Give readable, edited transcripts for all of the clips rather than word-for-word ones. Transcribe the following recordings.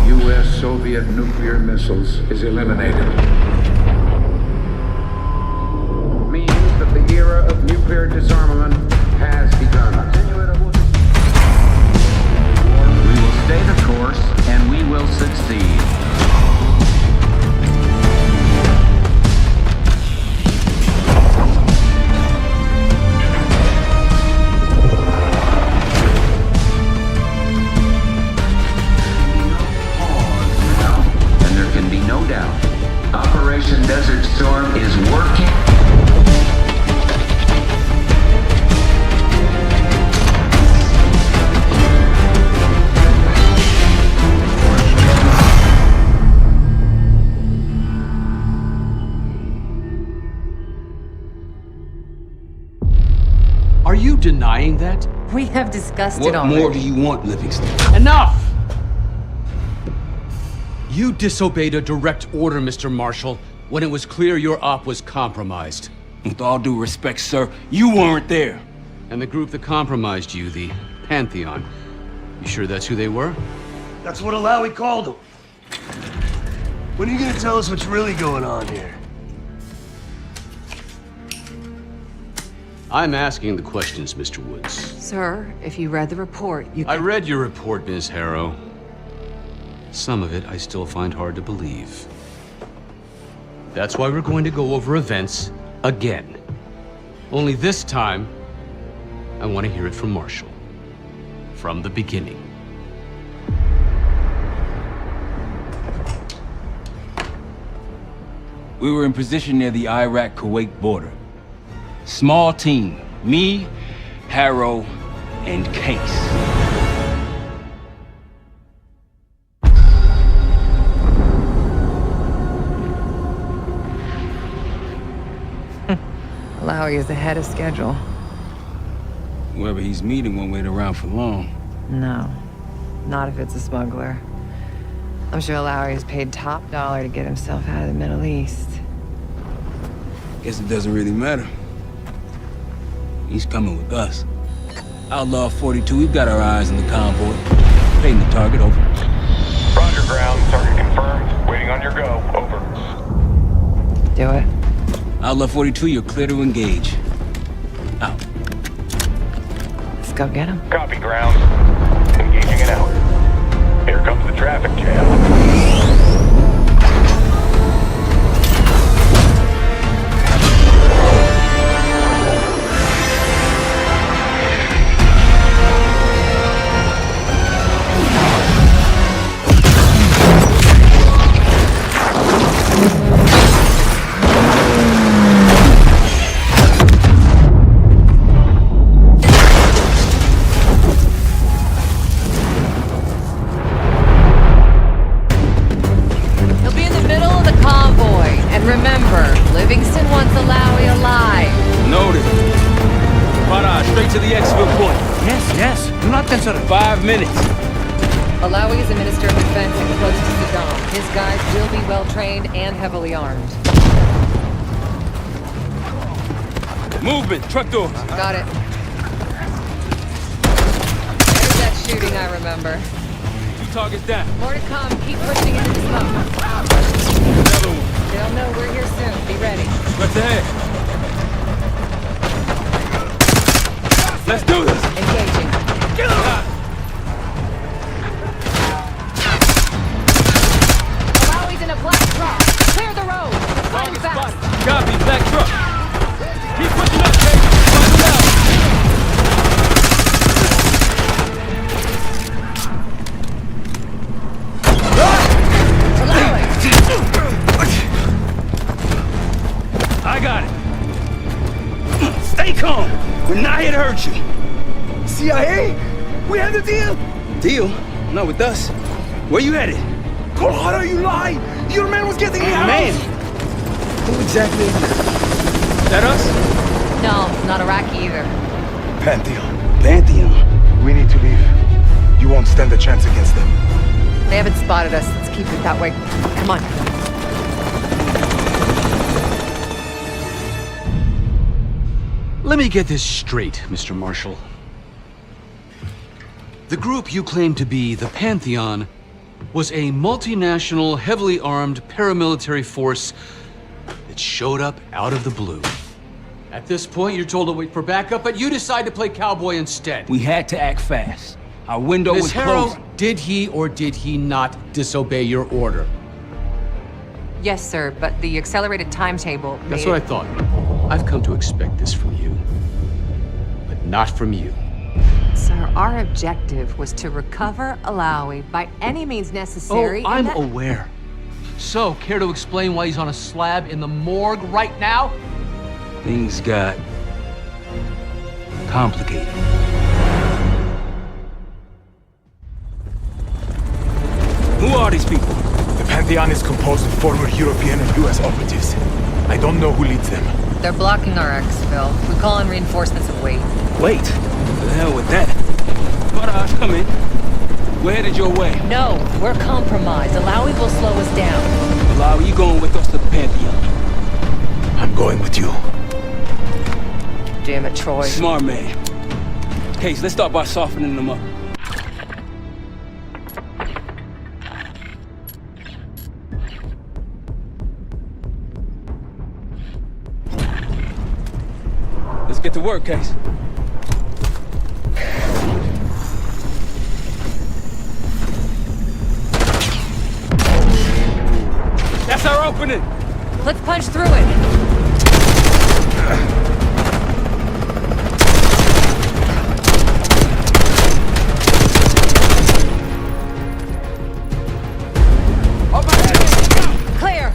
U.S.-Soviet nuclear missiles is eliminated. Means that the era of nuclear disarmament has begun. We will stay the course, and we will succeed. No doubt. Operation Desert Storm is working. Are you denying that? We have discussed it already. What more do you want, Livingston? Enough! You disobeyed a direct order, Mr. Marshall, when it was clear your op was compromised. With all due respect, sir, you weren't there. And the group that compromised you, the Pantheon, you sure that's who they were? That's what Alawi called them. When are you gonna tell us what's really going on here? I'm asking the questions, Mr. Woods. Sir, if you read the report, you I read your report, Ms. Harrow. Some of it I still find hard to believe. That's why we're going to go over events again. Only this time, I want to hear it from Marshall. From the beginning. We were in position near the Iraq-Kuwait border. Small team, me, Harrow, and Case. Alawi is ahead of schedule. Whoever he's meeting won't wait around for long. No, not if it's a smuggler. I'm sure Alawi is paid top dollar to get himself out of the Middle East. Guess it doesn't really matter. He's coming with us. Outlaw 42, we've got our eyes on the convoy. Painting the target, over. Roger, ground. Target confirmed. Waiting on your go. Over. Do it. Outlaw 42, you're clear to engage. Out. Let's go get him. Copy, ground. Engaging and out. Here comes the traffic jam. To the exfil point. Yes. Do not consider. 5 minutes. Alawi is a minister of defense and close to Saddam. His guys will be well-trained and heavily armed. Movement. Truck doors. Got it. There's that shooting I remember. 2 targets down. More to come. Keep pushing into the smoke. Another one. They'll know we're here soon. Be ready. What's ahead? Let's do this! Engaging. Alawi's in a black truck. Clear the road. Run fast. Copy, black truck. Keep pushing up, Kate. Find out. I got it. Stay calm. We're not here to hurt you. CIA? We had the deal? Deal? Not with us. Where you headed? Colorado, you lied! Your man was getting me out! Man! Who exactly is that? Us? No, not Iraqi either. Pantheon. Pantheon. We need to leave. You won't stand a chance against them. They haven't spotted us. Let's keep it that way. Come on. Let me get this straight, Mr. Marshall. The group you claim to be the Pantheon was a multinational, heavily armed paramilitary force that showed up out of the blue. At this point, you're told to wait for backup, but you decide to play cowboy instead. We had to act fast. Our window Miss was Harrow, closing. did he or did he not disobey your order? Yes, sir, but the accelerated timetable. That's what I thought. I've come to expect this from you, but not from you. Sir, our objective was to recover Alawi by any means necessary. Oh, I'm aware. So, care to explain why he's on a slab in the morgue right now? Things got complicated. Who are these people? The Pantheon is composed of former European and US operatives. I don't know who leads them. They're blocking our exfil. We call in reinforcements and wait. Wait. The hell with that? But come in. We're headed your way. No, we're compromised. Alawi will slow us down. Alawi, you going with us to the Pantheon? I'm going with you. Damn it, Troy. Smart man. Case, let's start by softening them up. Let's get to work, Case. That's our opening! Let's punch through it. Clear.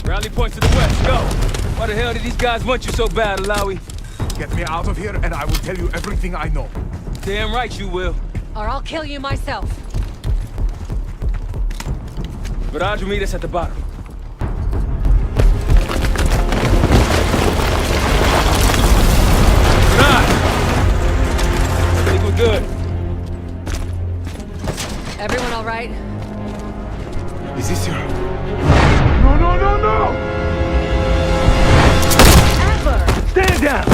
Rally point to the west, go! Why the hell did these guys want you so bad, Alawi? Get me out of here and I will tell you everything I know. Damn right you will. Or I'll kill you myself. But Audrey meet us at the bottom. I think we're good. Everyone all right? Is this your... No, no, no, no! Adler! Stand down!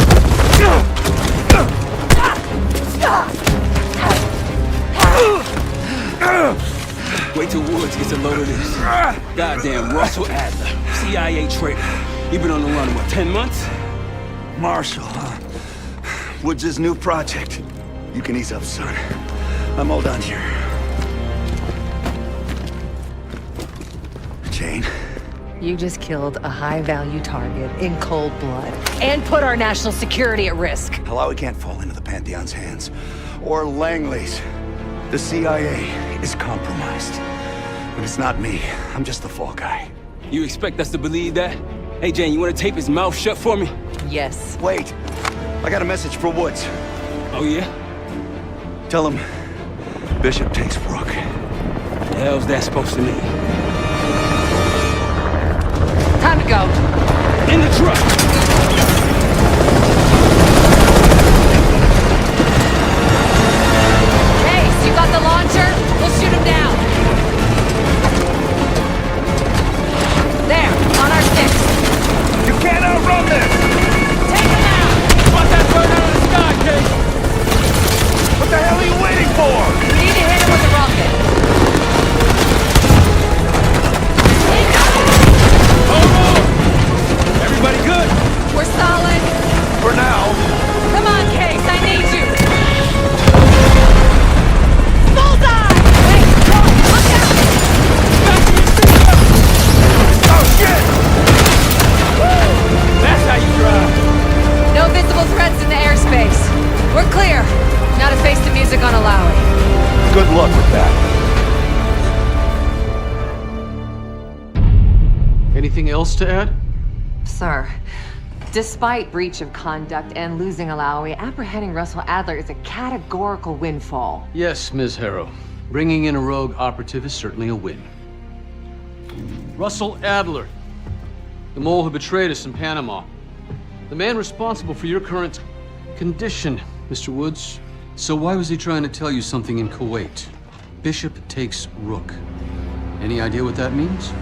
Wait till Woods gets a load of this. Goddamn Russell Adler, CIA traitor. He been on the run, what, 10 months? Marshall, huh? Woods' new project. You can ease up, son. I'm all done here. Jane? You just killed a high-value target in cold blood. And put our national security at risk. Alawi can't fall into the Pantheon's hands. Or Langley's. The CIA is compromised. But it's not me. I'm just the fall guy. You expect us to believe that? Hey, Jane, you want to tape his mouth shut for me? Yes. Wait. I got a message for Woods. Oh, yeah? Tell him Bishop takes Rook. The hell's that supposed to mean? Time to go. In the truck! Case, you got the launcher? We'll shoot him down. There, on our sticks. You can't outrun this! Take him out! Watch that bird out of the sky, Case! What the hell are you waiting for? We need to hit him with a rocket. Hold on! Everybody good? We're solid. For now. Come on, Case, I need you. Bullseye! Wait, Troy, look out! Oh, shit! That's how you drive. No visible threats in the airspace. We're clear. Now to face the music on Alawi. Good luck with that. Anything else to add? Sir, despite breach of conduct and losing Alawi, apprehending Russell Adler is a categorical windfall. Yes, Ms. Harrow. Bringing in a rogue operative is certainly a win. Russell Adler, the mole who betrayed us in Panama. The man responsible for your current condition, Mr. Woods. So why was he trying to tell you something in Kuwait? Bishop takes Rook. Any idea what that means?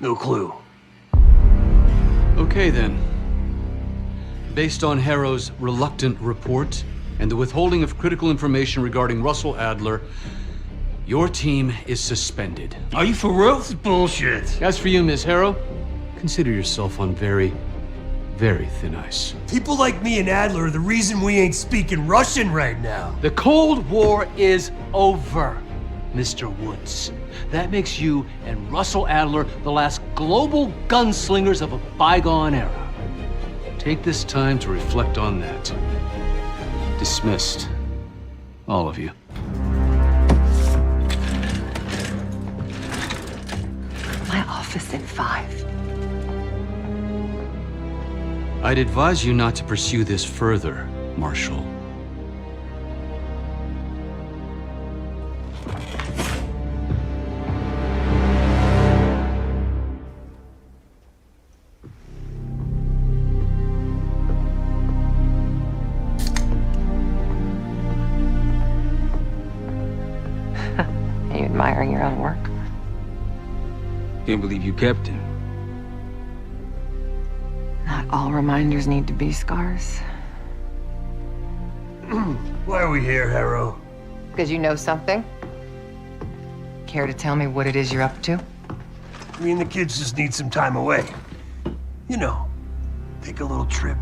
No clue. Okay then. Based on Harrow's reluctant report and the withholding of critical information regarding Russell Adler, your team is suspended. Are you for real? This is bullshit. As for you, Ms. Harrow, consider yourself on very, very thin ice. People like me and Adler are the reason we ain't speaking Russian right now. The Cold War is over, Mr. Woods. That makes you and Russell Adler the last global gunslingers of a bygone era. Take this time to reflect on that. Dismissed. All of you. My office in 5. I'd advise you not to pursue this further, Marshal. Are you admiring your own work? Can't believe you kept him. Not all reminders need to be scars. Why are we here, Harrow? Because you know something? Care to tell me what it is you're up to? Me and the kids just need some time away. You know, take a little trip.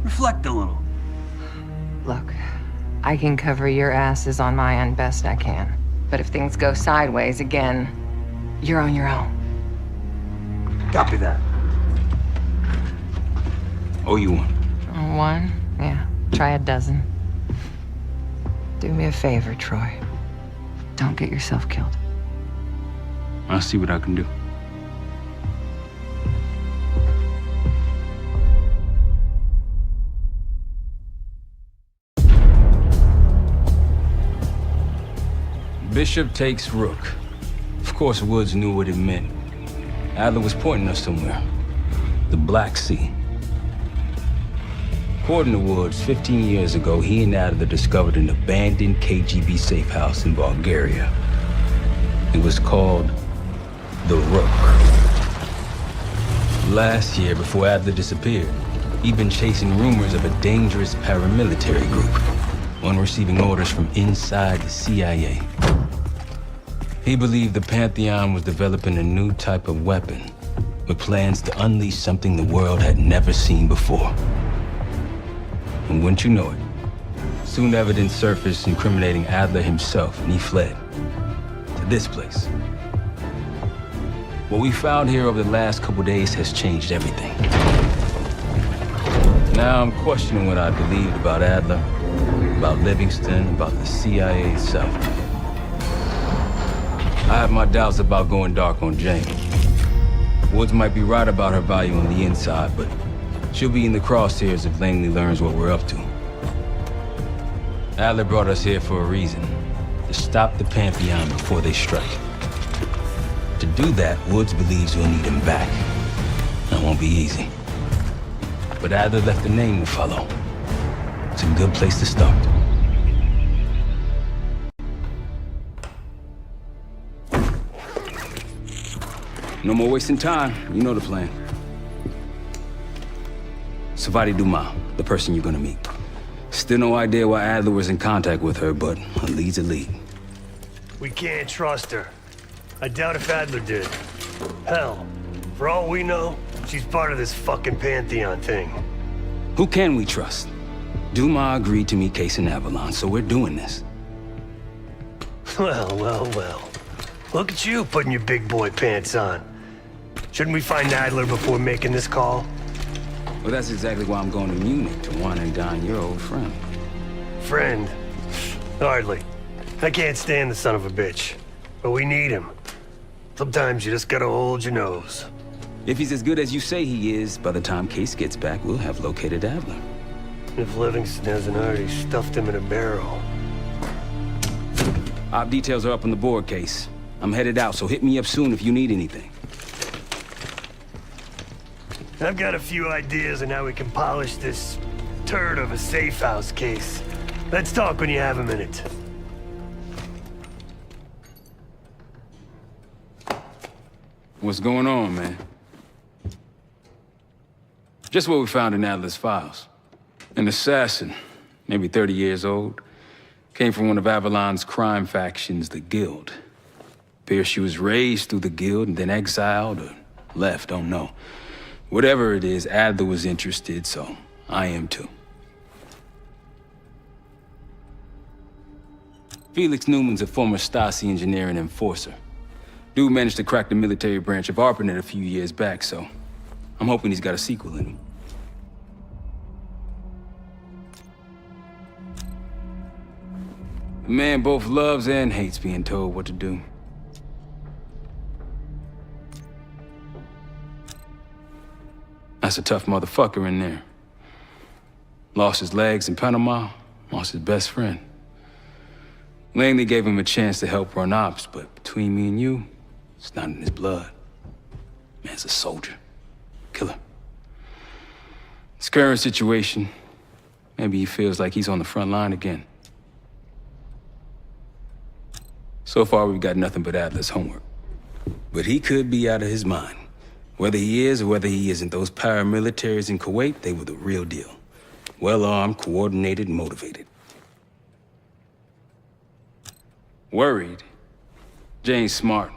Reflect a little. Look, I can cover your asses on my end best I can. But if things go sideways again, you're on your own. Copy that. Oh, you one. One? Yeah. Try a dozen. Do me a favor, Troy. Don't get yourself killed. I'll see what I can do. Bishop takes Rook. Of course, Woods knew what it meant. Adler was pointing us somewhere. The Black Sea. According to Woods, 15 years ago, he and Adler discovered an abandoned KGB safe house in Bulgaria. It was called the Rook. Last year, before Adler disappeared, he'd been chasing rumors of a dangerous paramilitary group, one receiving orders from inside the CIA. He believed the Pantheon was developing a new type of weapon, with plans to unleash something the world had never seen before. And wouldn't you know it, soon evidence surfaced incriminating Adler himself, and he fled to this place. What we found here over the last couple days has changed everything. Now I'm questioning what I believed about Adler, about Livingston, about the CIA itself. I have my doubts about going dark on Jane. Woods might be right about her value on the inside, but she'll be in the crosshairs if Langley learns what we're up to. Adler brought us here for a reason, to stop the Pantheon before they strike. To do that, Woods believes we'll need him back. That won't be easy. But Adler left a name to follow. It's a good place to start. No more wasting time. You know the plan. Savati Dumas, the person you're gonna meet. Still no idea why Adler was in contact with her, but a lead's a lead. We can't trust her. I doubt if Adler did. Hell, for all we know, she's part of this fucking Pantheon thing. Who can we trust? Dumas agreed to meet Case in Avalon, so we're doing this. Well, well, well. Look at you putting your big boy pants on. Shouldn't we find Adler before making this call? Well, that's exactly why I'm going to Munich to wine and dine your old friend. Friend? Hardly. I can't stand the son of a bitch. But we need him. Sometimes you just gotta hold your nose. If he's as good as you say he is, by the time Case gets back, we'll have located Adler. If Livingston hasn't already stuffed him in a barrel. Op details are up on the board, Case. I'm headed out, so hit me up soon if you need anything. I've got a few ideas on how we can polish this turd of a safe house case. Let's talk when you have a minute. What's going on, man? Just what we found in Adler's files. An assassin, maybe 30 years old, came from one of Avalon's crime factions, the Guild. Appears she was raised through the Guild and then exiled or left, don't know. Whatever it is, Adler was interested, so I am too. Felix Newman's a former Stasi engineer and enforcer. Dude managed to crack the military branch of ARPANET a few years back, so I'm hoping he's got a sequel in him. The man both loves and hates being told what to do. That's a tough motherfucker in there. Lost his legs in Panama, lost his best friend. Langley gave him a chance to help run ops, but between me and you, it's not in his blood. Man's a soldier. Killer. His current situation, maybe he feels like he's on the front line again. So far, we've got nothing but Adler's homework. But he could be out of his mind. Whether he is or whether he isn't, those paramilitaries in Kuwait, they were the real deal. Well-armed, coordinated, and motivated. Worried? Jane's smart.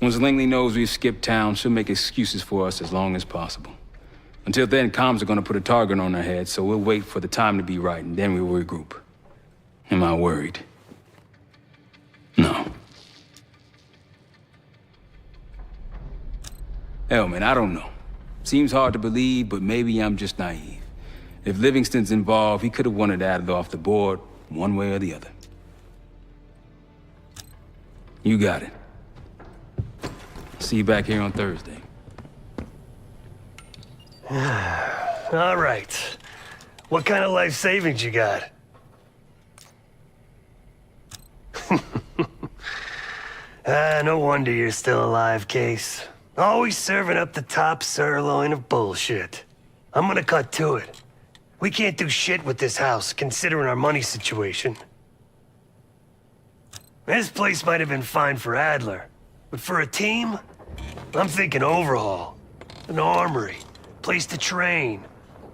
Once Langley knows we've skipped town, she'll make excuses for us as long as possible. Until then, comms are gonna put a target on our heads, so we'll wait for the time to be right, and then we'll regroup. Am I worried? No. Hell, man, I don't know. Seems hard to believe, but maybe I'm just naive. If Livingston's involved, he could have wanted Adler off the board, one way or the other. You got it. See you back here on Thursday. All right. What kind of life savings you got? No wonder you're still alive, Case. Always serving up the top sirloin of bullshit. I'm gonna cut to it. We can't do shit with this house, considering our money situation. This place might have been fine for Adler, but for a team, I'm thinking overhaul. An armory, place to train,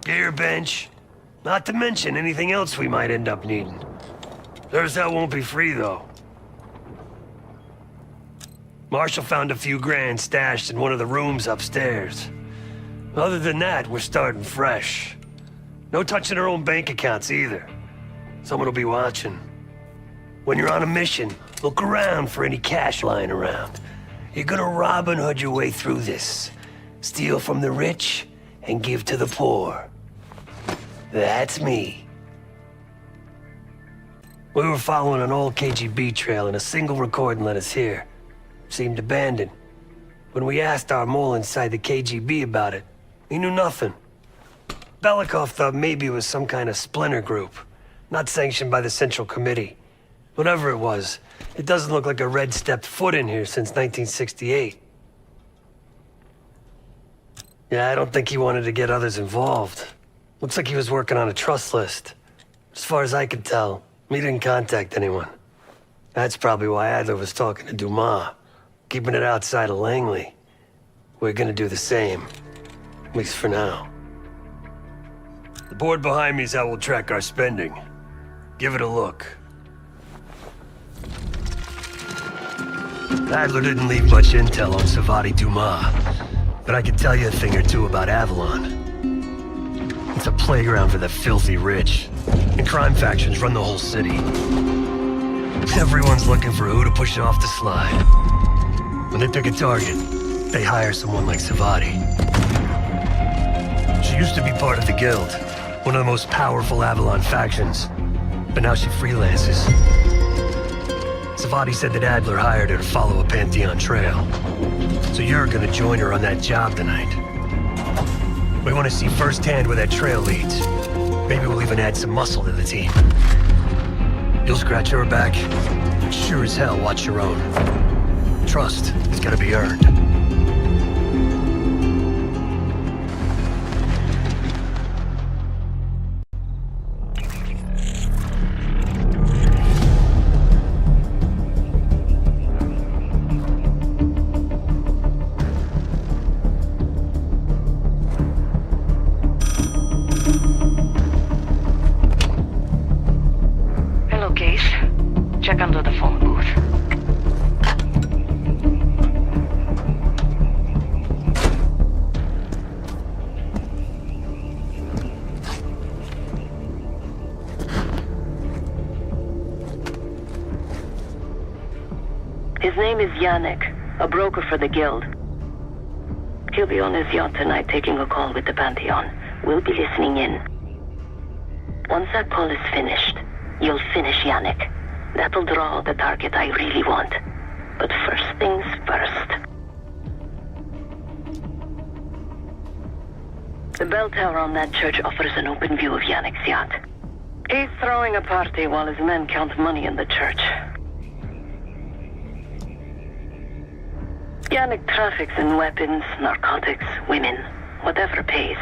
gear bench, not to mention anything else we might end up needing. There's that won't be free, though. Marshall found a few grand stashed in one of the rooms upstairs. Other than that, we're starting fresh. No touching our own bank accounts either. Someone will be watching. When you're on a mission, look around for any cash lying around. You're gonna Robin Hood your way through this. Steal from the rich and give to the poor. That's me. We were following an old KGB trail and a single recording led us here. Seemed abandoned. When we asked our mole inside the KGB about it, he knew nothing. Belikov thought maybe it was some kind of splinter group, not sanctioned by the Central Committee. Whatever it was, it doesn't look like a red stepped foot in here since 1968. Yeah, I don't think he wanted to get others involved. Looks like he was working on a trust list. As far as I could tell, he didn't contact anyone. That's probably why Adler was talking to Dumas, keeping it outside of Langley. We're gonna do the same, at least for now. The board behind me is how we'll track our spending. Give it a look. Adler didn't leave much intel on Savati Dumas, but I could tell you a thing or two about Avalon. It's a playground for the filthy rich, and crime factions run the whole city. Everyone's looking for who to push off the slide. When they pick a target, they hire someone like Savati. She used to be part of the Guild, one of the most powerful Avalon factions, but now she freelances. Savati said that Adler hired her to follow a Pantheon trail. So you're gonna join her on that job tonight. We want to see firsthand where that trail leads. Maybe we'll even add some muscle to the team. You'll scratch her back, but sure as hell watch your own. Trust is gotta be earned. His name is Yannick, a broker for the guild. He'll be on his yacht tonight taking a call with the Pantheon. We'll be listening in. Once that call is finished, you'll finish Yannick. That'll draw the target I really want. But first things first. The bell tower on that church offers an open view of Yannick's yacht. He's throwing a party while his men count money in the church. Yannick traffics in weapons, narcotics, women, whatever pays.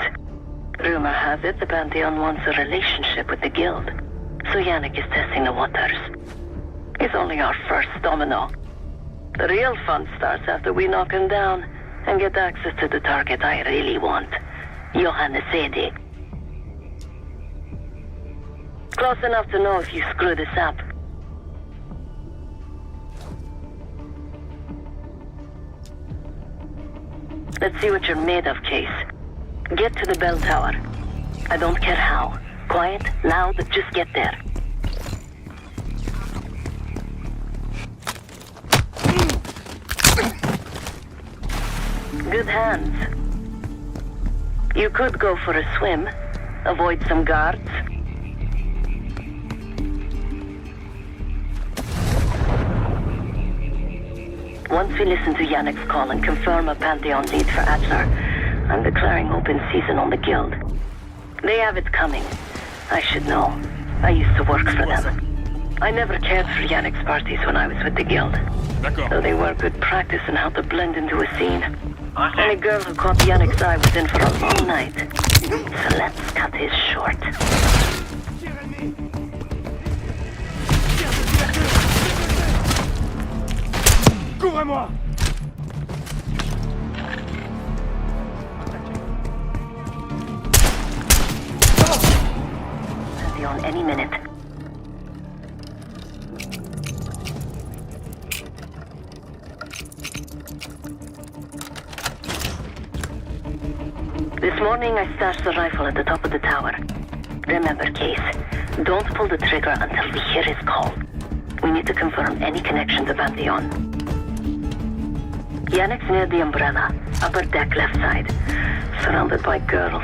Rumor has it the Pantheon wants a relationship with the guild, so Yannick is testing the waters. He's only our first domino. The real fun starts after we knock him down and get access to the target I really want, Johannes Edi. Close enough to know if you screw this up. Let's see what you're made of, Case. Get to the bell tower. I don't care how. Quiet, loud, just get there. Good hands. You could go for a swim, avoid some guards. Once we listen to Yannick's call and confirm a Pantheon lead for Adler, I'm declaring open season on the guild. They have it coming. I should know. I used to work for them. I never cared for Yannick's parties when I was with the guild. So they were good practice in how to blend into a scene. Any girl who caught Yannick's eye was in for a long night. So let's cut his short. Couvre-moi! Pantheon any minute. This morning I stashed the rifle at the top of the tower. Remember, Case, don't pull the trigger until we hear his call. We need to confirm any connection to Pantheon. Yannick's near the umbrella, upper deck left side, surrounded by girls.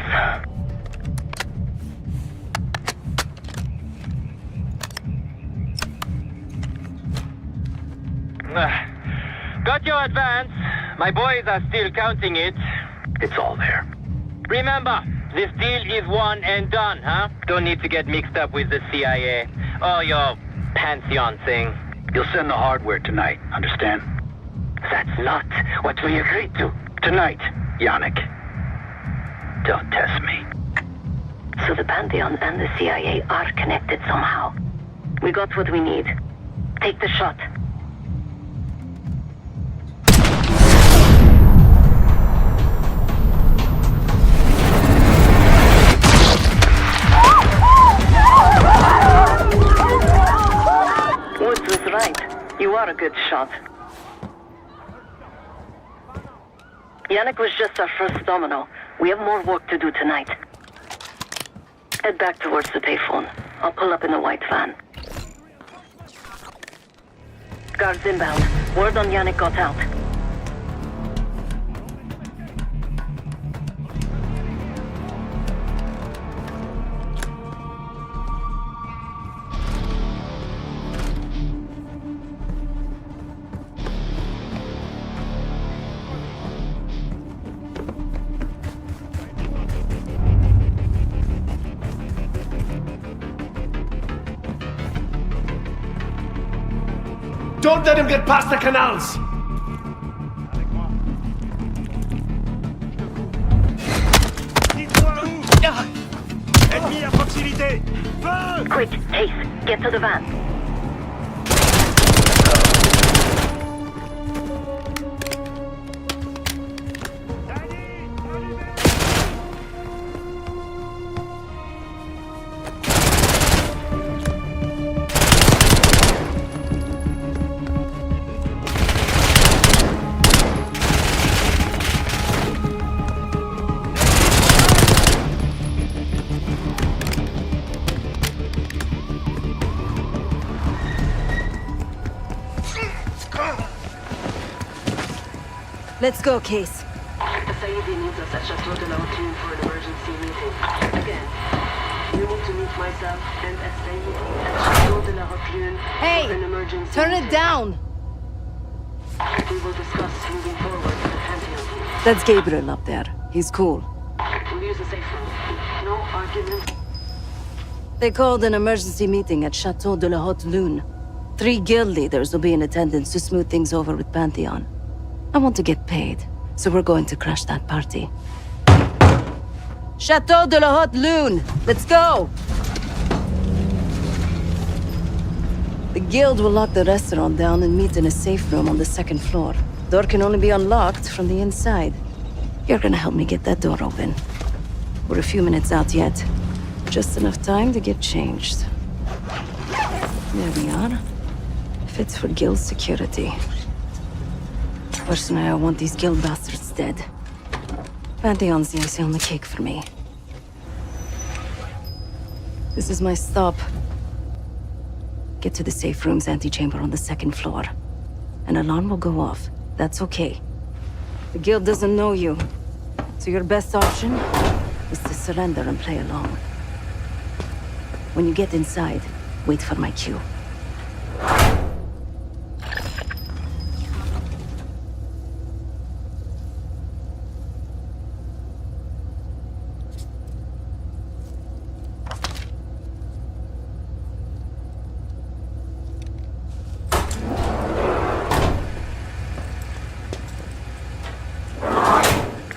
Got your advance. My boys are still counting it. It's all there. Remember, this deal is one and done, huh? Don't need to get mixed up with the CIA or your Pantheon thing. You'll send the hardware tonight, understand? That's not what we agreed to. Tonight, Yannick. Don't test me. So the Pantheon and the CIA are connected somehow. We got what we need. Take the shot. Woods was right. You are a good shot. Yannick was just our first domino. We have more work to do tonight. Head back towards the payphone. I'll pull up in the white van. Guards inbound. Word on Yannick got out. Don't let him get past the canals! Ennemi à proximité! Feu! Quick, Ace, get to the van. Let's go, Case. Saidi needs us at Chateau de la Haute for an emergency meeting. Again, you need to meet myself and Saidi at Chateau de la Haute Hey! for an emergency Turn it meeting. down! We will discuss moving forward with the Pantheon team. That's Gabriel up there. He's cool. We'll use the safe room. No arguments. They called an emergency meeting at Chateau de la Haute Lune. 3 guild leaders will be in attendance to smooth things over with Pantheon. I want to get paid, so we're going to crash that party. Chateau de la Haute Lune! Let's go! The guild will lock the restaurant down and meet in a safe room on the 2nd floor. Door can only be unlocked from the inside. You're gonna help me get that door open. We're a few minutes out yet. Just enough time to get changed. There we are. Fits for guild security. Personally, I want these guild bastards dead. Pantheon's the icing on the cake for me. This is my stop. Get to the safe room's antechamber on the 2nd floor. An alarm will go off. That's okay. The guild doesn't know you. So your best option is to surrender and play along. When you get inside, wait for my cue.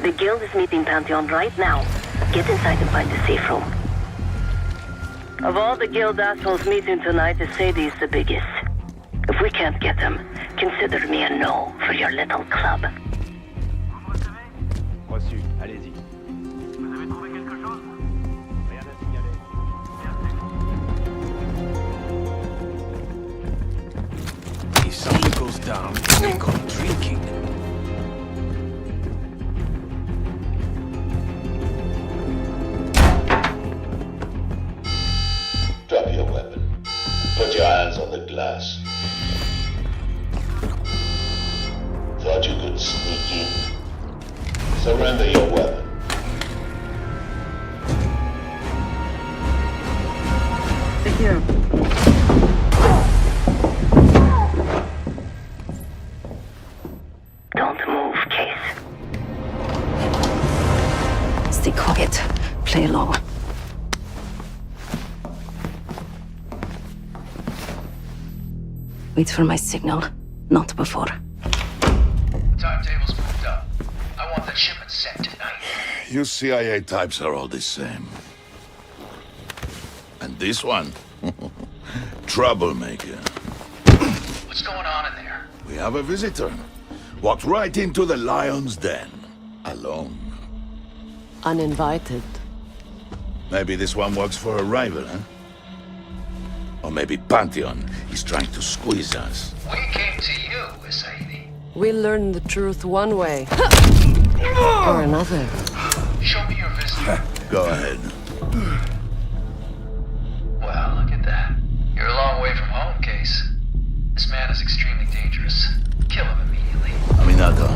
The guild is meeting Pantheon right now. Get inside and find the safe room. Of all the guild assholes meeting tonight, Sadie's the biggest. If we can't get him, consider me a no for your little club. Reçu, allez-y. Vous avez trouvé quelque chose? Rien à signaler. If something goes down, they go drinking. Drop your weapon. Put your hands on the glass. Thought you could sneak in? Surrender your weapon. Don't move, Case. Stay quiet. Play along. Wait for my signal. Not before. Timetable's moved up. I want the shipment sent tonight. You CIA types are all the same. And this one? Troublemaker. What's going on in there? We have a visitor. Walked right into the lion's den. Alone. Uninvited. Maybe this one works for a rival, huh? Or maybe Pantheon is trying to squeeze us. We came to you, Sadie. We learn the truth one way. Or another. Show me your visitor. Go ahead. Well, look at that. You're a long way from home, Case. This man is extremely dangerous. Kill him immediately. Aminata.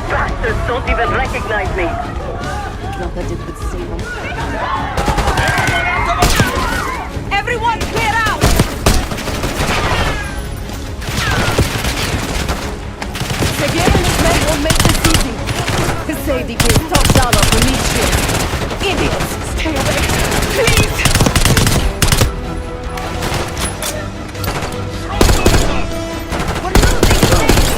Bastards don't even recognize me. Not that it would save them. Everyone clear out! Seguir and his men will make this easy. Sadie gives top dollar for me here. Idiots! Stay away, please! We're losing space!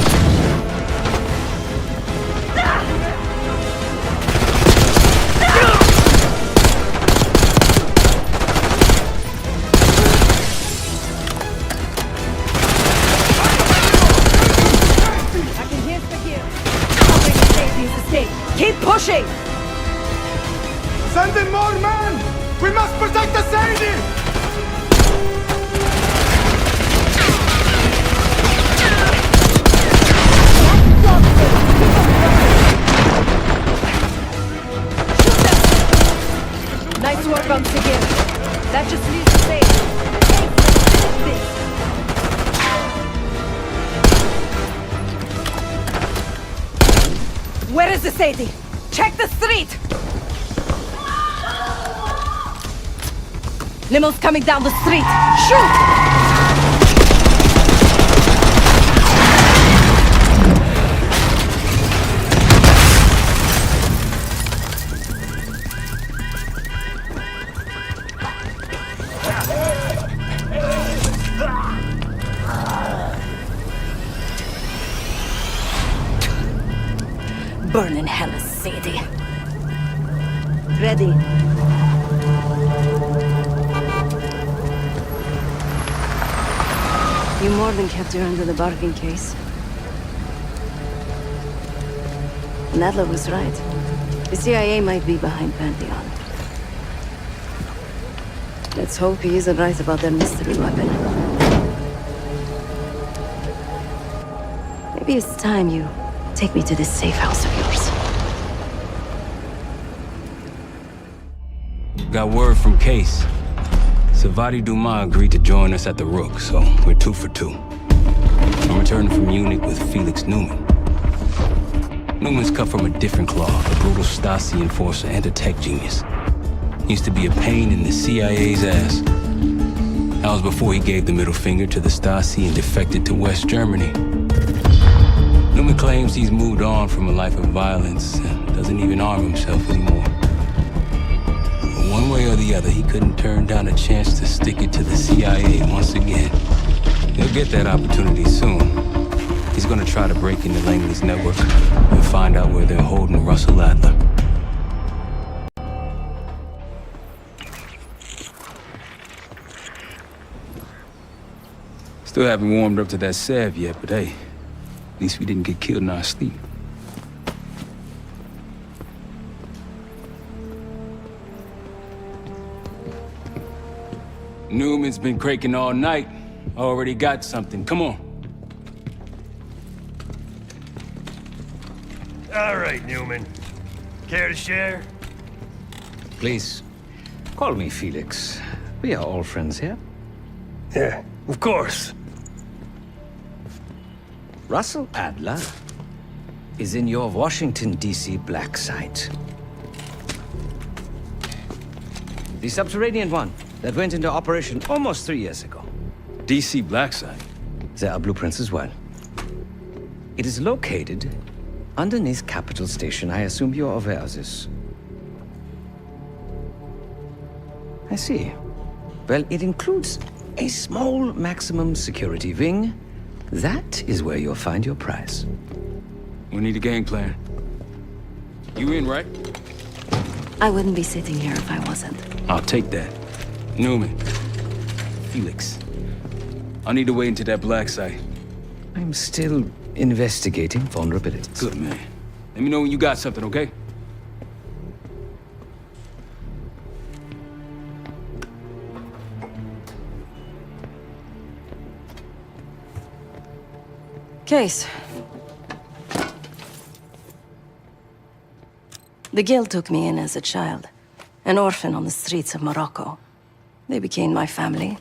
I can hear Sagir. Covering Sadie's escape. Keep pushing! Send in more men! We must protect the Sadie! Here comes the guild. That just leaves the safe. Where is the Sadie? Check the street! Limo's coming down the street! Shoot! Burn in hell, Sadie. Ready. You more than kept her under the bargain case. And Adler was right. The CIA might be behind Pantheon. Let's hope he isn't right about their mystery weapon. Maybe it's time you take me to this safe house of yours. Got word from Case. Savati Dumas agreed to join us at the Rook, so we're 2 for 2. I'm returning from Munich with Felix Newman. Newman's cut from a different cloth, a brutal Stasi enforcer and a tech genius. Used to be a pain in the CIA's ass. That was before he gave the middle finger to the Stasi and defected to West Germany. Newman claims he's moved on from a life of violence and doesn't even arm himself anymore. But one way or the other, he couldn't turn down a chance to stick it to the CIA once again. He'll get that opportunity soon. He's gonna try to break into Langley's network and find out where they're holding Russell Adler. Still haven't warmed up to that salve yet, but hey, at least we didn't get killed in our sleep. Newman's been cranking all night. Already got something. Come on. All right, Newman. Care to share? Please, call me Felix. We are all friends here. Yeah, of course. Russell Adler is in your Washington, D.C. black site. The subterranean one that went into operation almost 3 years ago. DC black site? There are blueprints as well. It is located underneath Capitol Station. I assume you're aware of this. I see. Well, it includes a small maximum security wing. That is where you'll find your prize. We need a game plan. You in, right? I wouldn't be sitting here if I wasn't. I'll take that. Newman. Felix. I need to wait into that black site. I'm still investigating vulnerabilities. Good, man. Let me know when you got something, okay? Case. The Guild took me in as a child, an orphan on the streets of Morocco. They became my family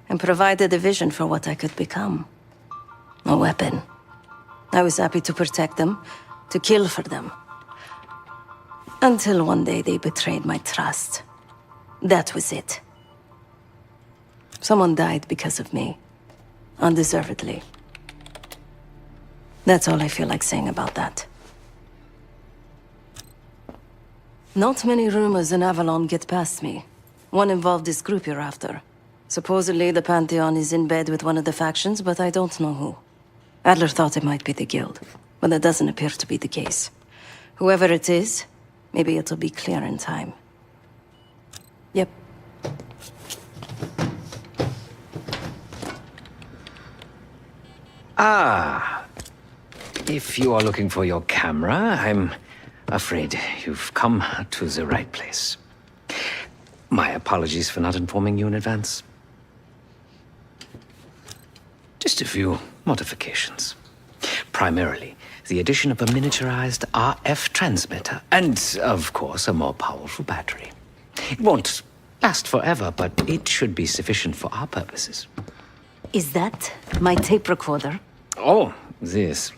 and provided a vision for what I could become. A weapon. I was happy to protect them, to kill for them. Until one day they betrayed my trust. That was it. Someone died because of me. Undeservedly. That's all I feel like saying about that. Not many rumors in Avalon get past me. One involved this group you're after. Supposedly the Pantheon is in bed with one of the factions, but I don't know who. Adler thought it might be the Guild, but that doesn't appear to be the case. Whoever it is, maybe it'll be clear in time. Yep. Ah. If you are looking for your camera, I'm afraid you've come to the right place. My apologies for not informing you in advance. Just a few modifications. Primarily, the addition of a miniaturized RF transmitter, and, of course, a more powerful battery. It won't last forever, but it should be sufficient for our purposes. Is that my tape recorder? Oh, this.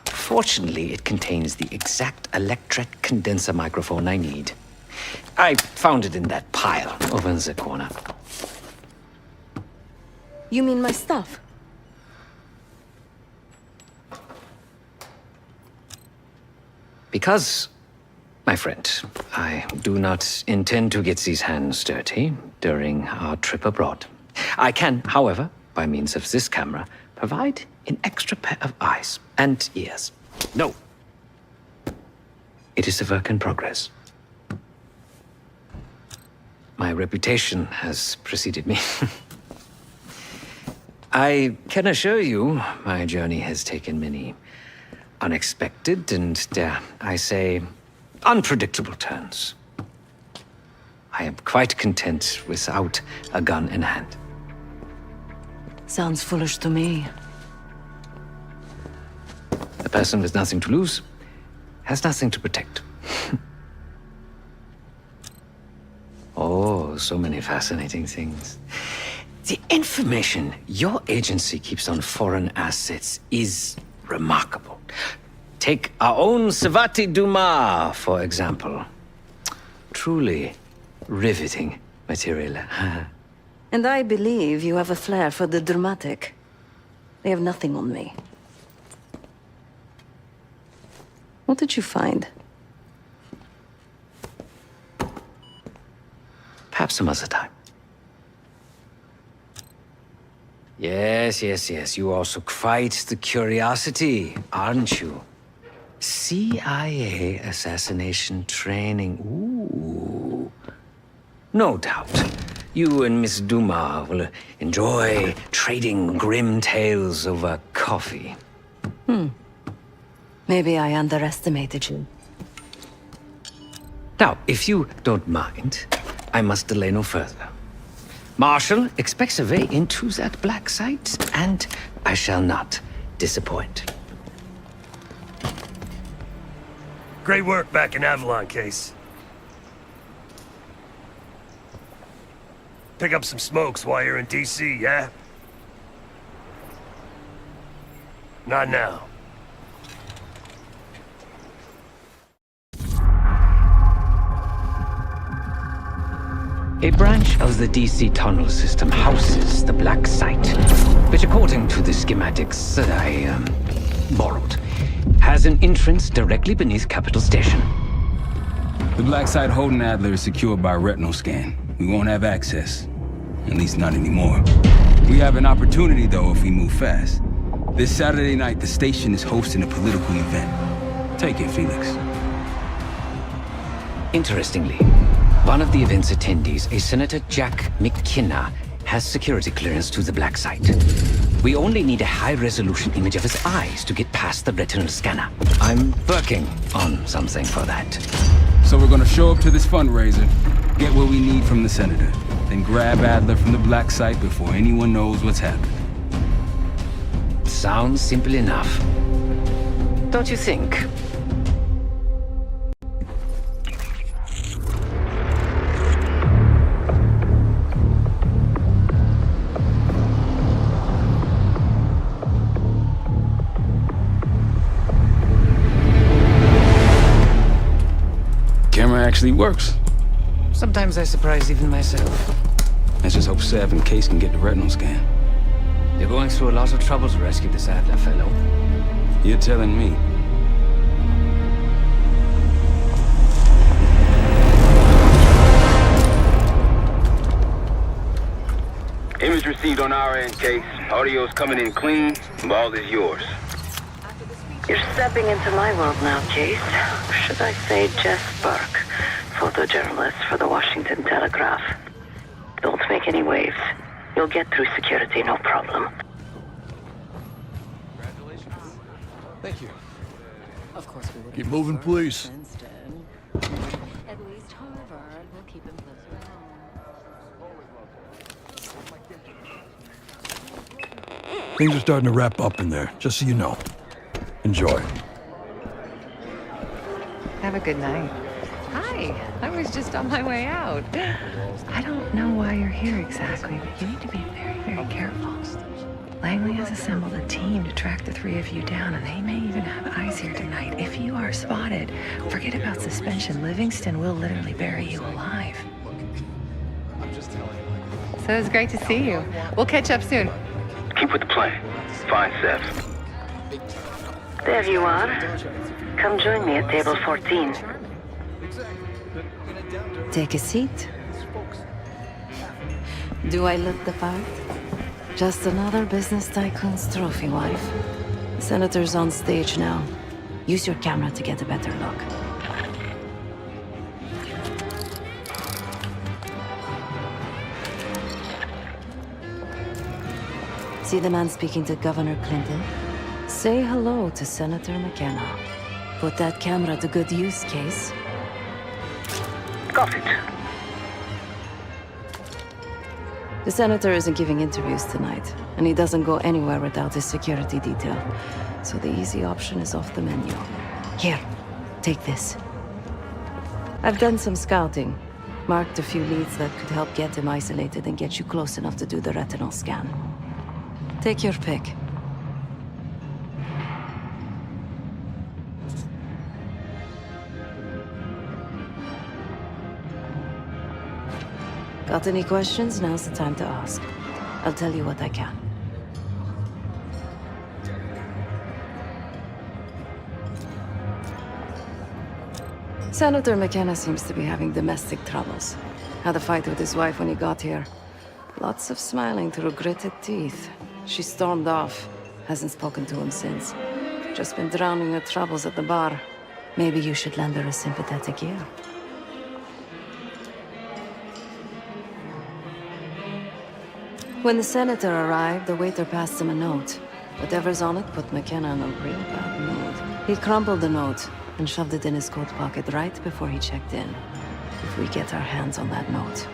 Fortunately, it contains the exact electret condenser microphone I need. I found it in that pile over in the corner. You mean my stuff? Because, my friend, I do not intend to get these hands dirty during our trip abroad. I can, however, by means of this camera, provide an extra pair of eyes and ears. No. It is a work in progress. My reputation has preceded me. I can assure you, my journey has taken many unexpected and, dare I say, unpredictable turns. I am quite content without a gun in hand. Sounds foolish to me. A person with nothing to lose has nothing to protect. Oh, so many fascinating things. The information your agency keeps on foreign assets is remarkable. Take our own Savati Dumas, for example. Truly riveting material. And I believe you have a flair for the dramatic. They have nothing on me. What did you find? Perhaps some other time. Yes, yes, yes. You also quite the curiosity, aren't you? CIA assassination training. Ooh. No doubt. You and Miss Dumas will enjoy trading grim tales over coffee. Maybe I underestimated you. Now, if you don't mind, I must delay no further. Marshall expects a way into that black site, and I shall not disappoint. Great work back in Avalon, Case. Pick up some smokes while you're in DC, yeah? Not now. A branch of the DC tunnel system houses the black site, which according to the schematics that I, borrowed, has an entrance directly beneath Capitol Station. The black site holding Adler is secured by retinal scan. We won't have access. At least not anymore. We have an opportunity, though, if we move fast. This Saturday night, the station is hosting a political event. Take it, Felix. Interestingly, one of the event's attendees, a Senator Jack McKenna, has security clearance to the black site. We only need a high-resolution image of his eyes to get past the retinal scanner. I'm working on something for that. So we're gonna show up to this fundraiser, get what we need from the Senator, then grab Adler from the black site before anyone knows what's happened. Sounds simple enough. Don't you think? Camera actually works. Sometimes I surprise even myself. Let's just hope Sav and Case can get the retinal scan. They're going through a lot of trouble to rescue this Adler fellow. You're telling me. Image received on our end, Case. Audio's coming in clean. Ball is yours. You're stepping into my world now, Case. Should I say Jess Burke, photojournalist for the Washington Telegraph. Don't make any waves. You'll get through security, no problem. Congratulations. Thank you. Of course we would. Keep moving, please. At least Harvard will keep him closer to home. Things are starting to wrap up in there, just so you know. Enjoy. Have a good night. Hi. I was just on my way out. I don't know why you're here exactly, but you need to be very, very careful. Langley has assembled a team to track the three of you down, and they may even have eyes here tonight. If you are spotted, forget about suspension. Livingston will literally bury you alive. So it was great to see you. We'll catch up soon. Keep with the plan. Find Sev. There you are. Come join me at table 14. Take a seat. Do I look the part? Just another business tycoon's trophy wife. The senator's on stage now. Use your camera to get a better look. See the man speaking to Governor Clinton? Say hello to Senator McKenna. Put that camera to good use, Case. Got it. The senator isn't giving interviews tonight, and he doesn't go anywhere without his security detail. So the easy option is off the menu. Here, take this. I've done some scouting. Marked a few leads that could help get him isolated and get you close enough to do the retinal scan. Take your pick. Got any questions? Now's the time to ask. I'll tell you what I can. Senator McKenna seems to be having domestic troubles. Had a fight with his wife when he got here. Lots of smiling through gritted teeth. She stormed off. Hasn't spoken to him since. Just been drowning her troubles at the bar. Maybe you should lend her a sympathetic ear. When the senator arrived, the waiter passed him a note. Whatever's on it put McKenna in a real bad mood. He crumpled the note and shoved it in his coat pocket right before he checked in. If we get our hands on that note,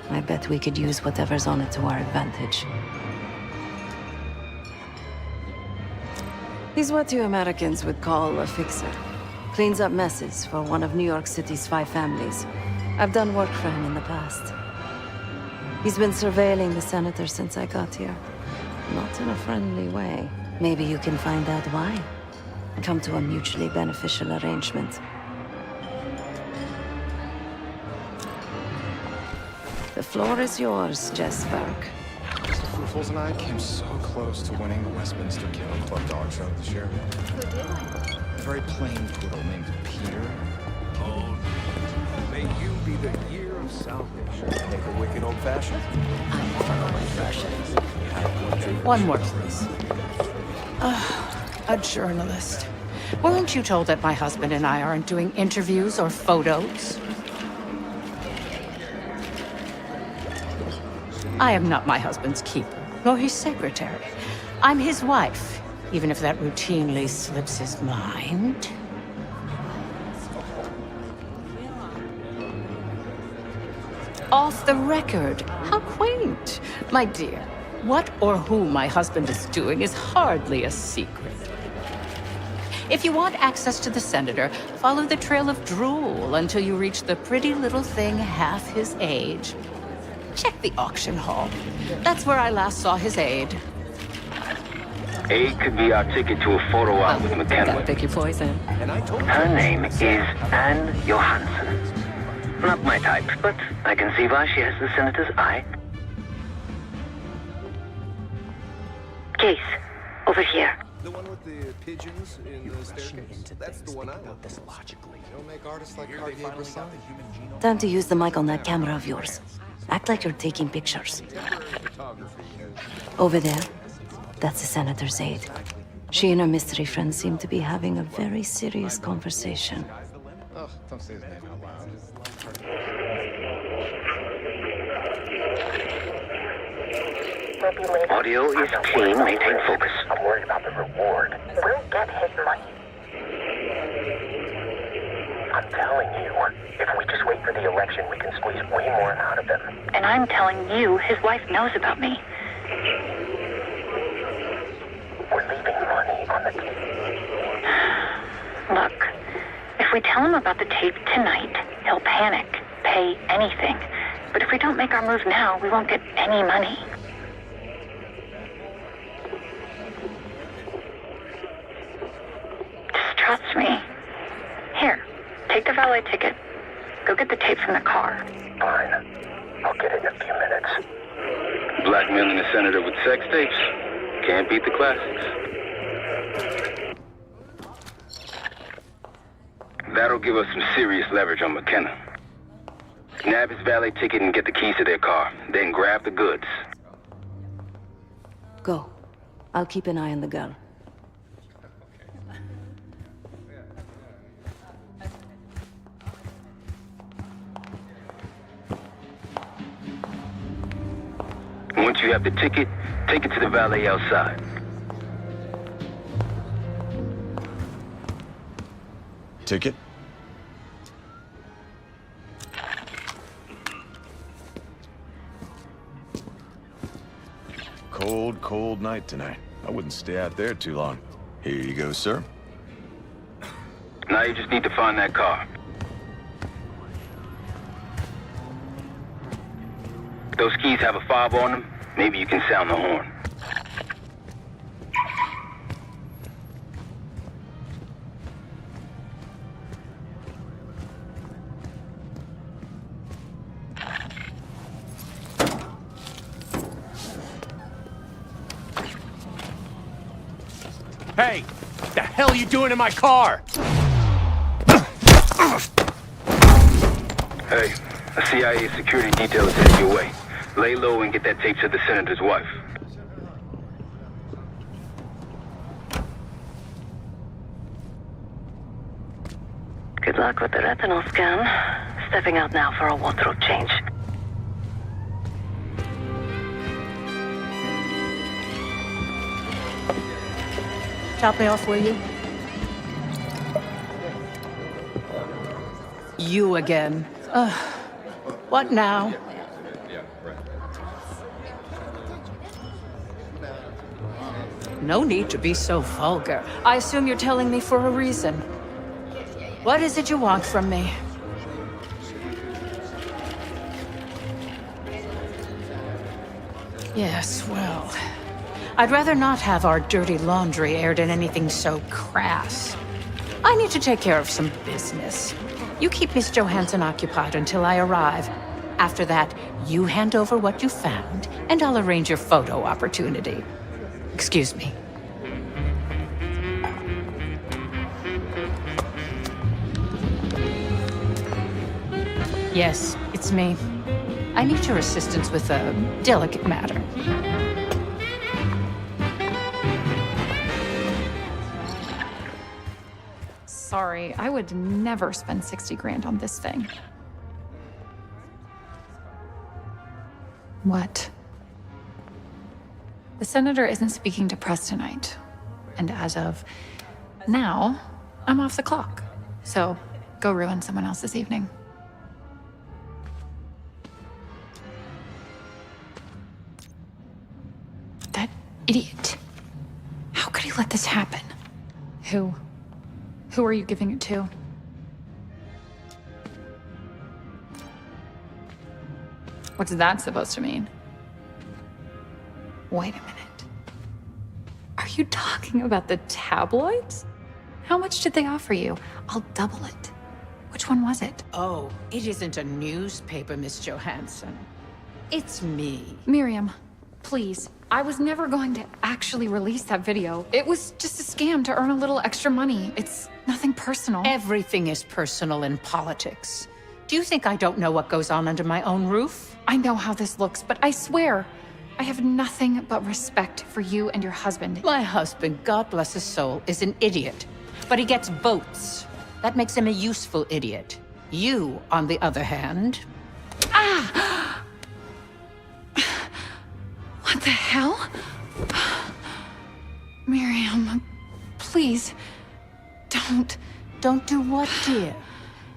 I bet we could use whatever's on it to our advantage. He's what you Americans would call a fixer. Cleans up messes for one of New York City's 5 families. I've done work for him in the past. He's been surveilling the senator since I got here. Not in a friendly way. Maybe you can find out why. Come to a mutually beneficial arrangement. The floor is yours, Jess Burke. Mr. Fruitfuls and I came so close to winning the Westminster Kennel Club dog show this year. Who did win? A very plain poodle named Peter. Oh, may you be the year of salvation. Take a wicked old-fashioned. I'm for old-fashioned. One more, please. A journalist. Weren't you told that my husband and I aren't doing interviews or photos? I am not my husband's keeper, nor his secretary. I'm his wife, even if that routinely slips his mind. Off the record. How quaint. My dear, what or who my husband is doing is hardly a secret. If you want access to the senator, follow the trail of drool until you reach the pretty little thing half his age. Check the auction hall. That's where I last saw his aide. Aide could be our ticket to a photo op with McKenna. Gotta pick your poison. Her name is Anne Johansson. Not my type, but I can see why she has the senator's eye. Case, over here. The one with the pigeons in the staircase? That's the one I want. This logically. You don't make artists like Cartier-Bresson. Time to use the mic on that camera of yours. Act like you're taking pictures. Over there, that's the senator's aide. She and her mystery friend seem to be having a very serious conversation. Oh, don't say his name out loud. Audio is clean, maintain focus. I'm worried about the reward. We'll get his money. I'm telling you, if we just wait for the election, we can squeeze way more out of them. And I'm telling you, his wife knows about me. We're leaving money on the table. Look, if we tell him about the tape tonight, he'll panic, pay anything. But if we don't make our move now, we won't get any money. Just trust me. Here, take the valet ticket. Go get the tape from the car. Fine. I'll get it in a few minutes. Blackmailing a senator with sex tapes? Can't beat the classics. That'll give us some serious leverage on McKenna. Nab his valet ticket and get the keys to their car. Then grab the goods. Go. I'll keep an eye on the girl. Once you have the ticket, take it to the valet outside. Ticket? Cold, cold night tonight. I wouldn't stay out there too long. Here you go, sir. Now you just need to find that car. If those keys have a fob on them, maybe you can sound the horn. Hey! The hell are you doing in my car? Hey, a CIA security detail is headed your way. Lay low and get that tape to the senator's wife. Good luck with the retinal scan. Stepping out now for a wardrobe change. Top me off, will you? You again. What now? No need to be so vulgar. I assume you're telling me for a reason. What is it you want from me? Yes, well, I'd rather not have our dirty laundry aired in anything so crass. I need to take care of some business. You keep Miss Johansson occupied until I arrive. After that, you hand over what you found, and I'll arrange your photo opportunity. Excuse me. Yes, it's me. I need your assistance with a delicate matter. Sorry, I would never spend 60 grand on this thing. What? The senator isn't speaking to press tonight. And as of now, I'm off the clock. So go ruin someone else's evening. That idiot. How could he let this happen? Who? Who are you giving it to? What's that supposed to mean? Wait a minute. Are you talking about the tabloids? How much did they offer you? I'll double it. Which one was it? Oh, it isn't a newspaper, Miss Johansson. It's me. Miriam, please. I was never going to actually release that video. It was just a scam to earn a little extra money. It's nothing personal. Everything is personal in politics. Do you think I don't know what goes on under my own roof? I know how this looks, but I swear, I have nothing but respect for you and your husband. My husband, God bless his soul, is an idiot. But he gets votes. That makes him a useful idiot. You, on the other hand... Ah! What the hell? Miriam, please, don't... Don't do what, dear?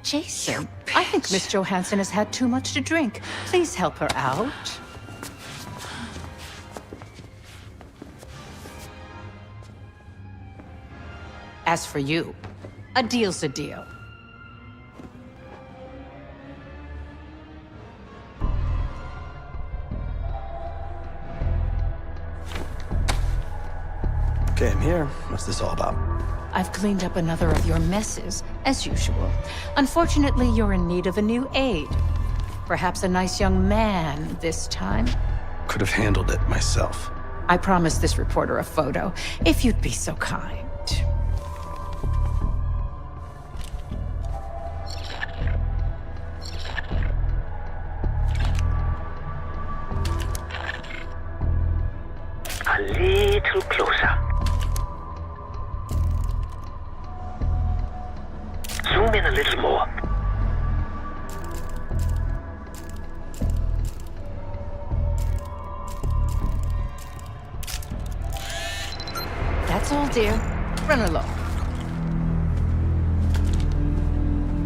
Jason, I think Miss Johansson has had too much to drink. Please help her out. As for you, a deal's a deal. Okay, I'm here. What's this all about? I've cleaned up another of your messes, as usual. Unfortunately, you're in need of a new aide. Perhaps a nice young man this time. Could have handled it myself. I promised this reporter a photo, if you'd be so kind. A little closer. Zoom in a little more. That's all, dear. Run along.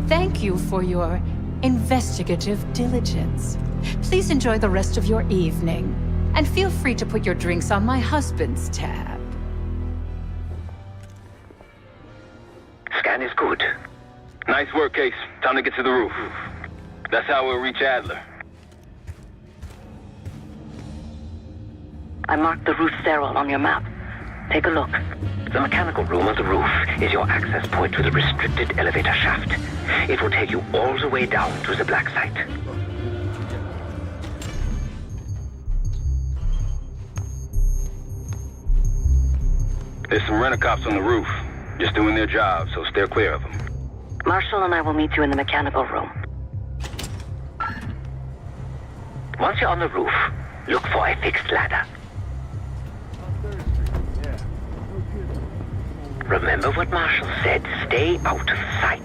Thank you for your investigative diligence. Please enjoy the rest of your evening. And feel free to put your drinks on my husband's tab. Scan is good. Nice work, Case. Time to get to the roof. That's how we'll reach Adler. I marked the roof sterile on your map. Take a look. The mechanical room on the roof is your access point to the restricted elevator shaft. It will take you all the way down to the black site. There's some rent-a-cops on the roof, just doing their job, so steer clear of them. Marshall and I will meet you in the mechanical room. Once you're on the roof, look for a fixed ladder. Remember what Marshall said, stay out of sight.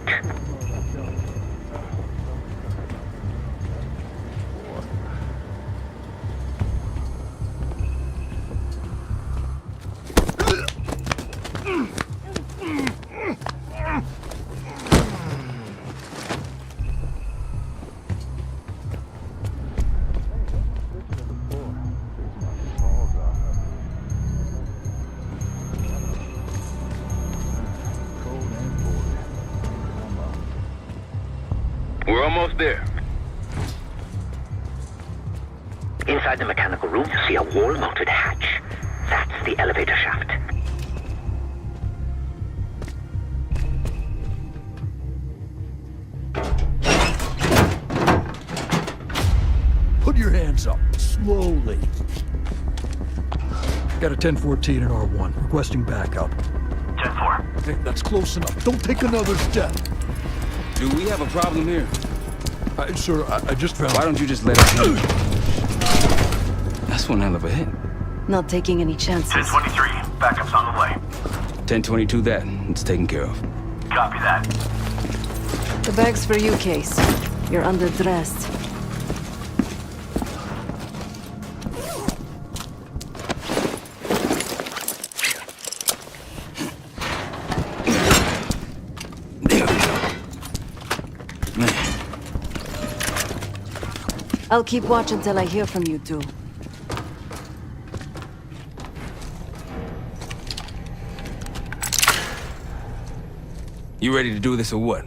We're almost there. Inside the mechanical room, you see a wall-mounted hatch. That's the elevator shaft. Put your hands up, slowly. Got a 1014 in R1, requesting backup. 10-4. Hey, that's close enough. Don't take another step. Do we have a problem here? Sir, I just found... Why don't you just let us know? That's one hell of a hit. Not taking any chances. 10-23. Backup's on the way. 1022 that. It's taken care of. Copy that. The bag's for you, Case. You're underdressed. I'll keep watch until I hear from you two. You ready to do this or what?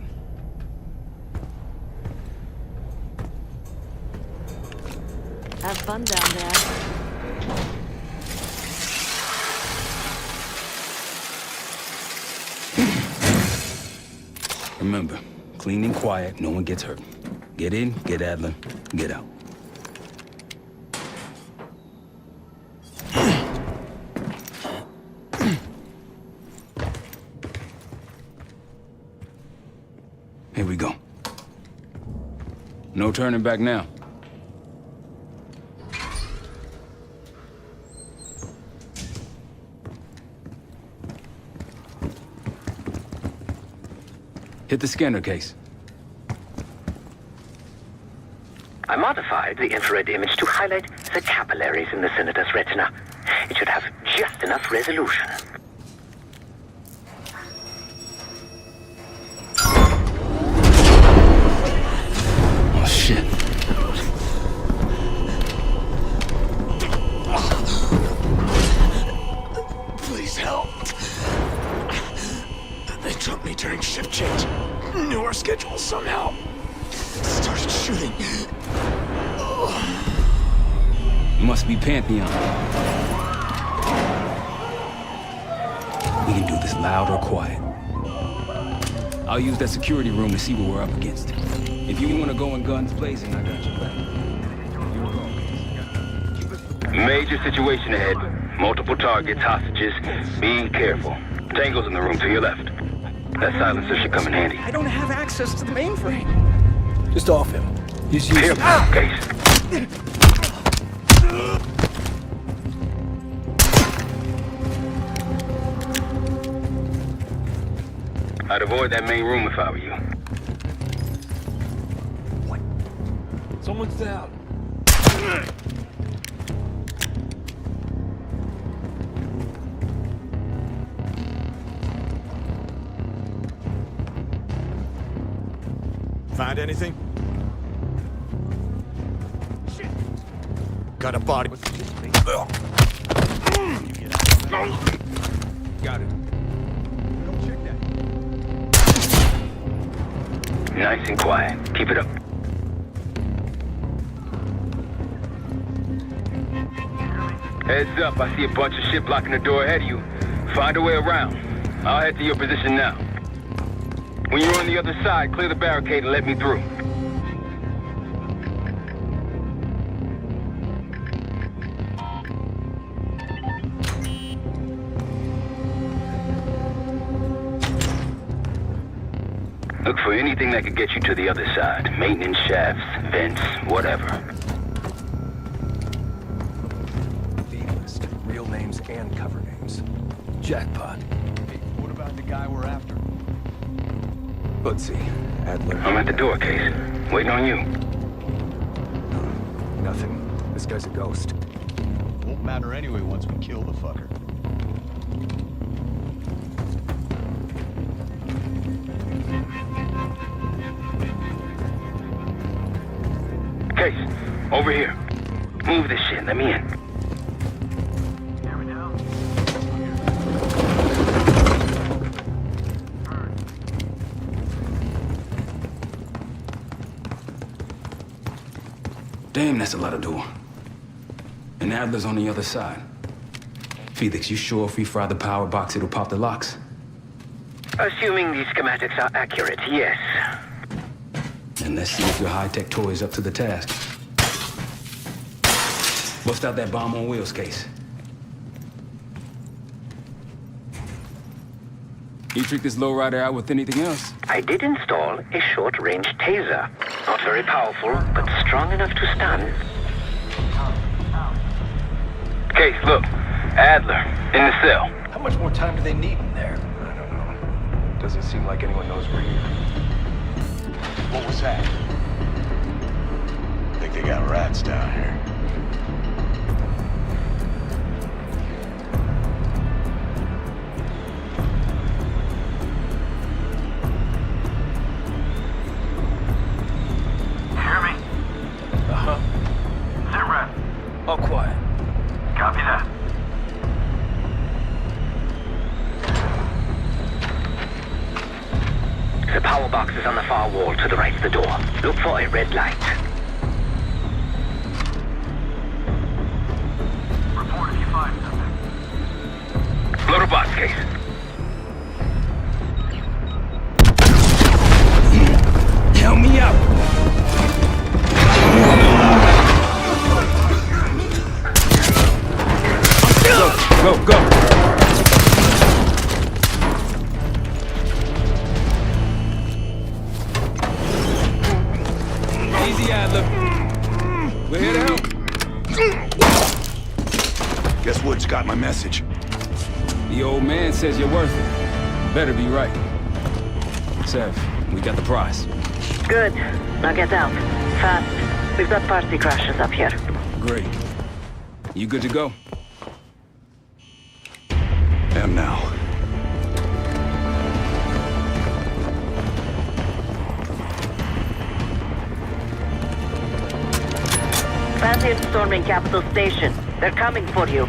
Have fun down there. Remember, clean and quiet, no one gets hurt. Get in, get Adler, get out. Here we go. No turning back now. Hit the scanner, Case. I modified the infrared image to highlight the capillaries in the Senator's retina. It should have just enough resolution. Oh, shit. Please help. They took me during shift change. Knew our schedule somehow. Started shooting. Must be Pantheon. We can do this loud or quiet. I'll use that security room to see what we're up against. If you want to go in guns blazing, I got your back. Major situation ahead. Multiple targets, hostages. Be careful. Tango's in the room to your left. That silencer should come in handy. I don't have access to the mainframe. Just off him. He's using... Here, Case. I'd avoid that main room if I were you. What? Someone's down. Find anything? Shit. Got a body. Got it. Nice and quiet. Keep it up. Heads up, I see a bunch of shit blocking the door ahead of you. Find a way around. I'll head to your position now. When you're on the other side, clear the barricade and let me through. Look for anything that could get you to the other side. Maintenance shafts, vents, whatever. The list. Real names and cover names. Jackpot. Hey, what about the guy we're after? Let's see. Adler. I'm at the door, Case. Waiting on you. Nothing. This guy's a ghost. Won't matter anyway once we kill the fucker. Case, over here. Move this shit. Let me in. Damn, that's a lot of door. And Adler's on the other side. Felix, you sure if we fry the power box, it'll pop the locks? Assuming these schematics are accurate, yes. And let's see if your high-tech toy is up to the task. Bust out that bomb on wheels, Case. You trick this lowrider out with anything else? I did install a short-range taser. Not very powerful, but strong enough to stun. Case, look. Adler, in the cell. How much more time do they need in there? I don't know. Doesn't seem like anyone knows where you are. What was that? Think they got rats down here. Hear me? Uh-huh. Sit rep. All quiet. Copy that. The power box is on the far wall to the right of the door. Look for a red light. Report if you find something. Blow the box, Case. Help me out! Go, go! Easy, Adler. We're here to help. Guess Wood's got my message. The old man says you're worth it. Better be right. Sev, we got the prize. Good. Now get out. Fast. We've got party crashers up here. Great. You good to go? Am now. Pantheon storming Capital Station. They're coming for you.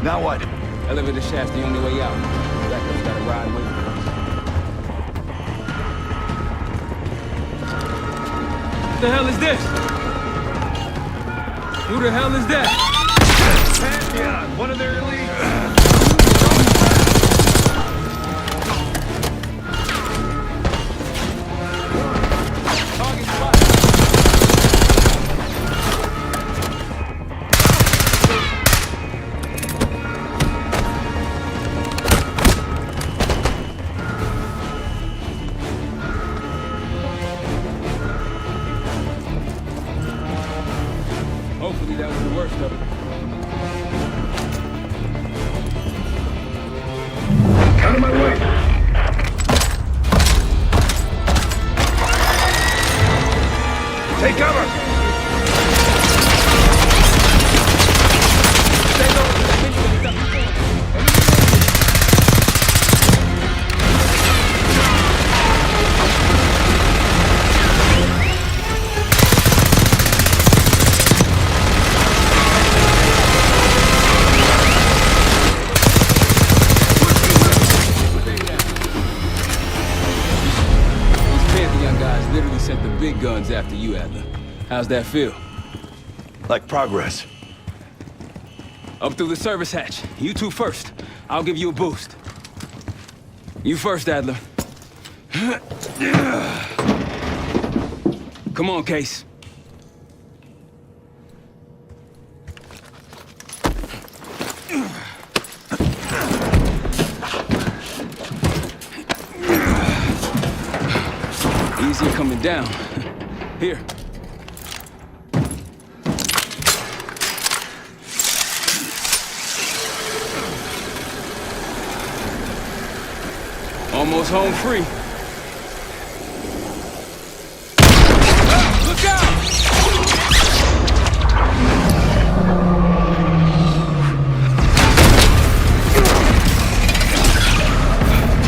Now what? Elevator shaft's the only way out. Backup's gotta ride with us. What the hell is this? Who the hell is that? Pantheon, one of their elite. Hopefully that was the worst of it. Out of my way! Take cover! Pantheon guys literally sent the big guns after you, Adler. How's that feel? Like progress. Up through the service hatch. You two first. I'll give you a boost. You first, Adler. Come on, Case. Easy coming down. Here. Almost home free. Look out!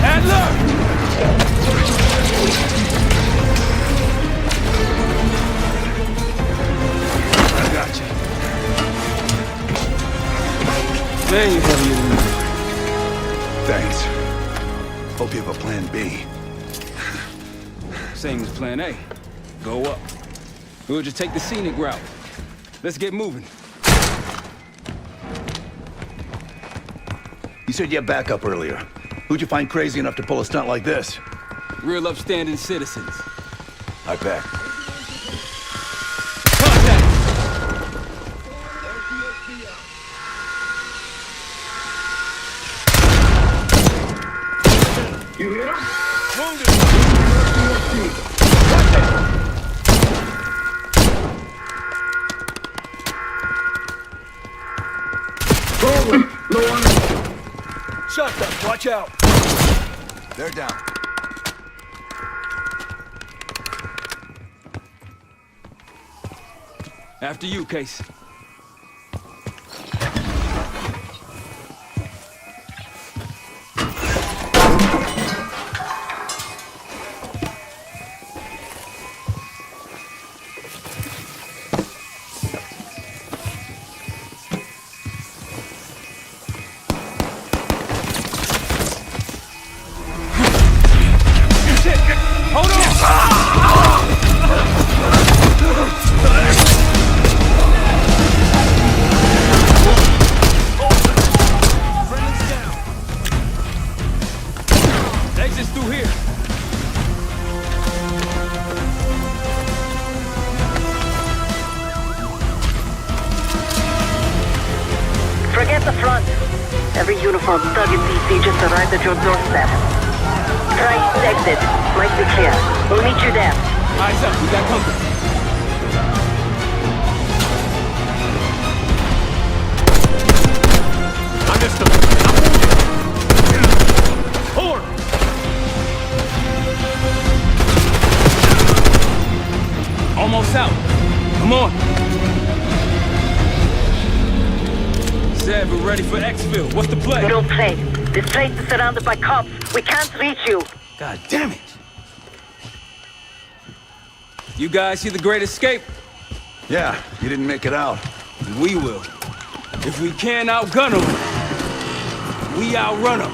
Adler! I got you. Man, you're heavier than me. Thanks. Hope you have a plan B. Same as plan A. Go up. We'll just take the scenic route. Let's get moving. You said you had backup earlier. Who'd you find crazy enough to pull a stunt like this? Real upstanding citizens. I bet. Contact! You hear him? Wounded! Forward! Low on him! Shotgun, watch out! They're down. After you, Case. Hold on! Exit's through here. Forget the front. Every uniformed thug in DC just arrived at your doorstep. Try east exit. Might be clear. We'll meet you there. Eyes up, we got company. I missed him. I'm wounded. Hold! Almost out. Come on. Zeb, we're ready for exfil. What's the play? No play. This place is surrounded by cops. We can't reach you. God damn it. You guys see the Great Escape? Yeah, you didn't make it out. We will. If we can't outgun them, we outrun them.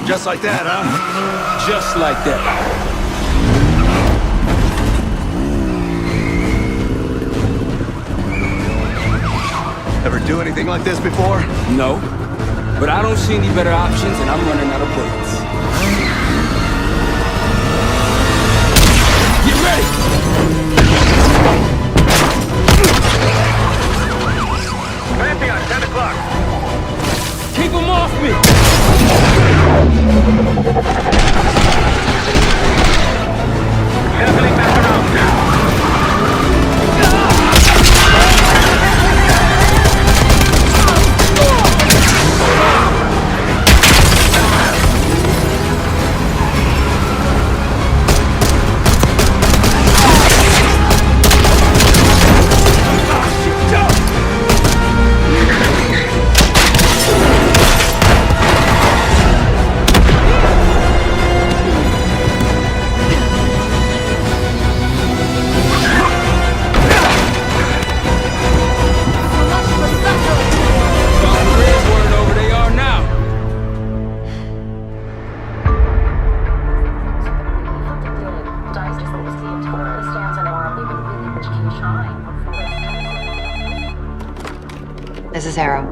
Just like that, huh? Just like that. Ever do anything like this before? No. But I don't see any better options, and I'm running out of bullets. Get ready! Pantheon, 10 o'clock. Keep them off me! Circling back around now. This is Harrow.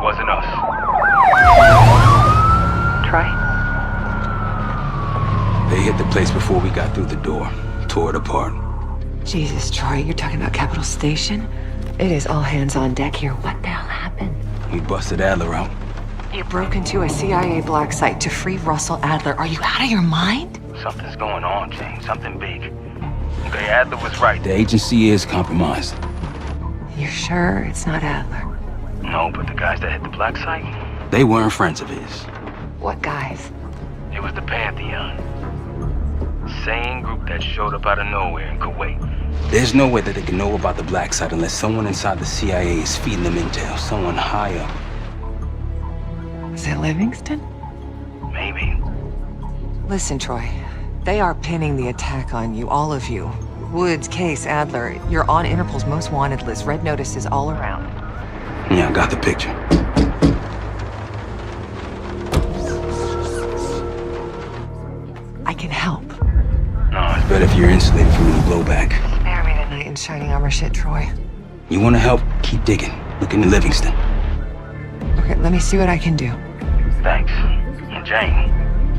Wasn't us. Troy? They hit the place before we got through the door. Tore it apart. Jesus, Troy, you're talking about Capitol Station? It is all hands on deck here. What the hell happened? We busted Adler out. You broke into a CIA black site to free Russell Adler. Are you out of your mind? Something's going on, Jane. Something big. Okay, Adler was right. The agency is compromised. You're sure it's not Adler? No, but the guys that hit the black site? They weren't friends of his. What guys? It was the Pantheon. Same group that showed up out of nowhere in Kuwait. There's no way that they can know about the black site unless someone inside the CIA is feeding them intel. Someone high up. Is it Livingston? Maybe. Listen, Troy. They are pinning the attack on you, all of you. Woods, Case, Adler. You're on Interpol's most wanted list. Red notices all around. Yeah, I got the picture. I can help. No, it's better if you're insulated from any blowback. Spare me tonight in shining armor shit, Troy. You want to help? Keep digging. Look into Livingston. Okay, let me see what I can do. Thanks. And Jane.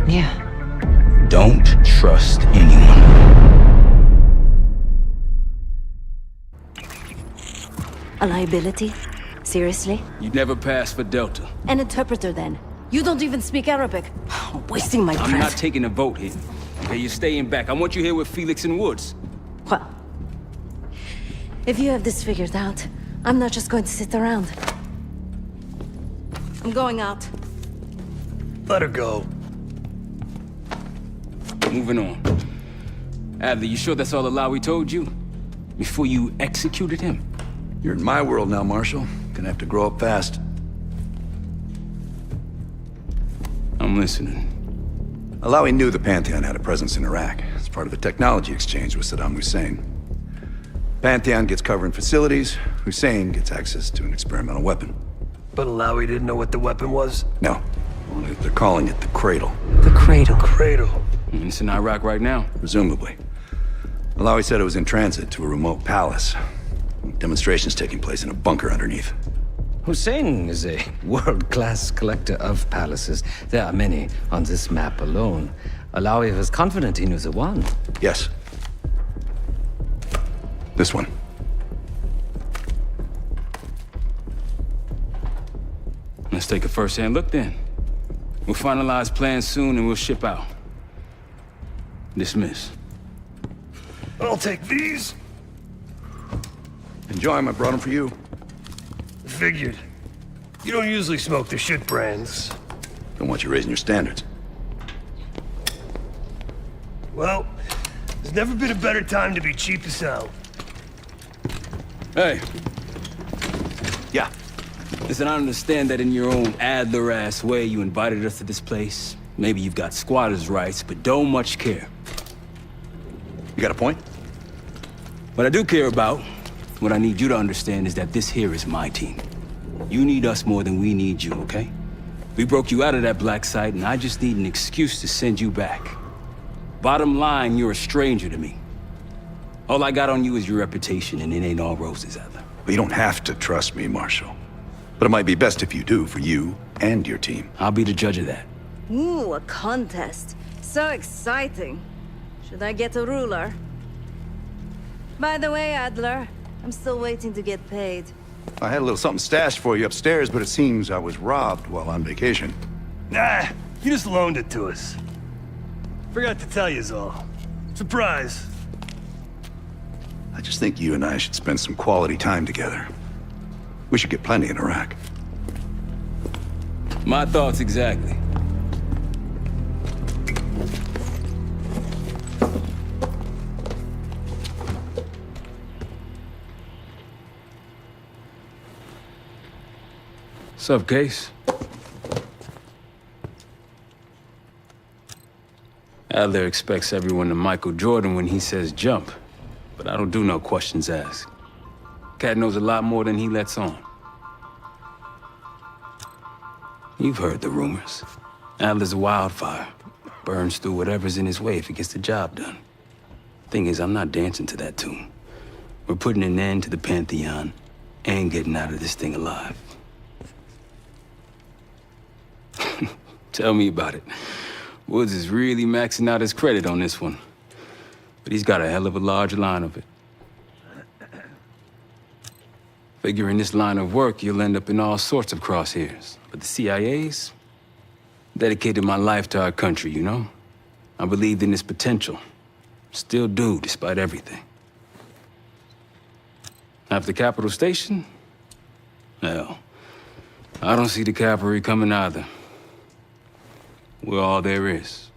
Yeah. Don't trust anyone. A liability? Seriously? You'd never pass for Delta. An interpreter then? You don't even speak Arabic. Wasting my breath. I'm not taking a vote here. Okay, you're staying back. I want you here with Felix and Woods. Well, if you have this figured out, I'm not just going to sit around. I'm going out. Let her go. Moving on. Adler, you sure that's all Alawi told you? Before you executed him? You're in my world now, Marshal. Gonna have to grow up fast. I'm listening. Alawi knew the Pantheon had a presence in Iraq. It's part of the technology exchange with Saddam Hussein. Pantheon gets cover in facilities. Hussein gets access to an experimental weapon. But Alawi didn't know what the weapon was? No. Only they're calling it the Cradle. The Cradle. Cradle. It's in Iraq right now. Presumably. Alawi said it was in transit to a remote palace. Demonstrations taking place in a bunker underneath. Hussein is a world-class collector of palaces. There are many on this map alone. Alawi was confident he knew the one. Yes. This one. Let's take a first-hand look then. We'll finalize plans soon and we'll ship out. Dismiss. I'll take these. Enjoy them. I brought them for you. Figured. You don't usually smoke the shit brands. Don't want you raising your standards. Well, there's never been a better time to be cheap as hell. Hey. Yeah. Listen, I understand that in your own Adler-ass way you invited us to this place. Maybe you've got squatters' rights, but don't much care. You got a point? What I do care about, what I need you to understand is that this here is my team. You need us more than we need you, okay? We broke you out of that black site, and I just need an excuse to send you back. Bottom line, you're a stranger to me. All I got on you is your reputation, and it ain't all roses, Adler. But you don't have to trust me, Marshal. But it might be best if you do, for you and your team. I'll be the judge of that. Ooh, a contest. So exciting. Should I get a ruler? By the way, Adler, I'm still waiting to get paid. I had a little something stashed for you upstairs, but it seems I was robbed while on vacation. Nah, you just loaned it to us. Forgot to tell yous all. Surprise. I just think you and I should spend some quality time together. We should get plenty in Iraq. My thoughts exactly. Sup, Case? Adler expects everyone to Michael Jordan when he says jump, but I don't do no questions asked. Cat knows a lot more than he lets on. You've heard the rumors. Adler's a wildfire. Burns through whatever's in his way if he gets the job done. Thing is, I'm not dancing to that tune. We're putting an end to the Pantheon, and getting out of this thing alive. Tell me about it. Woods is really maxing out his credit on this one. But he's got a hell of a large line of it. Figure in this line of work, you'll end up in all sorts of crosshairs. But the CIA's dedicated my life to our country, you know? I believed in its potential. Still do, despite everything. After Capital Station? Hell, I don't see the cavalry coming either. We're all there is.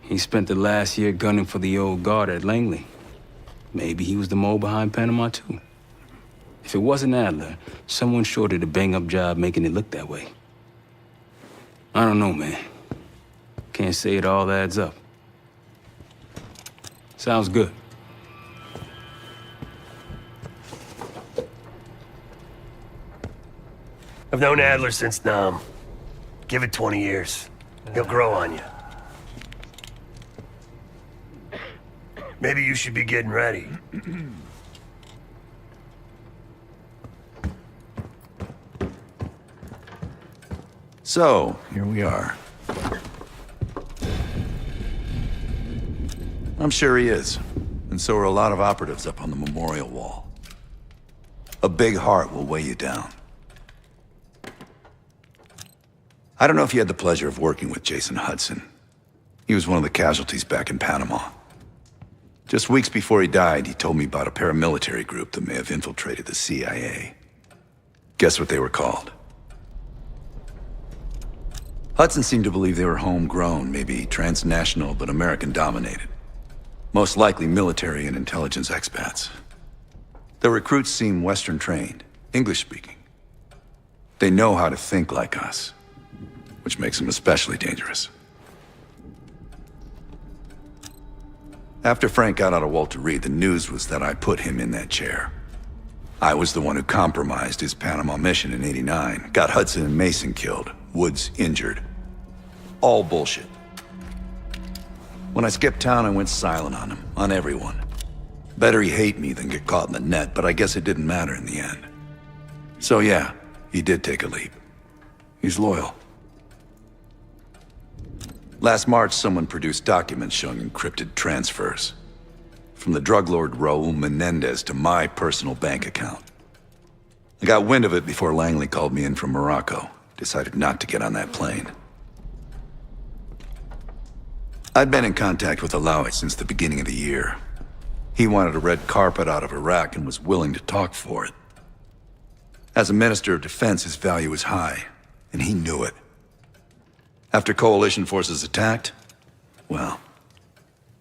He spent the last year gunning for the old guard at Langley. Maybe he was the mole behind Panama, too. If it wasn't Adler, someone sure did a bang-up job making it look that way. I don't know, man. Can't say it all adds up. Sounds good. I've known Adler since Nam. Give it 20 years. He'll grow on you. Maybe you should be getting ready. So, here we are. I'm sure he is. And so are a lot of operatives up on the memorial wall. A big heart will weigh you down. I don't know if you had the pleasure of working with Jason Hudson. He was one of the casualties back in Panama. Just weeks before he died, he told me about a paramilitary group that may have infiltrated the CIA. Guess what they were called? Hudson seemed to believe they were homegrown, maybe transnational, but American-dominated. Most likely military and intelligence expats. The recruits seem Western-trained, English-speaking. They know how to think like us, which makes them especially dangerous. After Frank got out of Walter Reed, the news was that I put him in that chair. I was the one who compromised his Panama mission in '89, got Hudson and Mason killed, Woods injured. All bullshit. When I skipped town, I went silent on him, on everyone. Better he hate me than get caught in the net, but I guess it didn't matter in the end. So yeah, he did take a leap. He's loyal. Last March, someone produced documents showing encrypted transfers. From the drug lord Raul Menendez to my personal bank account. I got wind of it before Langley called me in from Morocco. Decided not to get on that plane. I'd been in contact with Alawi since the beginning of the year. He wanted a red carpet out of Iraq and was willing to talk for it. As a Minister of Defense, his value was high, and he knew it. After coalition forces attacked, well,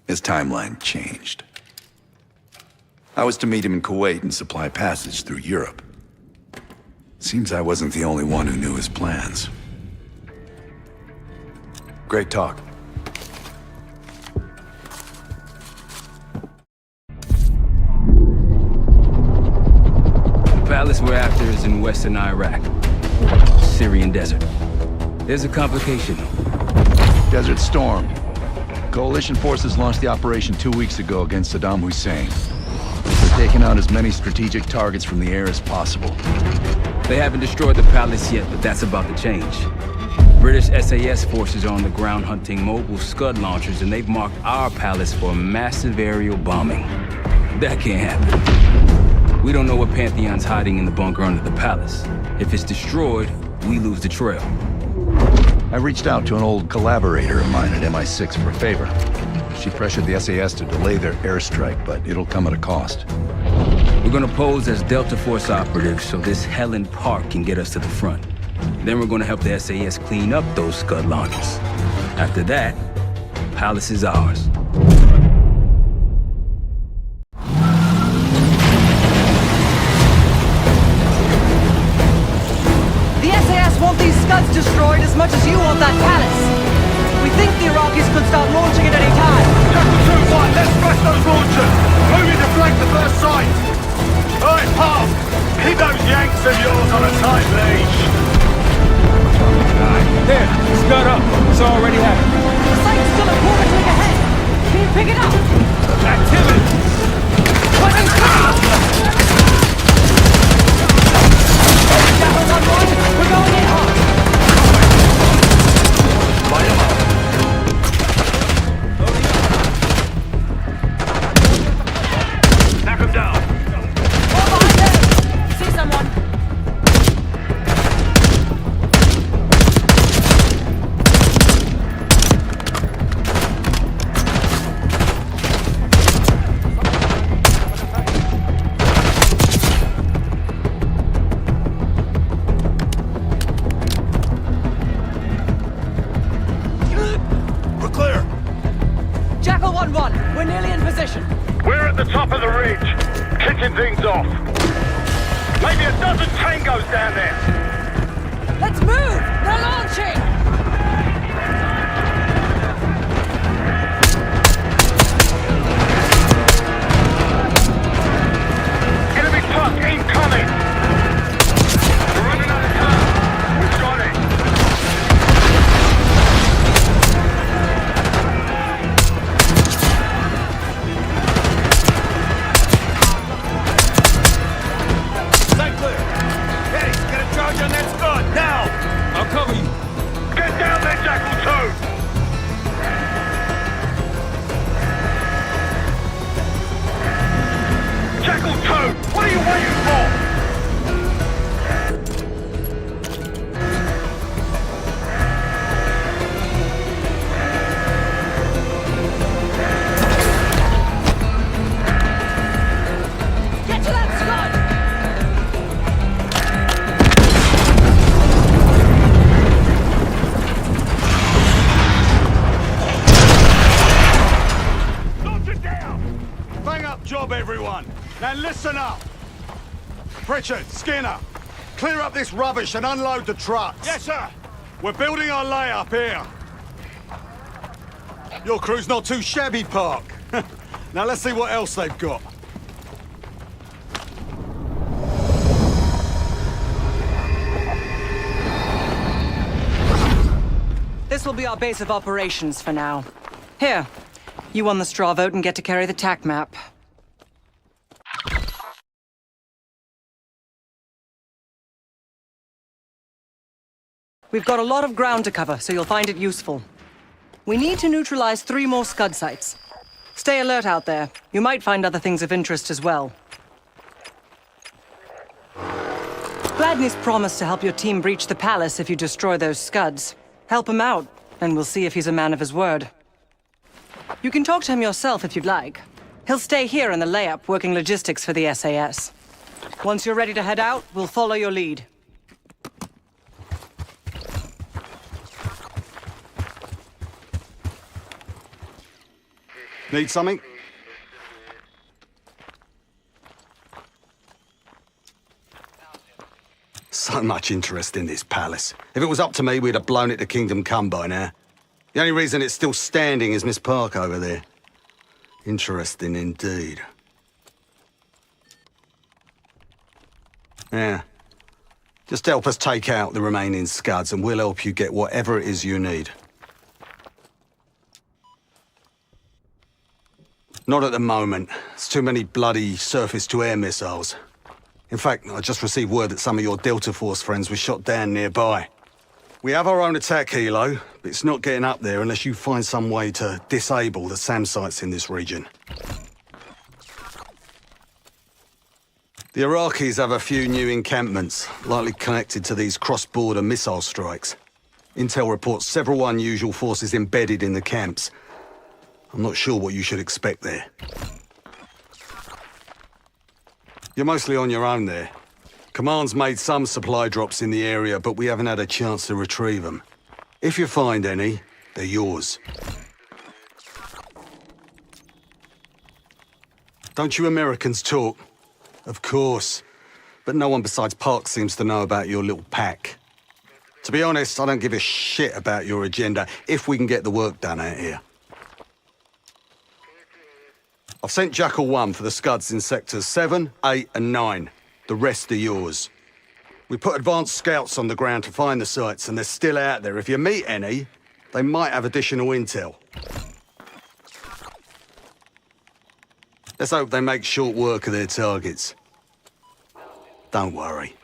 his timeline changed. I was to meet him in Kuwait and supply passage through Europe. Seems I wasn't the only one who knew his plans. Great talk. The palace we're after is in western Iraq, Syrian desert. There's a complication. Desert Storm. Coalition forces launched the operation 2 weeks ago against Saddam Hussein. They're taking out as many strategic targets from the air as possible. They haven't destroyed the palace yet, but that's about to change. British SAS forces are on the ground hunting mobile Scud launchers, and they've marked our palace for a massive aerial bombing. That can't happen. We don't know what Pantheon's hiding in the bunker under the palace. If it's destroyed, we lose the trail. I reached out to an old collaborator of mine at MI6 for a favor. She pressured the SAS to delay their airstrike, but it'll come at a cost. We're gonna pose as Delta Force operatives so this Helen Park can get us to the front. Then we're gonna help the SAS clean up those Scud launchers. After that, Palace is ours. The SAS want these Scuds destroyed as much as you want that palace. We think the Iraqis could start launching at any time. Delta 2-1, let's crush those launchers! Moving to flank the first site! Alright, Paul! Keep those Yanks of yours on a tight leash! There, Scud up. It's already happened. The site's still a quarter click ahead. Can you pick it up? Activity! Richard, Skinner, clear up this rubbish and unload the trucks. Yes, sir. We're building our layup here. Your crew's not too shabby, Park. Now let's see what else they've got. This will be our base of operations for now. Here, you won the straw vote and get to carry the TAC map. We've got a lot of ground to cover, so you'll find it useful. We need to neutralize 3 more Scud sites. Stay alert out there. You might find other things of interest as well. Gladney's promised to help your team breach the palace if you destroy those Scuds. Help him out, and we'll see if he's a man of his word. You can talk to him yourself if you'd like. He'll stay here in the layup, working logistics for the SAS. Once you're ready to head out, we'll follow your lead. Need something? So much interest in this palace. If it was up to me, we'd have blown it to Kingdom Come by now. The only reason it's still standing is Miss Park over there. Interesting indeed. Yeah. Just help us take out the remaining Scuds and we'll help you get whatever it is you need. Not at the moment. It's too many bloody surface-to-air missiles. In fact, I just received word that some of your Delta Force friends were shot down nearby. We have our own attack helo, but it's not getting up there unless you find some way to disable the SAM sites in this region. The Iraqis have a few new encampments, likely connected to these cross-border missile strikes. Intel reports several unusual forces embedded in the camps. I'm not sure what you should expect there. You're mostly on your own there. Command's made some supply drops in the area, but we haven't had a chance to retrieve them. If you find any, they're yours. Don't you Americans talk? Of course. But no one besides Park seems to know about your little pack. To be honest, I don't give a shit about your agenda if we can get the work done out here. I've sent Jackal 1 for the Scuds in sectors 7, 8 and 9. The rest are yours. We put advanced scouts on the ground to find the sites, and they're still out there. If you meet any, they might have additional intel. Let's hope they make short work of their targets. Don't worry.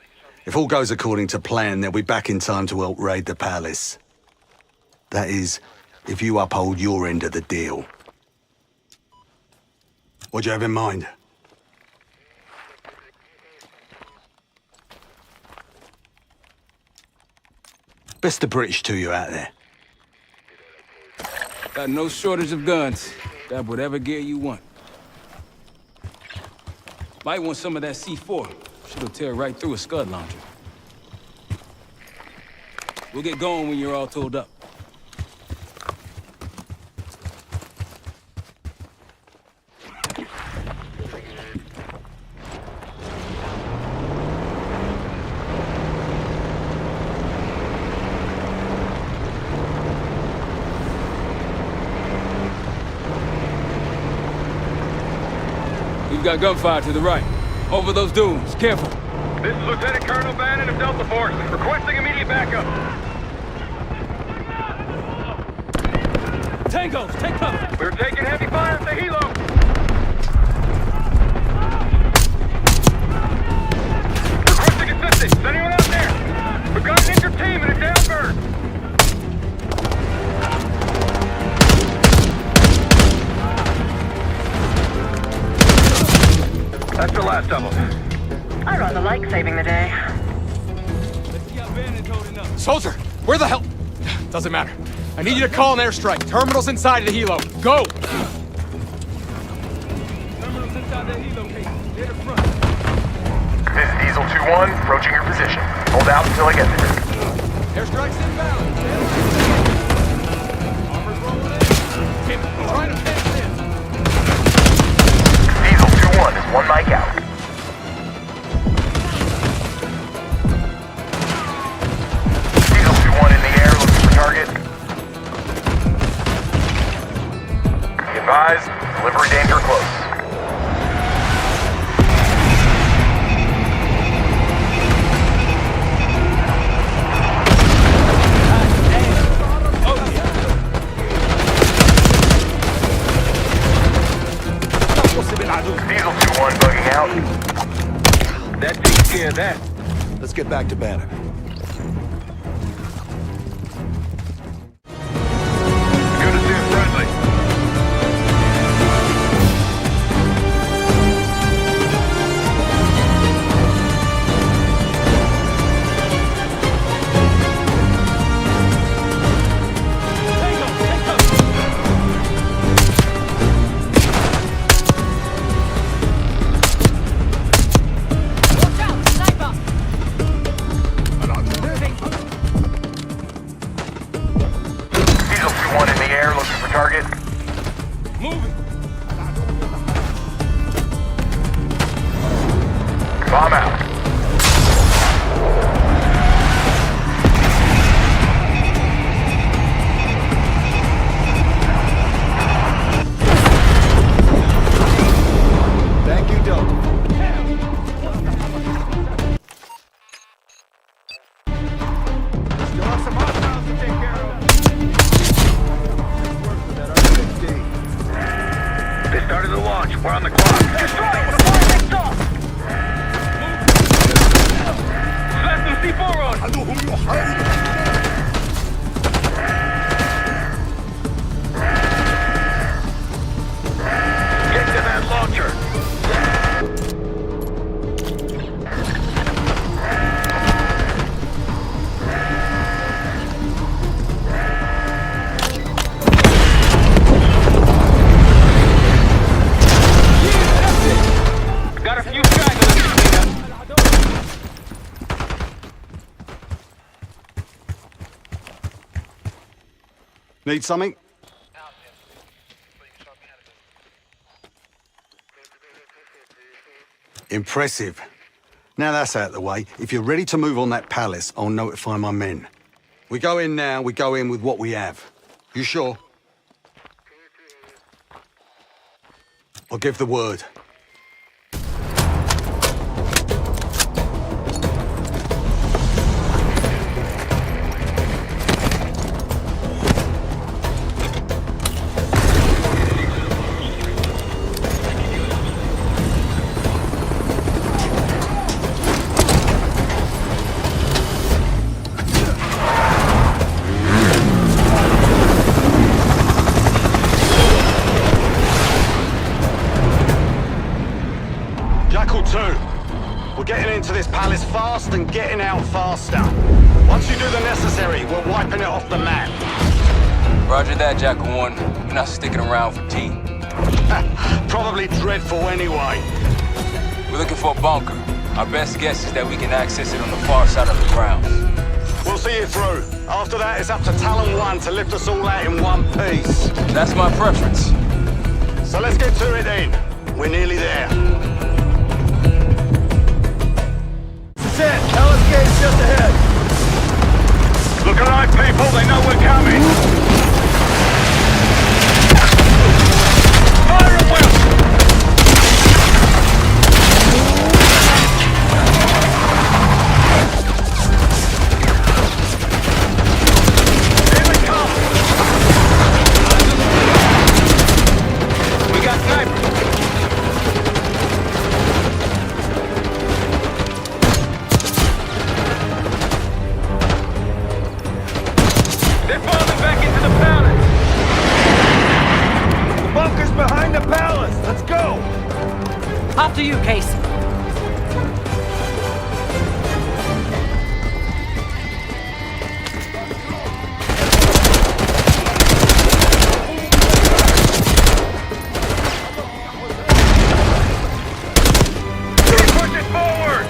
If all goes according to plan, they'll be back in time to help raid the palace. That is, if you uphold your end of the deal. What do you have in mind? Best the British to you out there. Got no shortage of guns. Grab whatever gear you want. Might want some of that C4. Shit'll tear right through a scud launcher. We'll get going when you're all tooled up. We've got gunfire to the right. Over those dunes. Careful. This is Lieutenant Colonel Bannon of Delta Force, requesting immediate backup. Tangos, take cover! We're taking heavy fire at the helo! Requesting assistance! Is anyone out there? We've got an injured team and a down bird! That's the last of them. I rather like saving the day. Soldier, where the hell? Doesn't matter. I need you to call an airstrike. Terminal's inside of the helo. Go! Terminal's inside the helo case. Near the front. This is Diesel 2-1, approaching your position. Hold out until I get there. Airstrike's inbound. Armor's rolling in. Keep trying to pass in. Diesel 2-1 is one mic out. Diesel 2-1 in the air, looking for target. Be advised, delivery danger close. Diesel 2-1 bugging out. That takes care of that. Let's get back to Banner. Good to see a friendly. Diesel 2-1 in the air, looking for target. Moving. Bomb out. Thank you, Delta. Still have some hostiles to take care of. They started the launch. We're on the clock. Destroy it before it takes off! Slap some C4 on! Get to that launcher! Got a few stragglers to clean up. Need something? Impressive. Now that's out of the way, if you're ready to move on that palace, I'll notify my men. We go in now, we go in with what we have. You sure? I'll give the word. this palace fast and getting out faster. Once you do the necessary, we're wiping it off the map. Roger that, Jackal 1. We're not sticking around for tea. Probably dreadful anyway. We're looking for a bunker. Our best guess is that we can access it on the far side of the grounds. We'll see you through. After that, it's up to Talon 1 to lift us all out in one piece. That's my preference. So let's get to it then. We're nearly there. This is it. Palace gate's just ahead. Look alive, people. They know we're coming. Fire at will! After you, Case. Push it forward!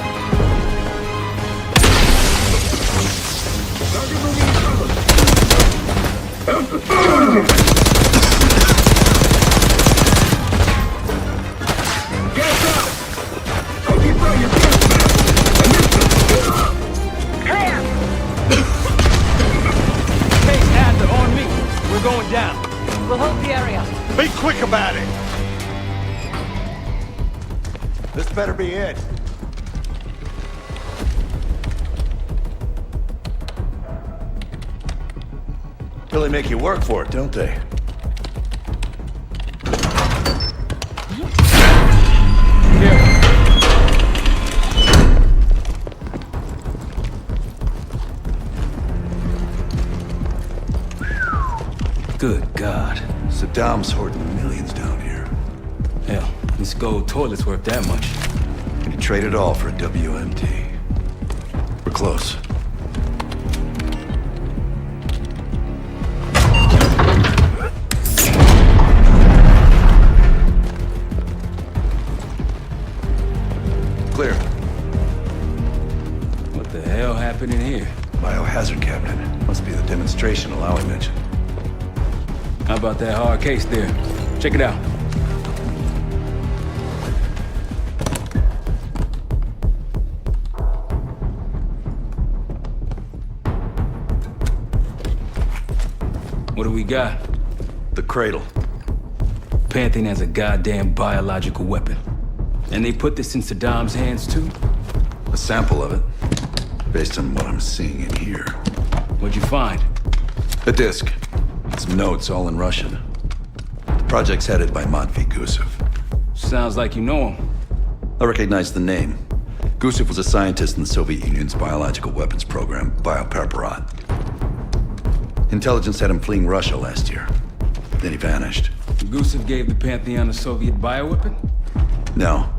We're going down. We'll hold the area. Be quick about it. This better be it. Really make you work for it, don't they? Good God. Saddam's hoarding millions down here. Hell, this gold toilet's worth that much. And he traded all for a WMT. We're close. Clear. What the hell happened in here? Biohazard cabinet. Must be the demonstration Alawi mentioned. How about that hard case there? Check it out. What do we got? The cradle. Pantheon has a goddamn biological weapon. And they put this in Saddam's hands too? A sample of it, based on what I'm seeing in here. What'd you find? A disc. Some notes, all in Russian. The project's headed by Matvey Gusev. Sounds like you know him. I recognize the name. Gusev was a scientist in the Soviet Union's biological weapons program, bioweapons. Intelligence had him fleeing Russia last year. Then he vanished. Gusev gave the Pantheon a Soviet bioweapon? No.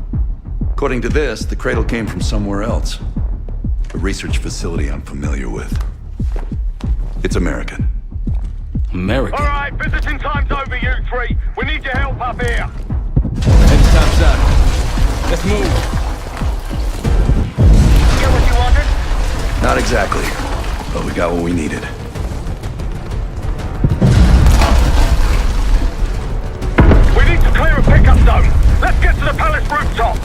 According to this, the cradle came from somewhere else. A research facility I'm familiar with. It's American. American? All right, visiting time's over, you three. We need your help up here. Heading topside. Let's move. Get what you wanted? Not exactly, but we got what we needed. We need to clear a pickup zone. Let's get to the palace rooftop.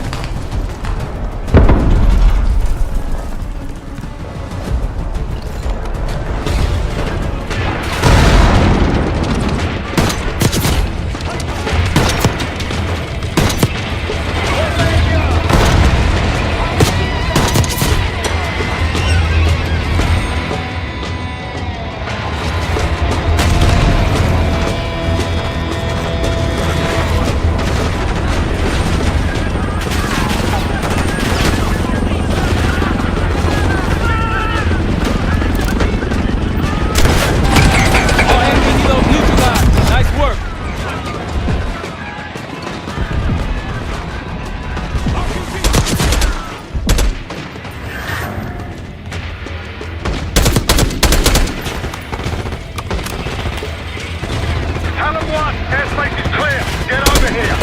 Airspace is clear. Get over here.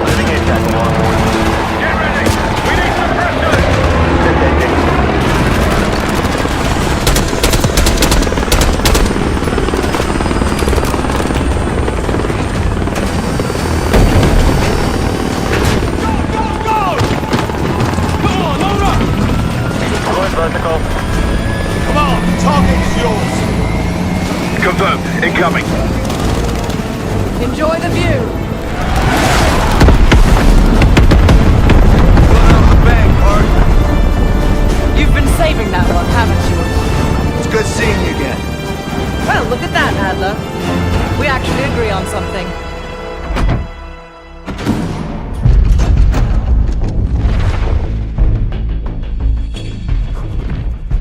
Living in Jack 1. Get ready. We need suppressors. Vertical. Come on, target is yours. Confirmed. Incoming. Enjoy the view. You've been saving that one, haven't you? It's good seeing you again. Well, look at that, Adler. We actually agree on something.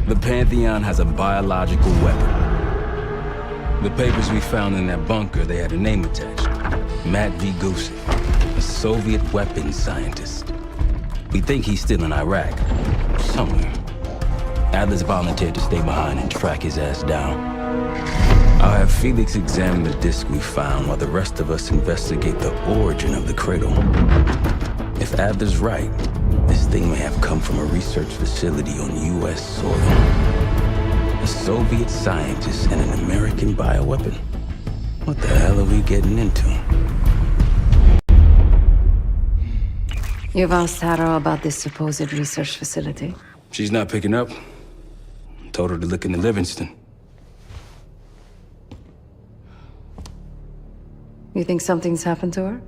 The Pantheon has a biological weapon. The papers we found in that bunker, they had a name attached. Matt V. Gusev, a Soviet weapons scientist. We think he's still in Iraq, somewhere. Adler's volunteered to stay behind and track his ass down. I'll have Felix examine the disc we found while the rest of us investigate the origin of the cradle. If Adler's right, this thing may have come from a research facility on U.S. soil. A Soviet scientist and an American bioweapon. What the hell are we getting into? You've asked Harrow about this supposed research facility? She's not picking up. Told her to look into Livingston. You think something's happened to her?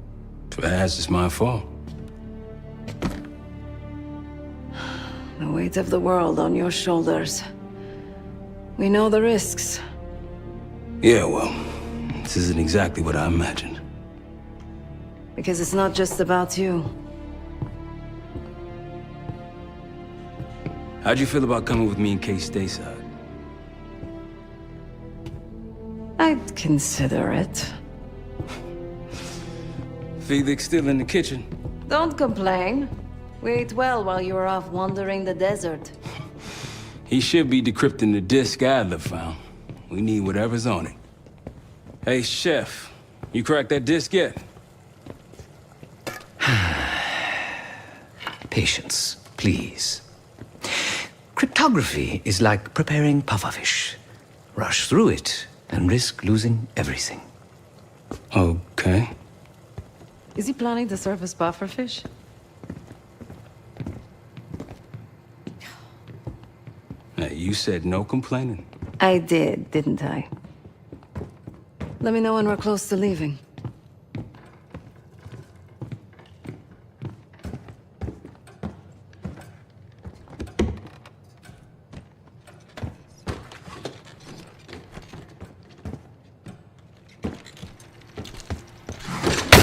If it has, it's my fault. The weight of the world on your shoulders. We know the risks. Yeah, well, this isn't exactly what I imagined. Because it's not just about you. How'd you feel about coming with me in case stateside? I'd consider it. Felix still in the kitchen. Don't complain. We ate well while you were off wandering the desert. He should be decrypting the disc Adler found. We need whatever's on it. Hey, Chef, you cracked that disc yet? Patience, please. Cryptography is like preparing pufferfish. Rush through it and risk losing everything. Okay. Is he planning to serve us pufferfish? Hey, you said no complaining. I did, didn't I? Let me know when we're close to leaving.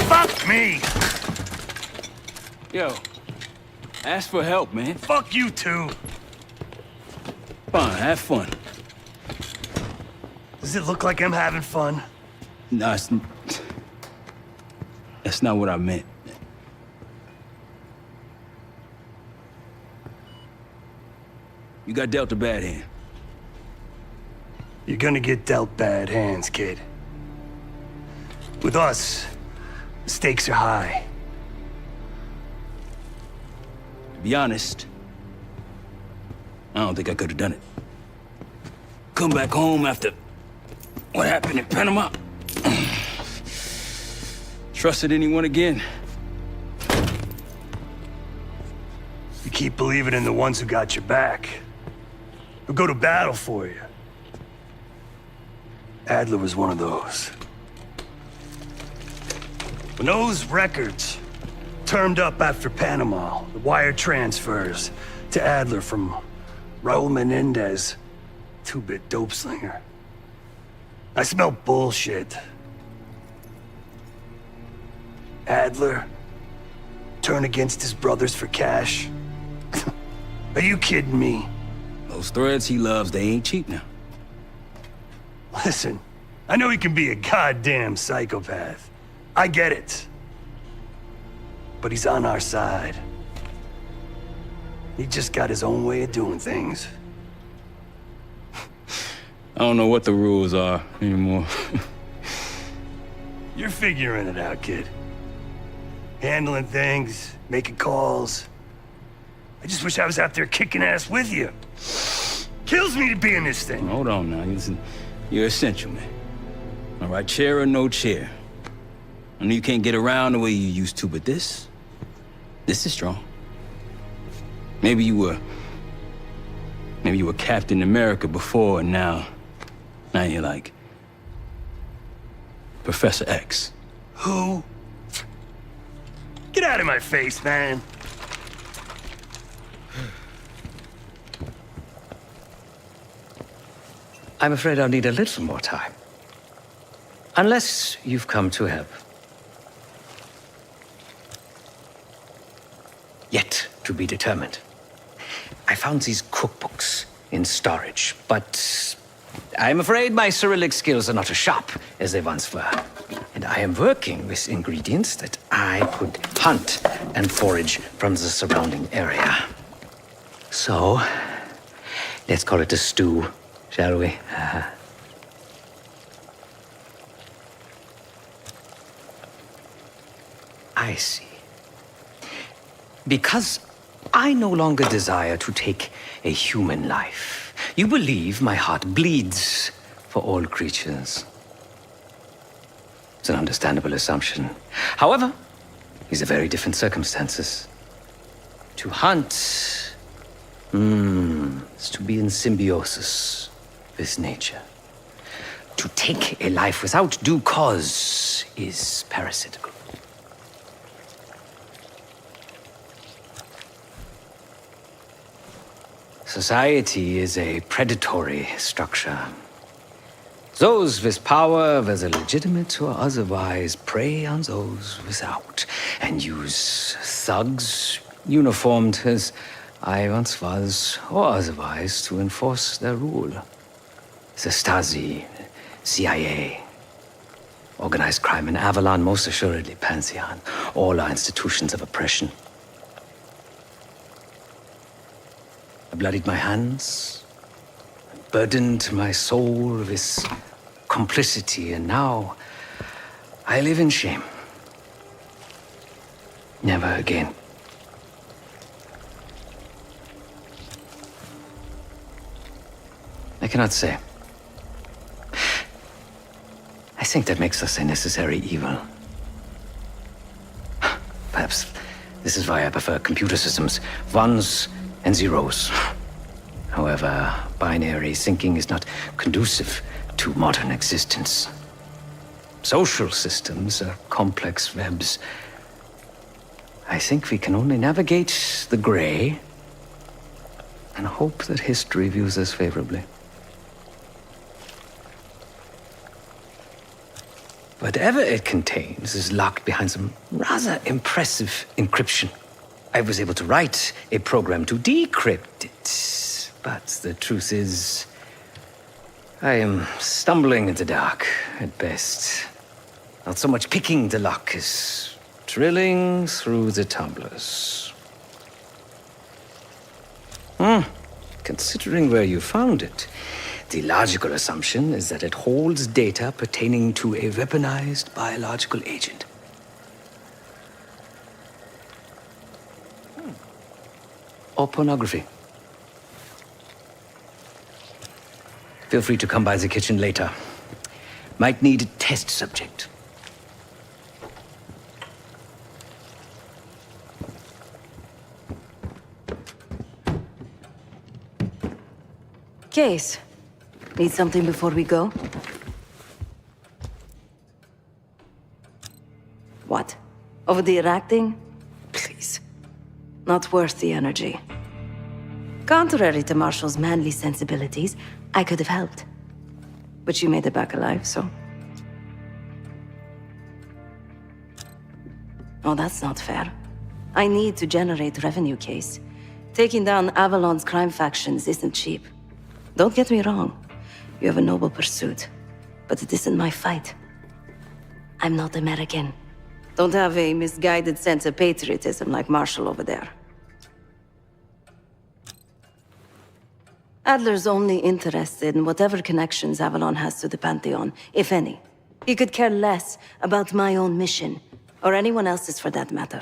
Fuck me! Yo, ask for help, man. Fuck you too. Fine, have fun. Does it look like I'm having fun? No, that's not what I meant. You got dealt a bad hand. You're gonna get dealt bad hands, kid. With us, the stakes are high. To be honest, I don't think I could have done it. Come back home after what happened in Panama. Trusted anyone again? You keep believing in the ones who got your back. Who go to battle for you. Adler was one of those. When those records turned up after Panama, the wire transfers to Adler from Raul Menendez, two-bit dope slinger. I smelled bullshit. Adler turn against his brothers for cash? Are you kidding me? Those threads he loves, they ain't cheap now. Listen, I know he can be a goddamn psychopath. I get it. But he's on our side. He just got his own way of doing things. I don't know what the rules are anymore. You're figuring it out, kid. Handling things, making calls. I just wish I was out there kicking ass with you. Kills me to be in this thing. Hold on now. Listen, you're essential, man. All right, chair or no chair. I know you can't get around the way you used to, but this is strong. Maybe you were Captain America before, and now you're like Professor X. Who? Get out of my face, man. I'm afraid I'll need a little more time. Unless you've come to help. Yet to be determined. I found these cookbooks in storage, but I'm afraid my Cyrillic skills are not as sharp as they once were. And I am working with ingredients that I could hunt and forage from the surrounding area. So, let's call it a stew, shall we? I see. Because I no longer desire to take a human life, you believe my heart bleeds for all creatures. It's an understandable assumption. However, these are very different circumstances. To hunt, is to be in symbiosis with nature. To take a life without due cause is parasitical. Society is a predatory structure. Those with power, whether legitimate or otherwise, prey on those without, and use thugs, uniformed as I once was, or otherwise, to enforce their rule. The Stasi, CIA, organized crime in Avalon, most assuredly Pantheon, all are institutions of oppression. I bloodied my hands, burdened my soul with complicity, and now I live in shame. Never again. I cannot say. I think that makes us a necessary evil. Perhaps this is why I prefer computer systems. Ones and zeros. However, binary thinking is not conducive to modern existence. Social systems are complex webs. I think we can only navigate the gray and hope that history views us favorably. Whatever it contains is locked behind some rather impressive encryption. I was able to write a program to decrypt it, but the truth is, I am stumbling in the dark at best. Not so much picking the lock as drilling through the tumblers. Considering where you found it, the logical assumption is that it holds data pertaining to a weaponized biological agent. Or pornography. Feel free to come by the kitchen later. Might need a test subject. Case. Need something before we go? What? Over the Iraq thing? Please. Not worth the energy. Contrary to Marshall's manly sensibilities, I could have helped. But you made it back alive, so... Oh, that's not fair. I need to generate revenue, Case. Taking down Avalon's crime factions isn't cheap. Don't get me wrong. You have a noble pursuit. But it isn't my fight. I'm not American. Don't have a misguided sense of patriotism like Marshall over there. Adler's only interested in whatever connections Avalon has to the Pantheon, if any. He could care less about my own mission, or anyone else's for that matter.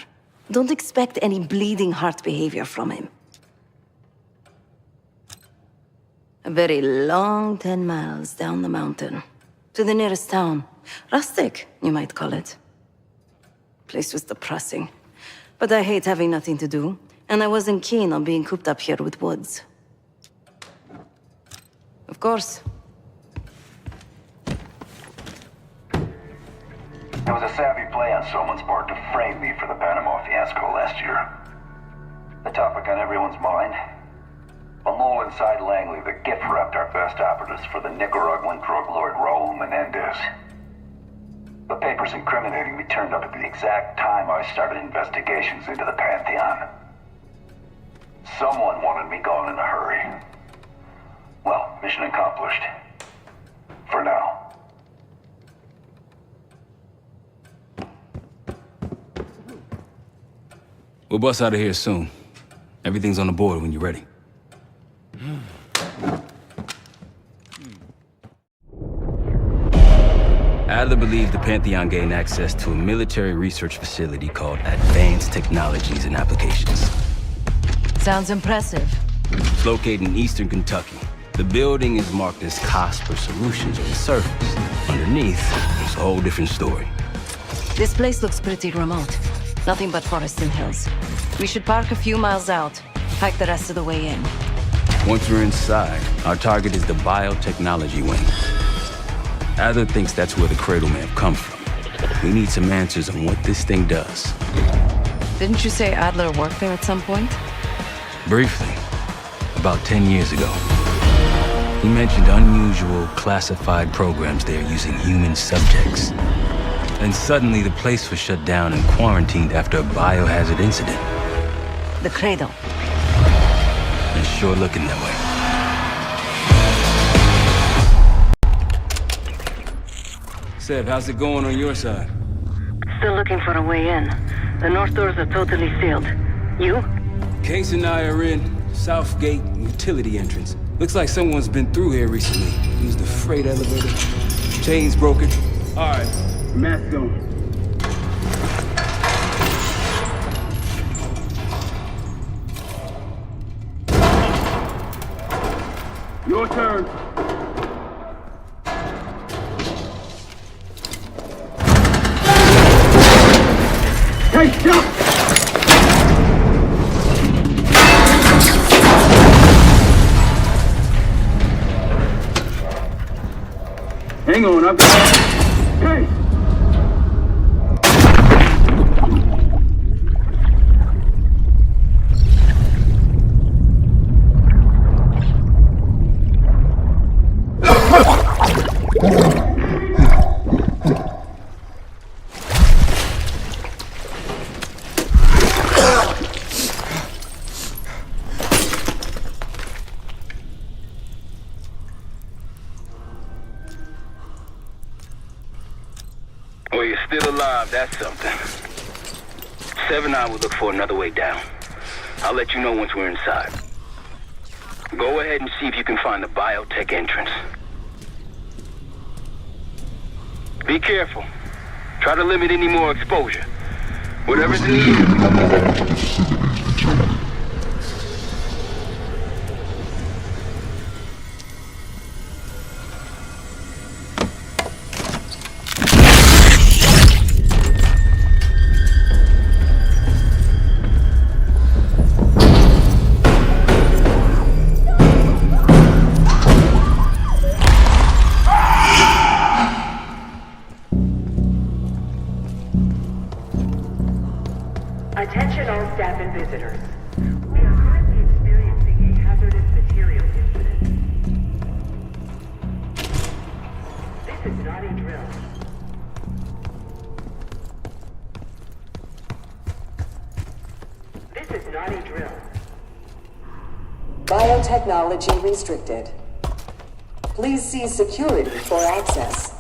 Don't expect any bleeding heart behavior from him. A very long 10 miles down the mountain, to the nearest town. Rustic, you might call it. Place was depressing, but I hate having nothing to do, and I wasn't keen on being cooped up here with Woods. Of course. It was a savvy play on someone's part to frame me for the Panama fiasco last year. The topic on everyone's mind. A mole inside Langley that gift-wrapped our best operatives for the Nicaraguan drug lord Raul Menendez. The papers incriminating me turned up at the exact time I started investigations into the Pantheon. Someone wanted me gone in a hurry. Well, mission accomplished. For now. We'll bust out of here soon. Everything's on the board when you're ready. Adler believed the Pantheon gained access to a military research facility called Advanced Technologies and Applications. Sounds impressive. It's located in eastern Kentucky. The building is marked as Cosper Solutions on the surface. Underneath, it's a whole different story. This place looks pretty remote. Nothing but forest and hills. We should park a few miles out, hike the rest of the way in. Once we're inside, our target is the biotechnology wing. Adler thinks that's where the cradle may have come from. We need some answers on what this thing does. Didn't you say Adler worked there at some point? Briefly, about 10 years ago. He mentioned unusual, classified programs there using human subjects. And suddenly the place was shut down and quarantined after a biohazard incident. The cradle. It's sure looking that way. Seb, how's it going on your side? Still looking for a way in. The north doors are totally sealed. You? Case and I are in Southgate utility entrance. Looks like someone's been through here recently. Used the freight elevator. Chains broken. All right, mask on. Your turn. Hey, jump! Hang on, I've got... Hey! Well, you're still alive, that's something. 7-9 will look for another way down. I'll let you know once we're inside. Go ahead and see if you can find the biotech entrance. Be careful. Try to limit any more exposure. Whatever's in the air. Attention all staff and visitors. We are currently experiencing a hazardous material incident. This is not a drill. This is not a drill. Biotechnology restricted. Please see security for access.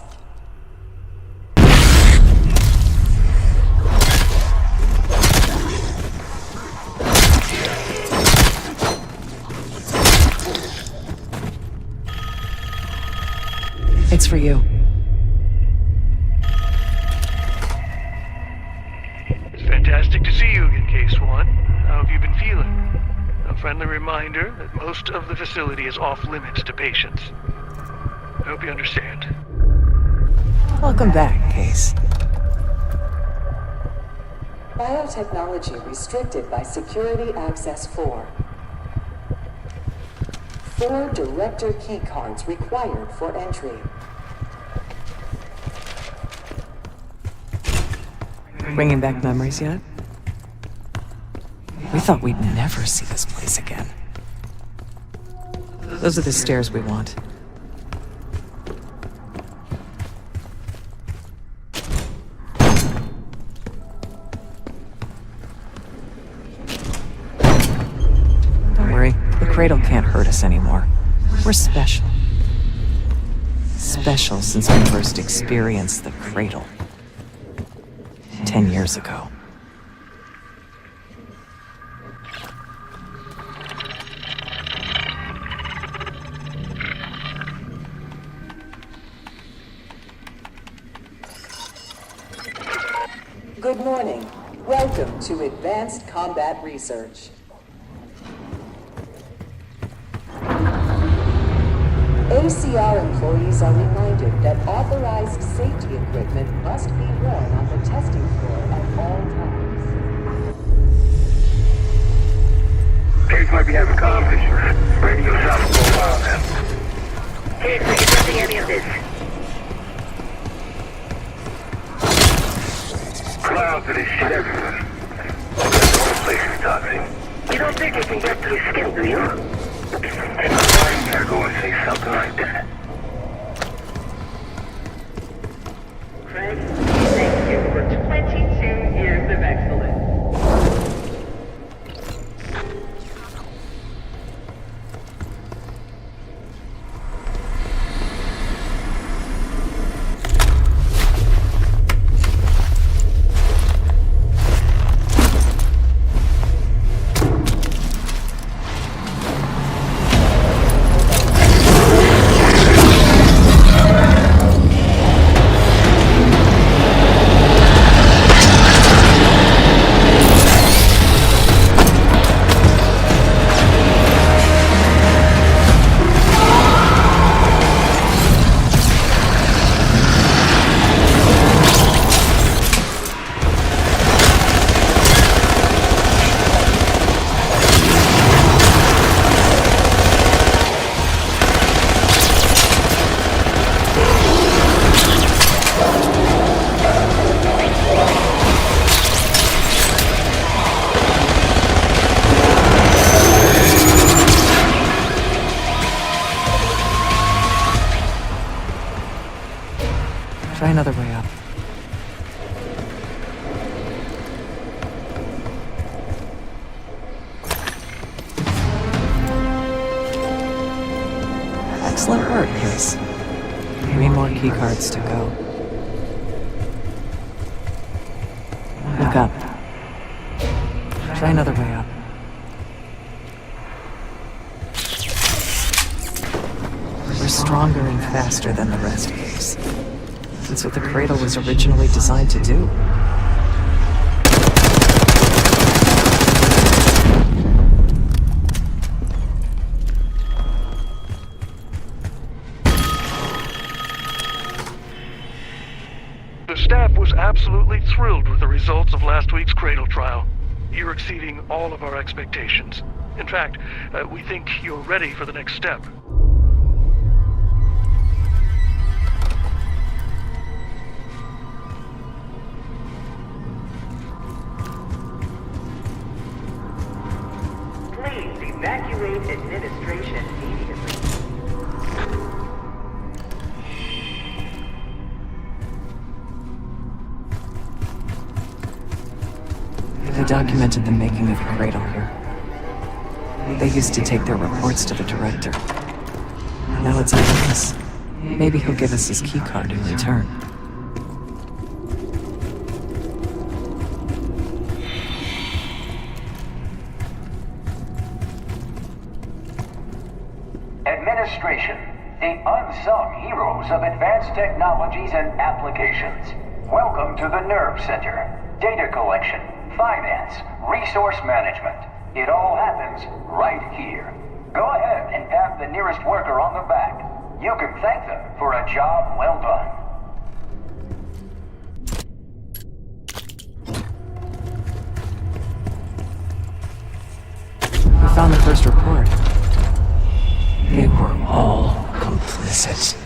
It's for you. friendly reminder that most of the facility is off limits to patients. I hope you understand. Welcome back, Case. Biotechnology restricted by Security Access 4. 4 director keycards required for entry. Bringing back memories yet? We thought we'd never see this place again. Those are the stairs we want. Don't worry, the cradle can't hurt us anymore. We're special. Special since we first experienced the cradle. 10 years ago. Good morning. Welcome to Advanced Combat Research. ACR employees are reminded that authorized safety equipment must be worn on the testing floor at all times. Case might be having comm issues. Radio sounds for a while now. Case, are you testing any of this? Clouds of this shit everywhere. The whole place is toxic. You don't think it can get to your skin, do you? And I gotta go and say something like that. Craig, thank you for 22 years of excellence. Try another way up. Excellent work, Case. 3 more keycards to go. Look up. Try another way up. We're stronger and faster than the rest, Case. That's what the cradle was originally designed to do. The staff was absolutely thrilled with the results of last week's cradle trial. You're exceeding all of our expectations. In fact, we think you're ready for the next step. Please evacuate administration immediately. They documented the making of the cradle here. They used to take their reports to the director. Now it's up to us. Maybe he'll give us his keycard in return. Administration, the unsung heroes of advanced technologies and applications. Welcome to the Nerve Center. Data collection, finance, resource management. It all happens right here. Go ahead and pat the nearest worker on the back. You can thank them for a job well done. We found the first report. They were all complicit.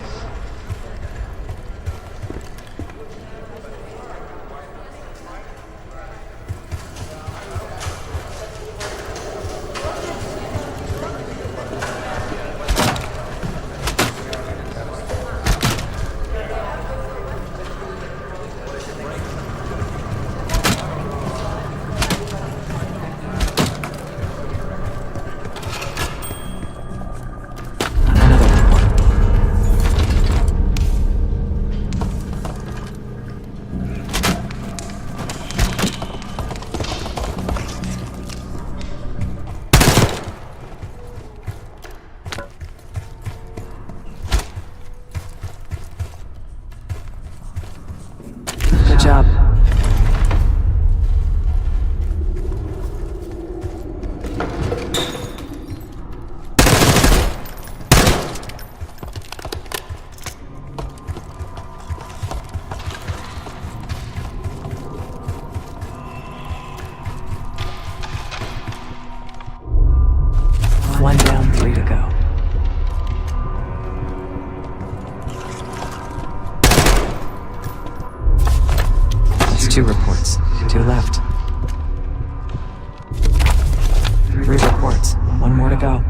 Good job. One down, 3 to go. There's 2 reports. 2 left. 3 reports. 1 more to go.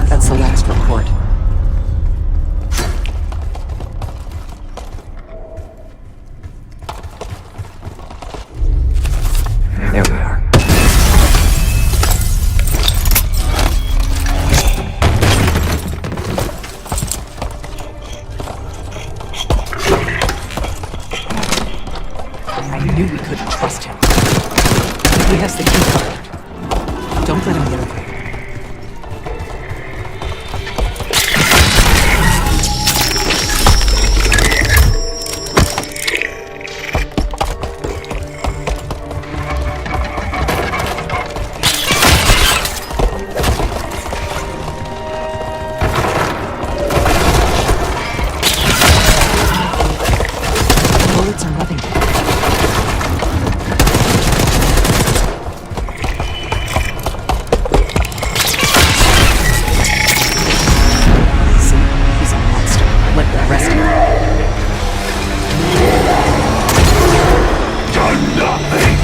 That's the last report. There we are. I knew we couldn't trust him. He has the key card. Don't let him get away. Bullets are nothing. See, he's a monster. Let the rest of him. Done nothing.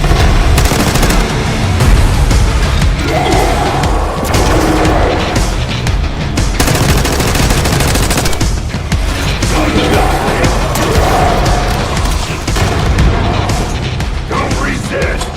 Don't resist.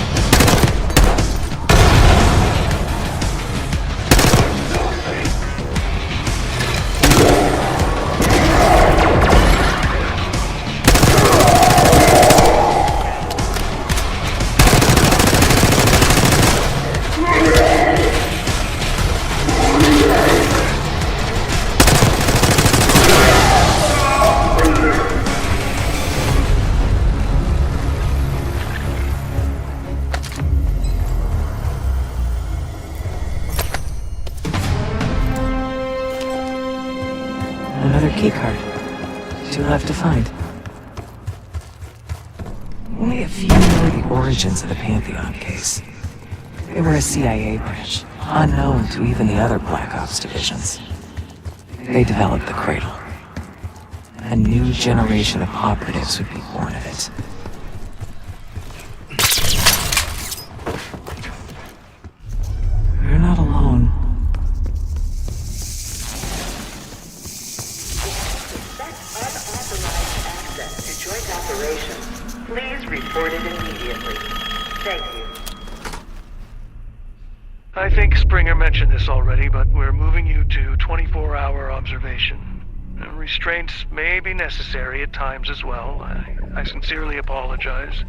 Another keycard. 2 left to find. Only a few know the origins of the Pantheon case. They were a CIA branch, unknown to even the other Black Ops divisions. They developed the Cradle. A new generation of operatives would be born of it. You're not alone. To joint operations. Please report it immediately. Thank you. I think Springer mentioned this already, but we're moving you to 24-hour observation. Restraints may be necessary at times as well. I sincerely apologize.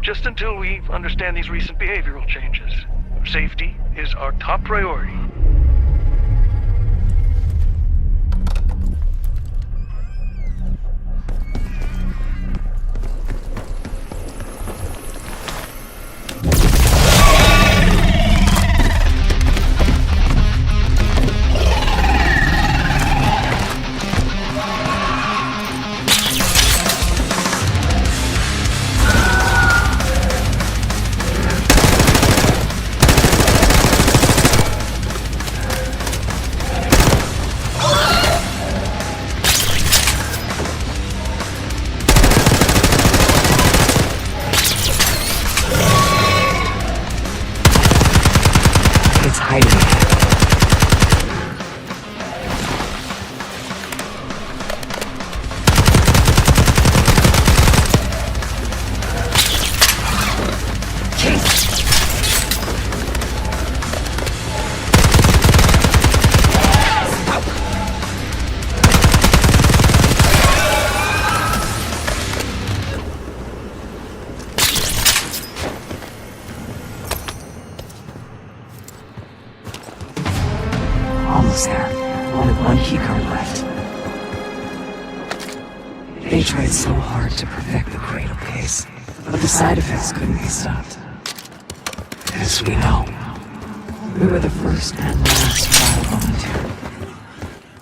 Just until we understand these recent behavioral changes. Safety is our top priority. It's hiding. Almost there. Only one keycard left. They tried so hard to perfect the Cradle case, but the side effects couldn't be stopped. As we know, we were the first and last trial volunteer.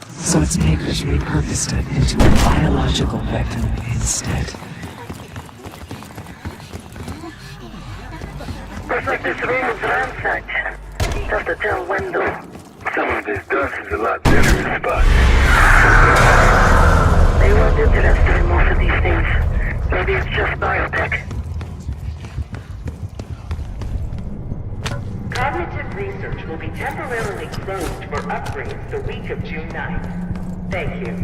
So its makers repurposed it into a biological weapon instead. Looks like this room is ransacked. Tough to tell when though. Some of this dust is a lot better in spots. They weren't interested in most of these things. Maybe it's just biotech. Cognitive research will be temporarily closed for upgrades the week of June 9th. Thank you.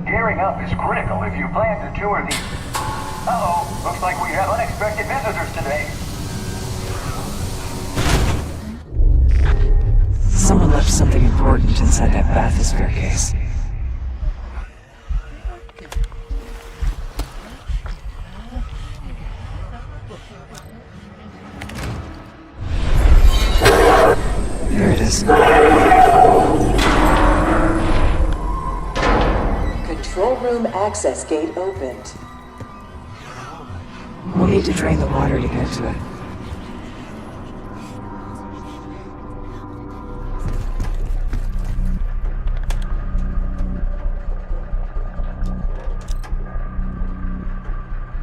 Gearing up is critical if you plan to tour the... Uh-oh, looks like we have unexpected visitors today. Someone left something important inside that bathysphere case. There it is. Control room access gate opened. We'll need to drain the water to get to it.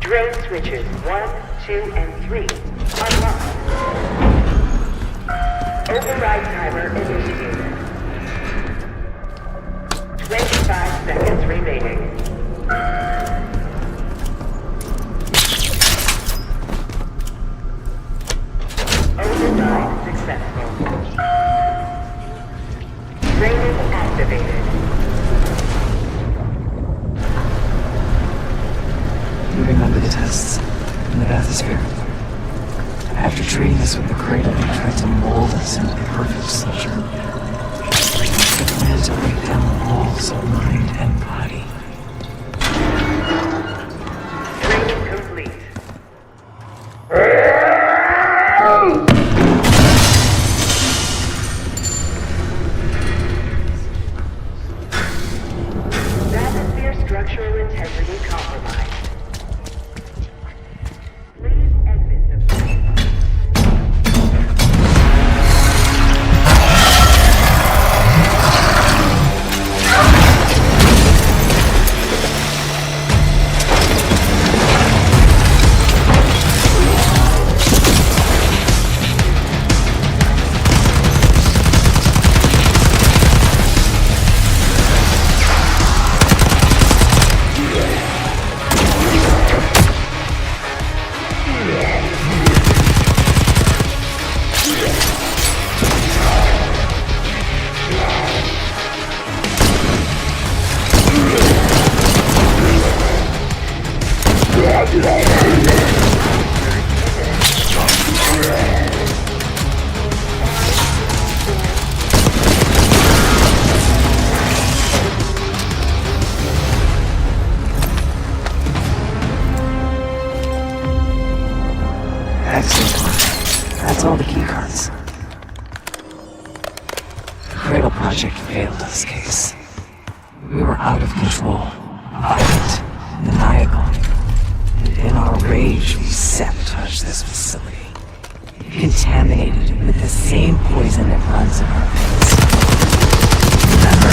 Drain switches 1, 2, and 3 unlocked. Override timer initiated. 25 seconds remaining. Override successful. Draining activated. Moving on to the tests in the bathysphere. After treating us with the Cradle, they tried to mold us into the perfect soldier. They planned to break down the walls of mind and body. Training complete. Bathysphere structural integrity compromised. Please exit the That's all the key cards. Cradle Project failed this case. We were out of control, violent, maniacal. And in our rage, we sabotaged this facility. Contaminated it with the same poison that runs in our veins. Remember?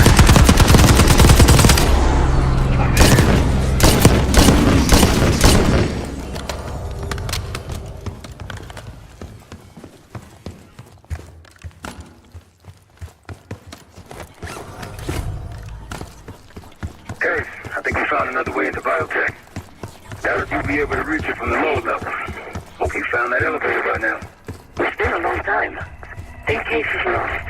Hey, I think we found another way into biotech. Doubt you'll be able to reach it from the low level. Hope you found that elevator by now. It's been a long time. Think case is lost.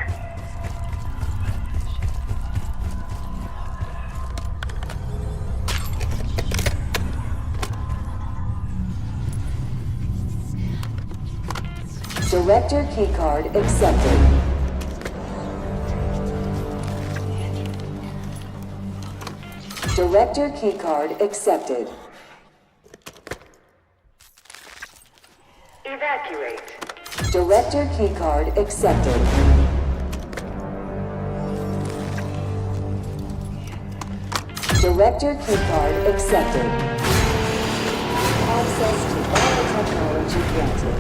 Director keycard accepted. Director keycard accepted. Evacuate. Director keycard accepted. Director keycard accepted. Access to biotechnology granted.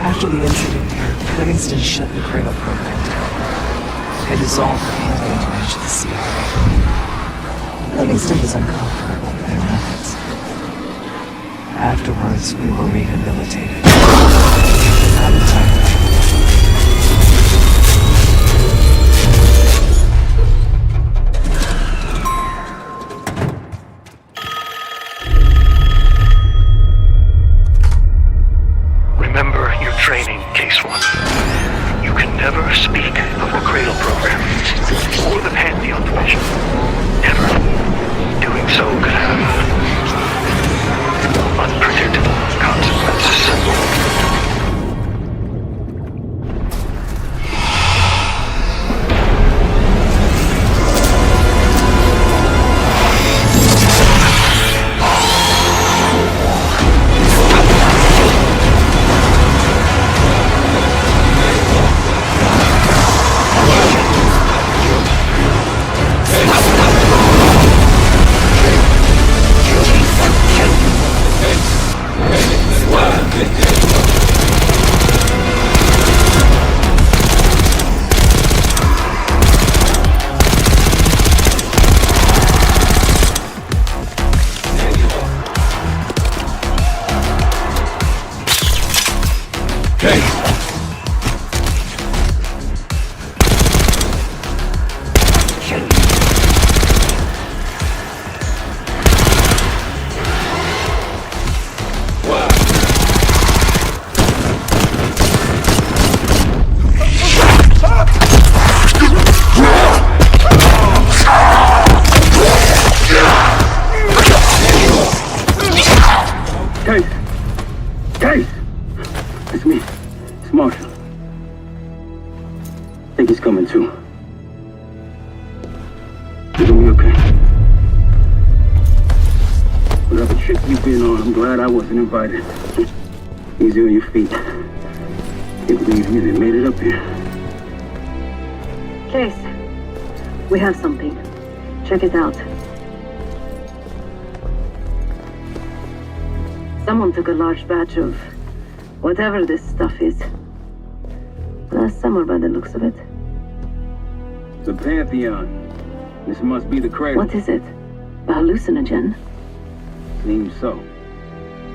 After the incident, Livingston shut the Cradle program down. They dissolved the Pantheon branch of the CIA. Livingston was uncomfortable with their methods. Afterwards, we were rehabilitated. Not entirely. Remember your training, Case 1. You can never speak of the Cradle program or the Pantheon division. Never. Doing so could have unpredictable consequences. Case! It's me. It's Marshall. I think he's coming too. You're gonna be okay. Whatever trip you've been on, I'm glad I wasn't invited. Easy on your feet. Can't believe you even made it up here. Case, we have something. Check it out. Someone took a large batch of whatever this stuff is. Last summer by the looks of it. The Pantheon. This must be the cradle. What is it? A hallucinogen? Seems so.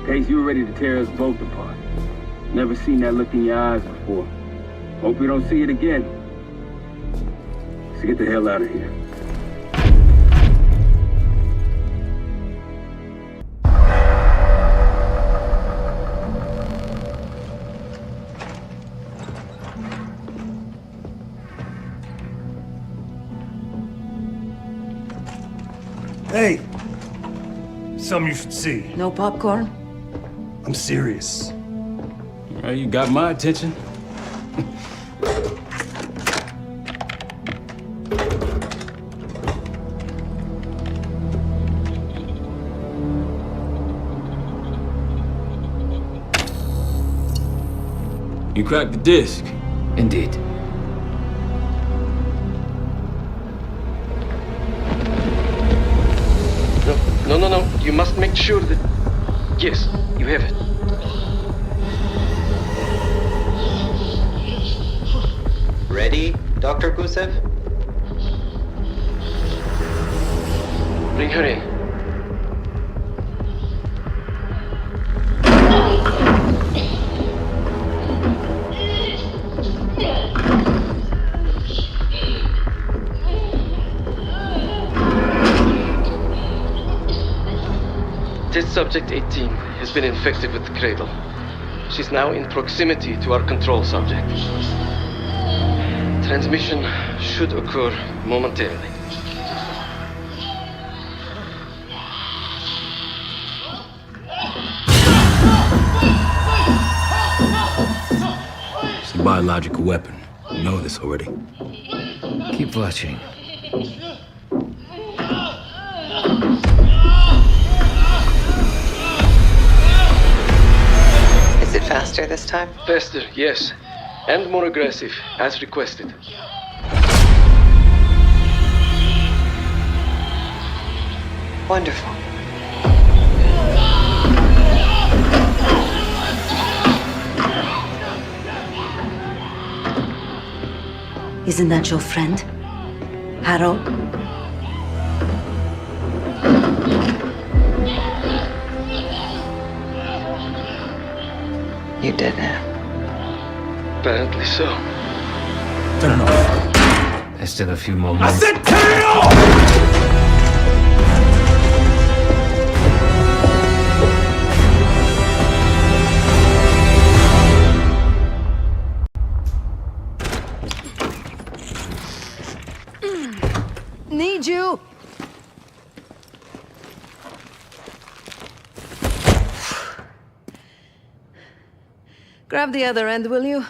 Case, you were ready to tear us both apart. Never seen that look in your eyes before. Hope we don't see it again. Let's get the hell out of here. Hey! Something you should see. No popcorn? I'm serious. Well, you got my attention. You cracked the disc. Indeed. No. You must make sure that... Yes, you have it. Ready, Dr. Gusev? Bring her in. Test subject 18 has been infected with the cradle. She's now in proximity to our control subject. Transmission should occur momentarily. It's a biological weapon. You know this already. Keep watching. Is it faster this time? Faster, yes. And more aggressive, as requested. Wonderful. Isn't that your friend? Harrow? You did it. Apparently so. Turn it off. There's still a few more minutes. I said turn it off! Need you! Grab the other end, will you?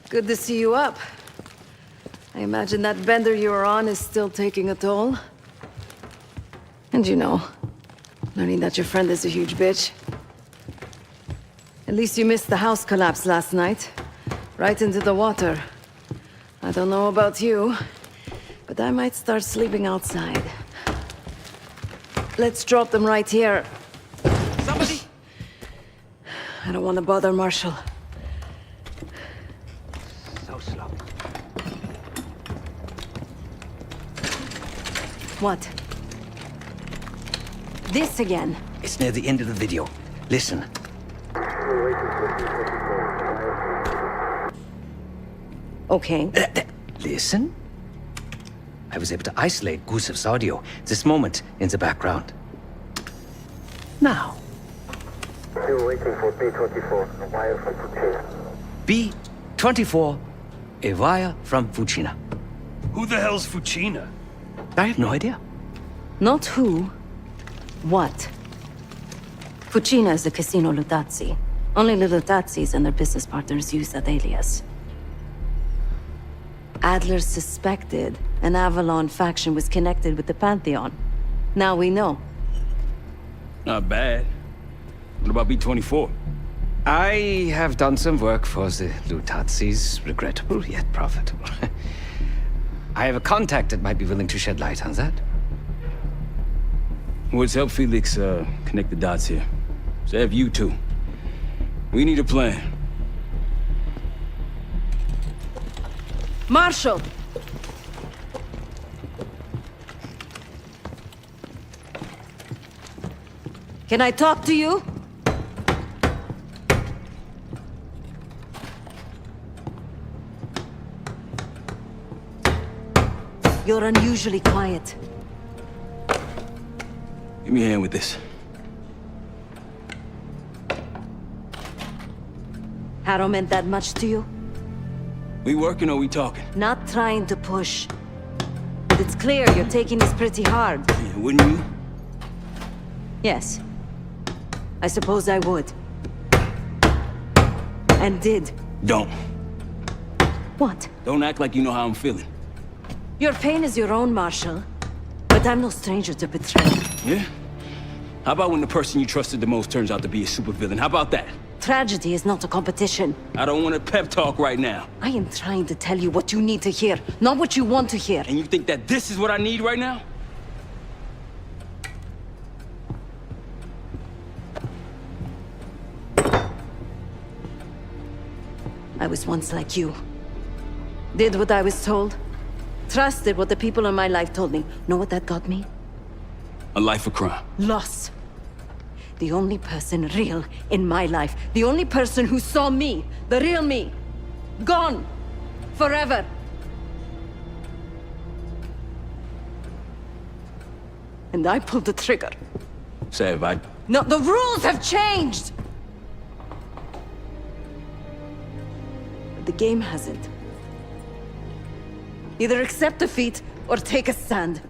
Good to see you up. I imagine that bender you were on is still taking a toll. And you know, learning that your friend is a huge bitch. At least you missed the house collapse last night. Right into the water. I don't know about you, but I might start sleeping outside. Let's drop them right here. Somebody! I don't want to bother Marshall. So slow. What? This again? It's near the end of the video. Listen. Okay. Listen? I was able to isolate Gusev's audio this moment in the background. Now. Still waiting for B-24, a wire from Fucina. B-24, a wire from Fucina. Who the hell's Fucina? I have no idea. Not who. What? Fucina is the Casino Lutazzi. Only the Lutazzis and their business partners use that alias. Adler suspected an Avalon faction was connected with the Pantheon. Now we know. Not bad. What about B-24? I have done some work for the Lutazzis, regrettable yet profitable. I have a contact that might be willing to shed light on that. Let's help Felix connect the dots here. So have you two. We need a plan. Marshall! Can I talk to you? You're unusually quiet. Give me a hand with this. Harrow meant that much to you? We working or we talking? Not trying to push. But it's clear you're taking this pretty hard. Yeah, wouldn't you? Yes. I suppose I would. And did. Don't. What? Don't act like you know how I'm feeling. Your pain is your own, Marshal. But I'm no stranger to betrayal. Yeah? How about when the person you trusted the most turns out to be a supervillain? How about that? Tragedy is not a competition. I don't want a pep talk right now. I am trying to tell you what you need to hear, not what you want to hear. And you think that this is what I need right now? I was once like you. Did what I was told. Trusted what the people in my life told me. Know what that got me? A life of crime. Loss. The only person real in my life. The only person who saw me. The real me. Gone. Forever. And I pulled the trigger. Sav, No, the rules have changed! But the game hasn't. Either accept defeat or take a stand.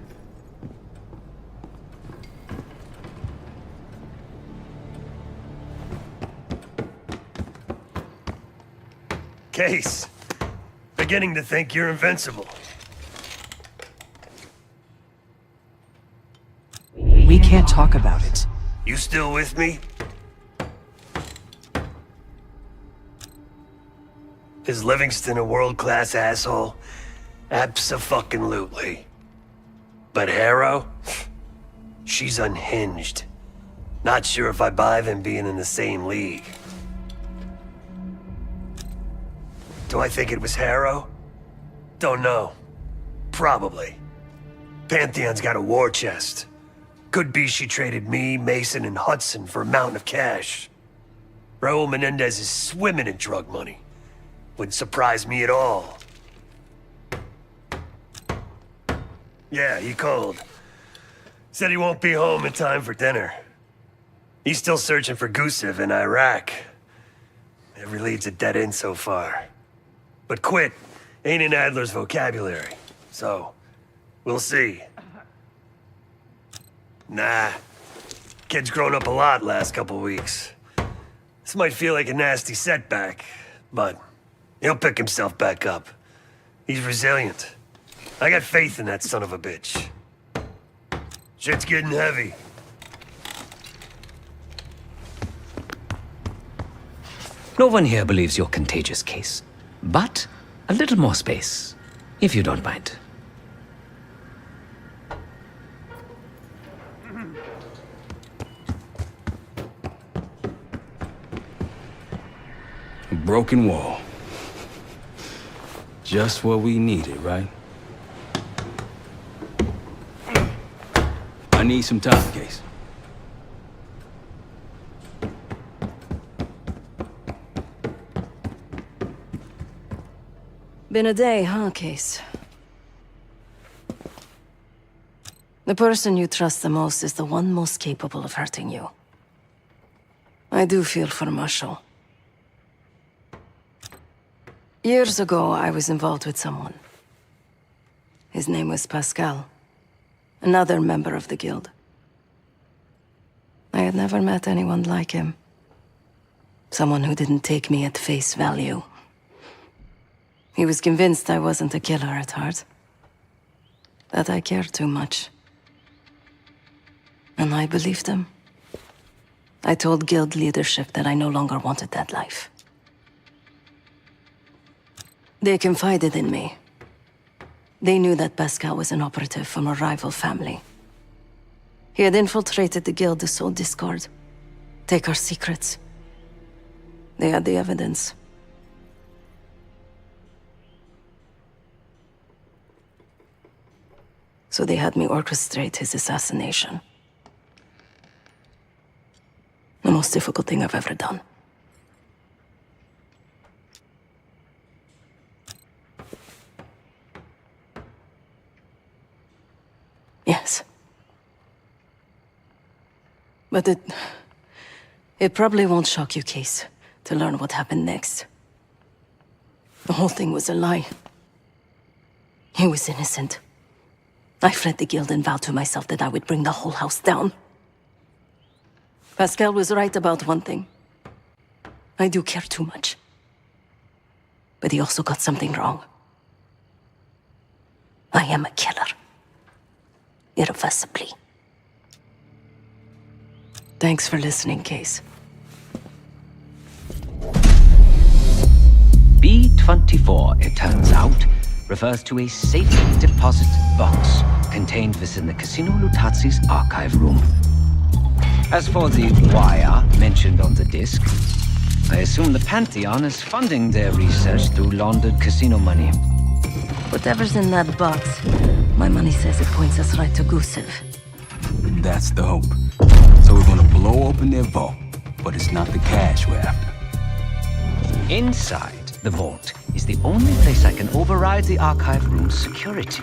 Case. Beginning to think you're invincible. We can't talk about it. You still with me? Is Livingston a world-class asshole? Abso-fucking-lutely. But Harrow? She's unhinged. Not sure if I buy them being in the same league. Do I think it was Harrow? Don't know. Probably. Pantheon's got a war chest. Could be she traded me, Mason, and Hudson for a mountain of cash. Raul Menendez is swimming in drug money. Wouldn't surprise me at all. Yeah, he called. Said he won't be home in time for dinner. He's still searching for Gusev in Iraq. Every lead's a dead end so far. But quit ain't in Adler's vocabulary, so we'll see. Nah. Kid's grown up a lot last couple weeks. This might feel like a nasty setback, but he'll pick himself back up. He's resilient. I got faith in that son of a bitch. Shit's getting heavy. No one here believes you're contagious, Case. But a little more space, if you don't mind. A broken wall. Just what we needed, right? I need some time, Case. Been a day, huh, Case? The person you trust the most is the one most capable of hurting you. I do feel for Marshall. Years ago, I was involved with someone. His name was Pascal. Another member of the guild. I had never met anyone like him. Someone who didn't take me at face value. He was convinced I wasn't a killer at heart. That I cared too much. And I believed him. I told guild leadership that I no longer wanted that life. They confided in me. They knew that Pascal was an operative from a rival family. He had infiltrated the guild to sow discord. Take our secrets. They had the evidence. So they had me orchestrate his assassination. The most difficult thing I've ever done. Yes. But it probably won't shock you, Case, to learn what happened next. The whole thing was a lie. He was innocent. I fled the guild and vowed to myself that I would bring the whole house down. Pascal was right about one thing. I do care too much. But he also got something wrong. I am a killer. Irreversibly. Thanks for listening, Case. B-24, it turns out, refers to a safe deposit box contained within the Casino Lutazi's archive room. As for the wire mentioned on the disc, I assume the Pantheon is funding their research through laundered casino money. Whatever's in that box, my money says it points us right to Gusev. That's the hope. So we're gonna blow open their vault, but it's not the cash we're after. Inside the vault is the only place I can override the archive room's security.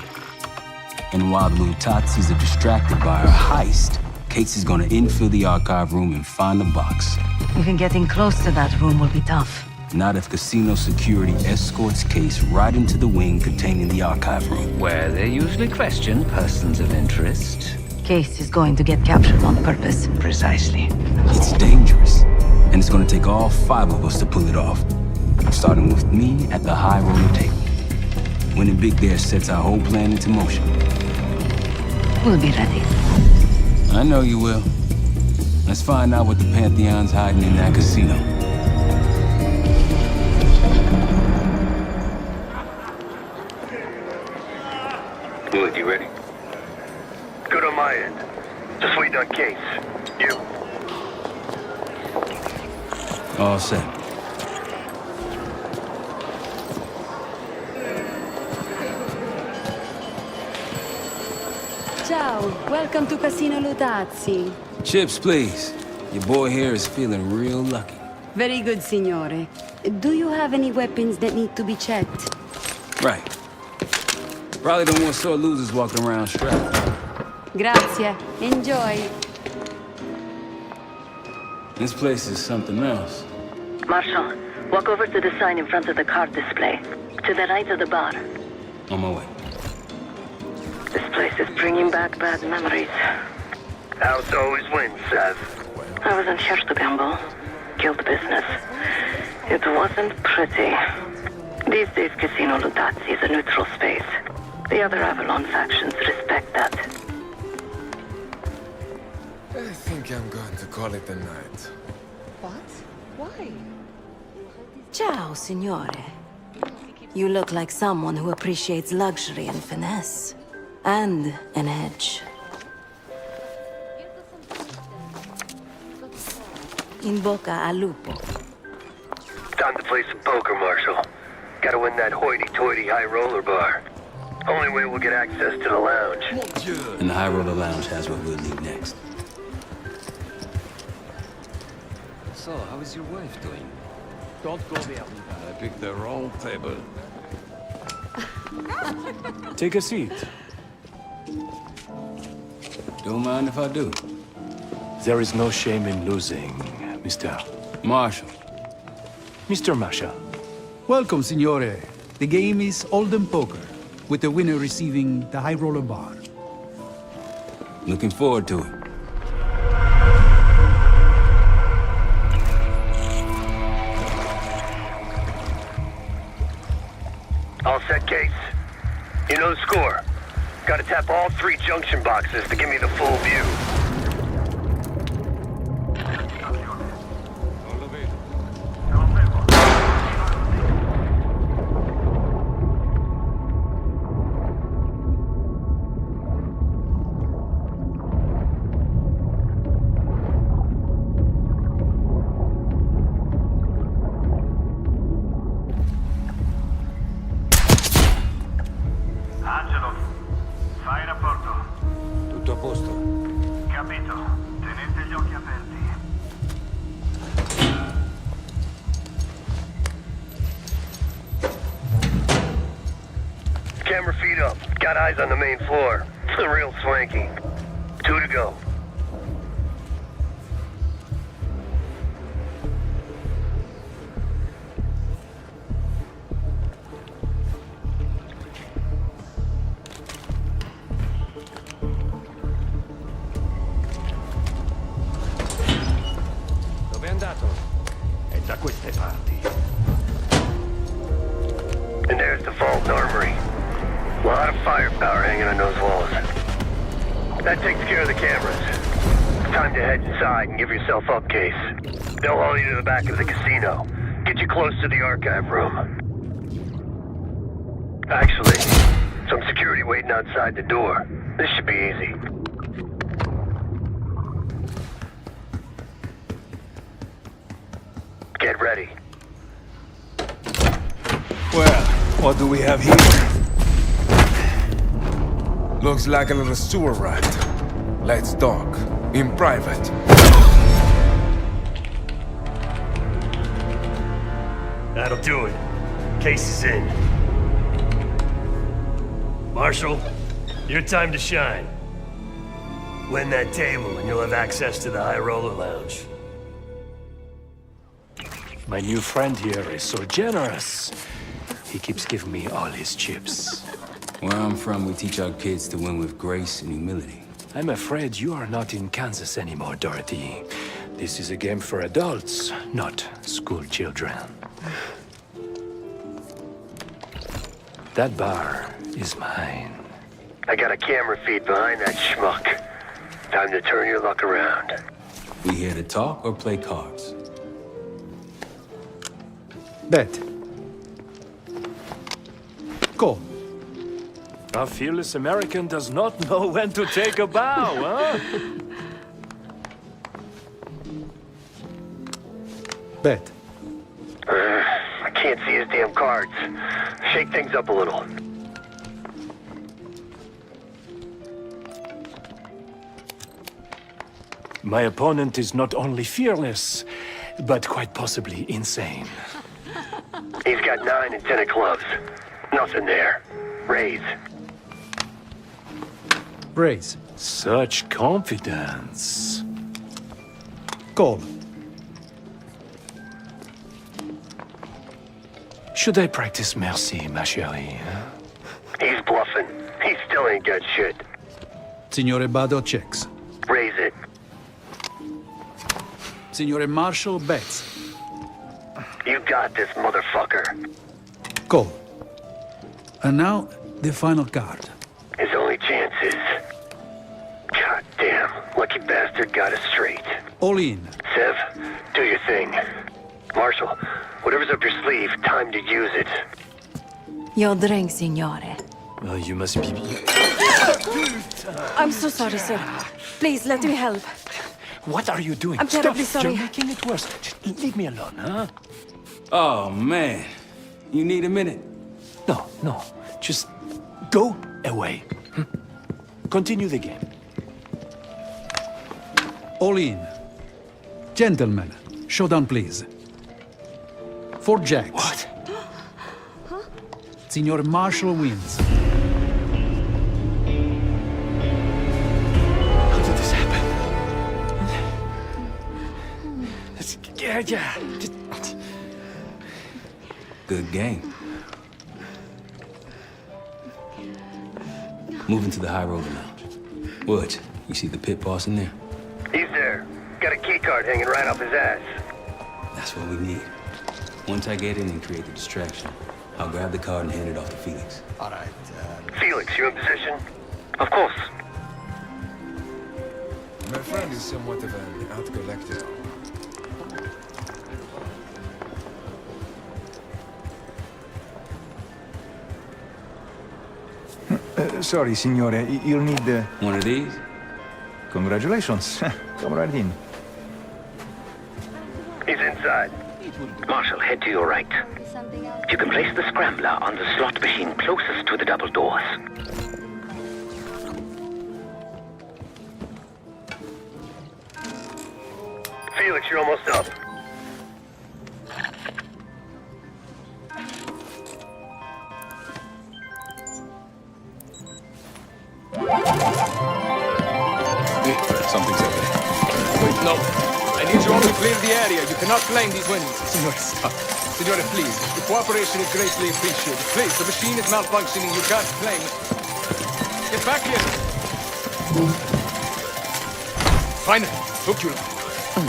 And while the Lutazis are distracted by our heist, Case is gonna infill the archive room and find the box. Even getting close to that room will be tough. Not if casino security escorts Case right into the wing containing the archive room. Where they usually question persons of interest. Case is going to get captured on purpose. Precisely. It's dangerous, and it's gonna take all 5 of us to pull it off. Starting with me at the high roller table. Winning big there sets our whole plan into motion. We'll be ready. I know you will. Let's find out what the Pantheon's hiding in that casino. Good, you ready? Good on my end. Just waiting on Case. You? All set. Ciao, welcome to Casino Lutazzi. Chips, please. Your boy here is feeling real lucky. Very good, signore. Do you have any weapons that need to be checked? Right. Probably don't want sore losers walking around strapped. Grazie. Enjoy. This place is something else. Marshal, walk over to the sign in front of the card display. To the right of the bar. On my way. This place is bringing back bad memories. House always wins, Seth. I wasn't here to gamble. Guild business. It wasn't pretty. These days, Casino Lutazzi is a neutral space. The other Avalon factions respect that. I think I'm going to call it a night. What? Why? Ciao, signore. You look like someone who appreciates luxury and finesse. And an edge. In boca al lupo. Time to play some poker, Marshal. Gotta win that hoity-toity high roller bar. Only way we'll get access to the lounge. And the High Roller Lounge has what we'll need next. So, how is your wife doing? Don't go there. I picked the wrong table. Take a seat. Don't mind if I do. There is no shame in losing, Mr. Marshall. Mr. Marshall. Welcome, signore. The game is Hold'em Poker, with the winner receiving the High Roller Bar. Looking forward to it. All set, Case. You know the score. Gotta tap all 3 junction boxes to give me the full view. Camera feed up. Got eyes on the main floor. Real swanky. 2 to go. queste parti. And there's the vault and armory. A lot of firepower hanging on those walls. That takes care of the cameras. Time to head inside and give yourself up, Case. They'll haul you to the back of the casino. Get you close to the archive room. Actually, some security waiting outside the door. This should be easy. Get ready. Well, what do we have here? Looks like a little sewer rat. Let's talk. In private. That'll do it. Case is in. Marshal, your time to shine. Win that table and you'll have access to the High Roller Lounge. My new friend here is so generous. He keeps giving me all his chips. Where I'm from, we teach our kids to win with grace and humility. I'm afraid you are not in Kansas anymore, Dorothy. This is a game for adults, not school children. That bar is mine. I got a camera feed behind that schmuck. Time to turn your luck around. We here to talk or play cards? Bet. Go. A fearless American does not know when to take a bow, huh? Bet. I can't see his damn cards. Shake things up a little. My opponent is not only fearless, but quite possibly insane. He's got 9 and 10 of clubs. Nothing there. Raise. Raise. Such confidence. Call. Should I practice mercy, ma chérie? Huh? He's bluffing. He still ain't got shit. Signore Bado checks. Raise it. Signore Marshall bets. You got this, motherfucker. Call. And now, the final card. His only chance is... God damn, lucky bastard got us straight. All in. Sev, do your thing. Marshal, whatever's up your sleeve, time to use it. Your drink, signore. Well, you must be... I'm so sorry, sir. Please, let me help. What are you doing? I'm terribly sorry. You're making it worse. Just leave me alone, huh? Oh, man. You need a minute? No. Just go away. Continue the game. All in. Gentlemen, showdown, please. 4 jacks. What? Signor Marshall wins. How did this happen? Yeah. Good game. Moving to the High Roller Lounge. What? You see the pit boss in there? He's there. Got a key card hanging right off his ass. That's what we need. Once I get in and create the distraction, I'll grab the card and hand it off to Felix. All right. Felix, you in position? Of course. My friend is somewhat of an out collector. Sorry, signore. You'll need... One of these? Congratulations. Come right in. He's inside. Marshal, head to your right. You can place the scrambler on the slot machine closest to the double doors. Felix, you're almost up. Something's happening. Wait, no. I need you all to clear the area. You cannot claim these winnings. Signore, stop. Signore, please. The cooperation is greatly appreciated. Please, the machine is malfunctioning. You can't claim it. Get back here. Finally. Took you long.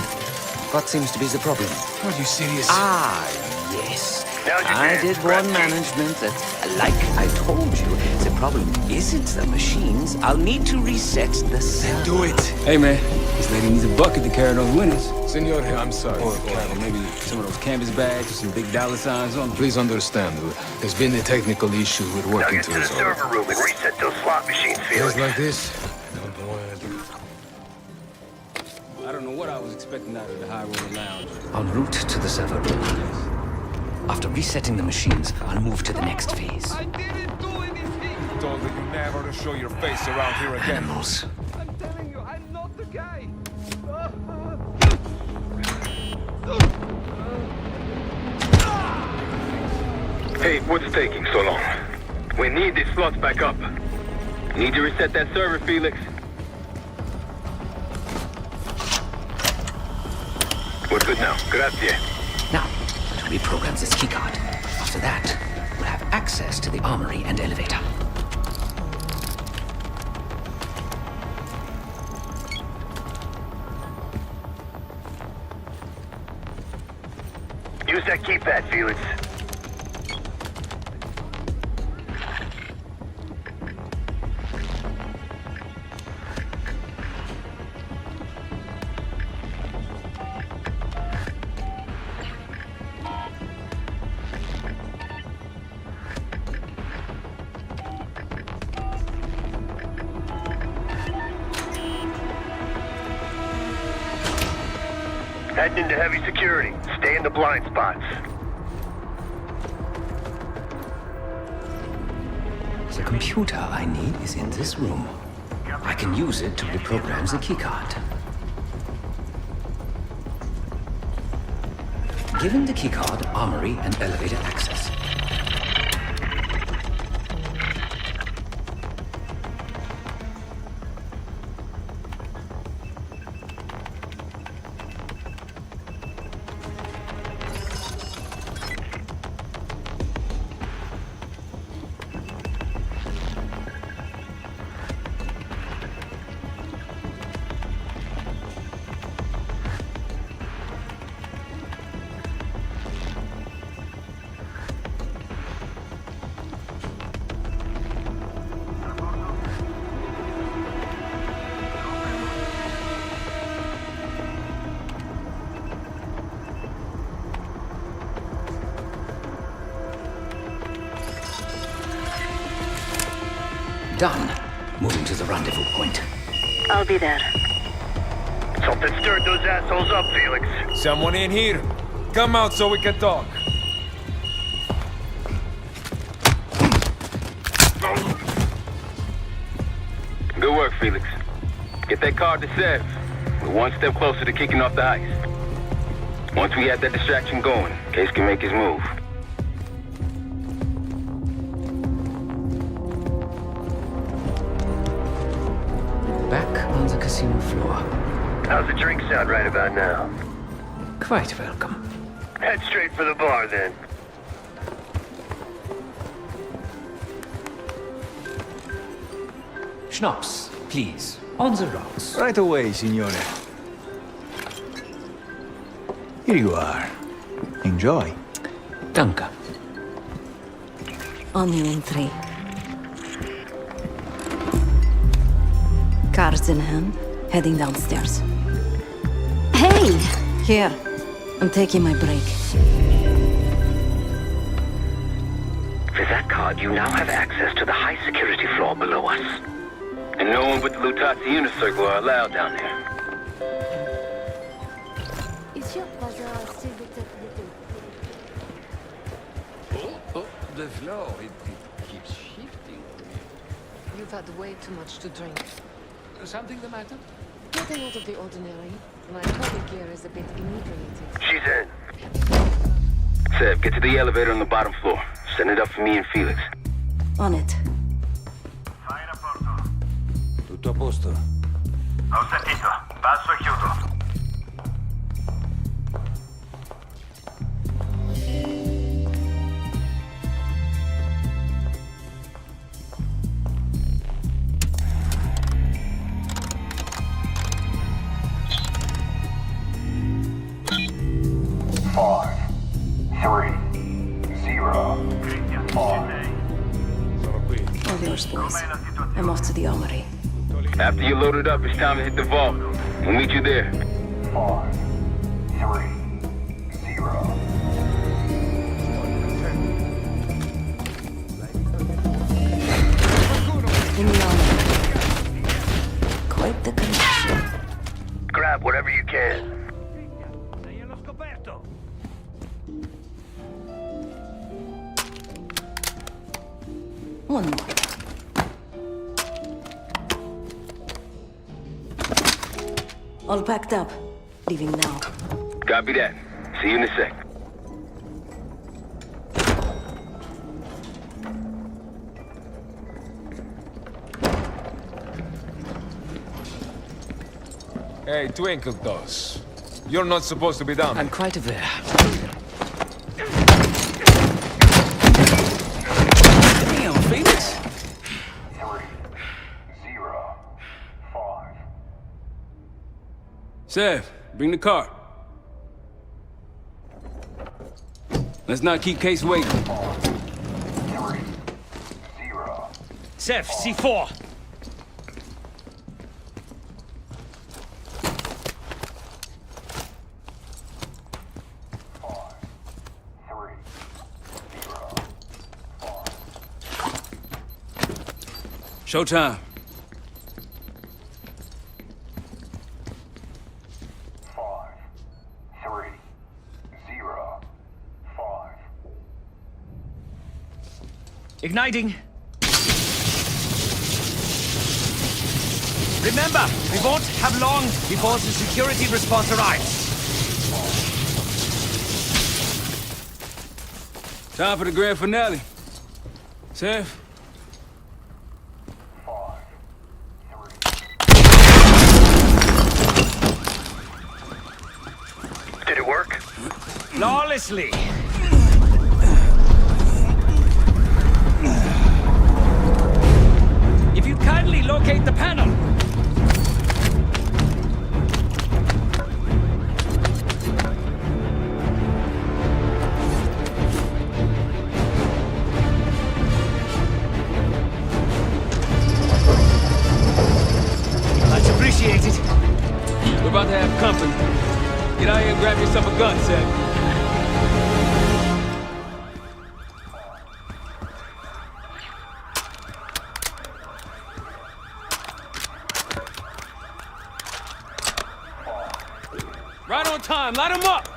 What seems to be the problem? Are you serious? Ah, yes. Now's your I chance, did Brad warn Pitt. management that, like I told you, the problem isn't the machines. I'll need to reset the server. Do it. Hey, man. This lady needs a bucket to carry those winners. Senor, I'm sorry. Or maybe some of those canvas bags with some big dollar signs on them. Please understand, there's been a technical issue with Now working get to the resolve. server room and reset those slot machines, Felix. Just like this? Don't worry. I don't know what I was expecting out of the High Roller Lounge. En route to the server room. After resetting the machines, I'll move to the next phase. I told you never to show your face around here again. Animals. I'm telling you, I'm not the guy. Hey, what's taking so long? We need these slots back up. Need to reset that server, Felix. We're good now. Grazie. Now, to reprogram this keycard. After that, we'll have access to the armory and elevator. Use that keypad, Felix. Heading into heavy security. Stay in the blind spots. The computer I need is in this room. I can use it to reprogram the keycard. Given the keycard, armory, and elevator access. Done. Moving to the rendezvous point. I'll be there. Something stirred those assholes up, Felix. Someone in here. Come out so we can talk. Good work, Felix. Get that card to Sev. We're one step closer to kicking off the heist. Once we have that distraction going, Case can make his move. Back on the casino floor. How's the drink sound right about now? Quite welcome. Head straight for the bar, then. Schnapps, please. On the rocks. Right away, signore. Here you are. Enjoy. Danke. On you in 3. Cards in hand, heading downstairs. Hey! Here. I'm taking my break. With that card, you now have access to the high security floor below us. And no one but the Lutazzi Inner Circle are allowed down there. Is your brother still with that little... Oh, the floor, it keeps shifting. You've had way too much to drink. Something the matter? Nothing out of the ordinary. My body gear is a bit inebriated. She's in. Sev, get to the elevator on the bottom floor. Send it up for me and Felix. On it. Tutto a posto. Ho sentito. Passo e chiudo. I'm off to the armory. After you load it up, it's time to hit the vault. We'll meet you there. 5, 3, 0. In the armory. Quite the connection. Grab whatever you can. One more. All packed up. Leaving now. Copy that. See you in a sec. Hey, Twinkle Toes. You're not supposed to be down. I'm quite aware. Damn, Phoenix. 3, 0, 5. Sev, bring the car. Let's not keep Case waiting. 3, 0. Sev, C4. Showtime. 5, 3, 0, 5. Igniting. Remember, we won't have long before the security response arrives. Time for the grand finale. Sev? Did it work? Flawlessly. If you'd kindly locate the panel. Much appreciated. We're about to have company. Get out here and grab yourself a gun, Sev. Right on time, light him up!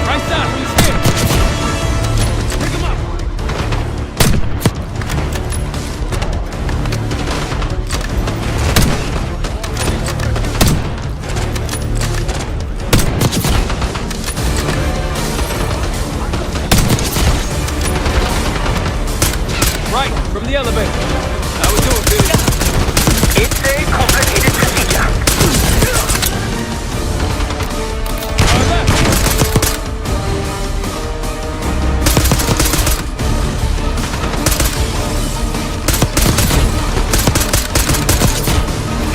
Right side, from the stairs. Pick him up! Right, from the elevator. How we doing, Billy? It's a complicated procedure. All right.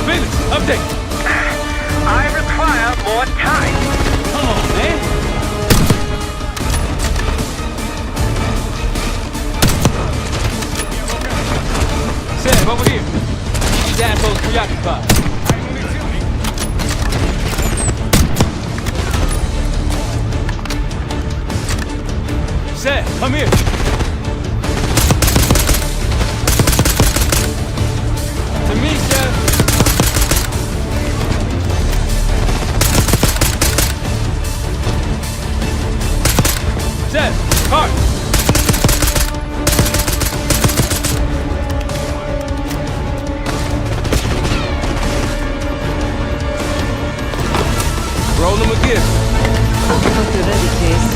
Felix, update. I require more time. Come on, man. Sam, over here. Keep these assholes preoccupied. Sam, come here. To me, Sam. Sam, car. Roll him a gift. Hope you're ready, Case.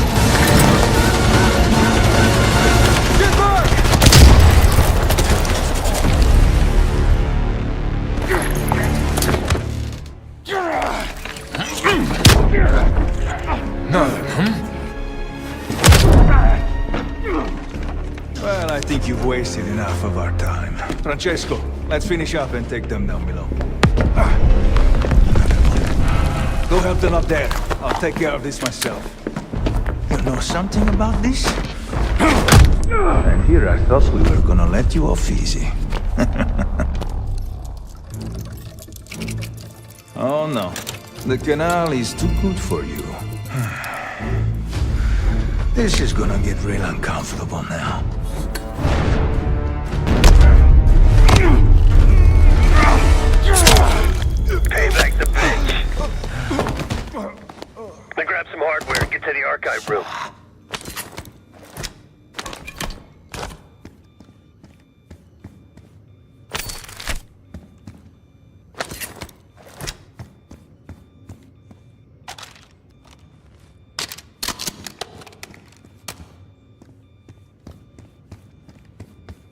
Get back! Well, I think you've wasted enough of our time. Francesco, let's finish up and take them down below. Go help them up there. I'll take care of this myself. You know something about this? And here I thought we were gonna let you off easy. Oh no. The canal is too good for you. This is gonna get real uncomfortable now. Payback the bitch. Then grab some hardware and get to the archive room.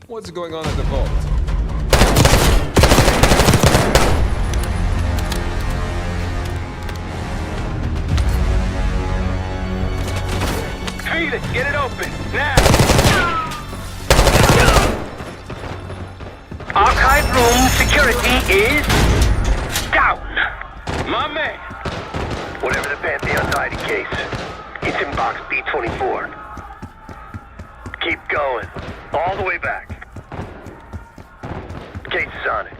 What's going on at the vault? Felix, get it open, now! Archive room security is down. My man. Whatever the Pantheon's hiding case, it's in box B24. Keep going, all the way back. Case is on it.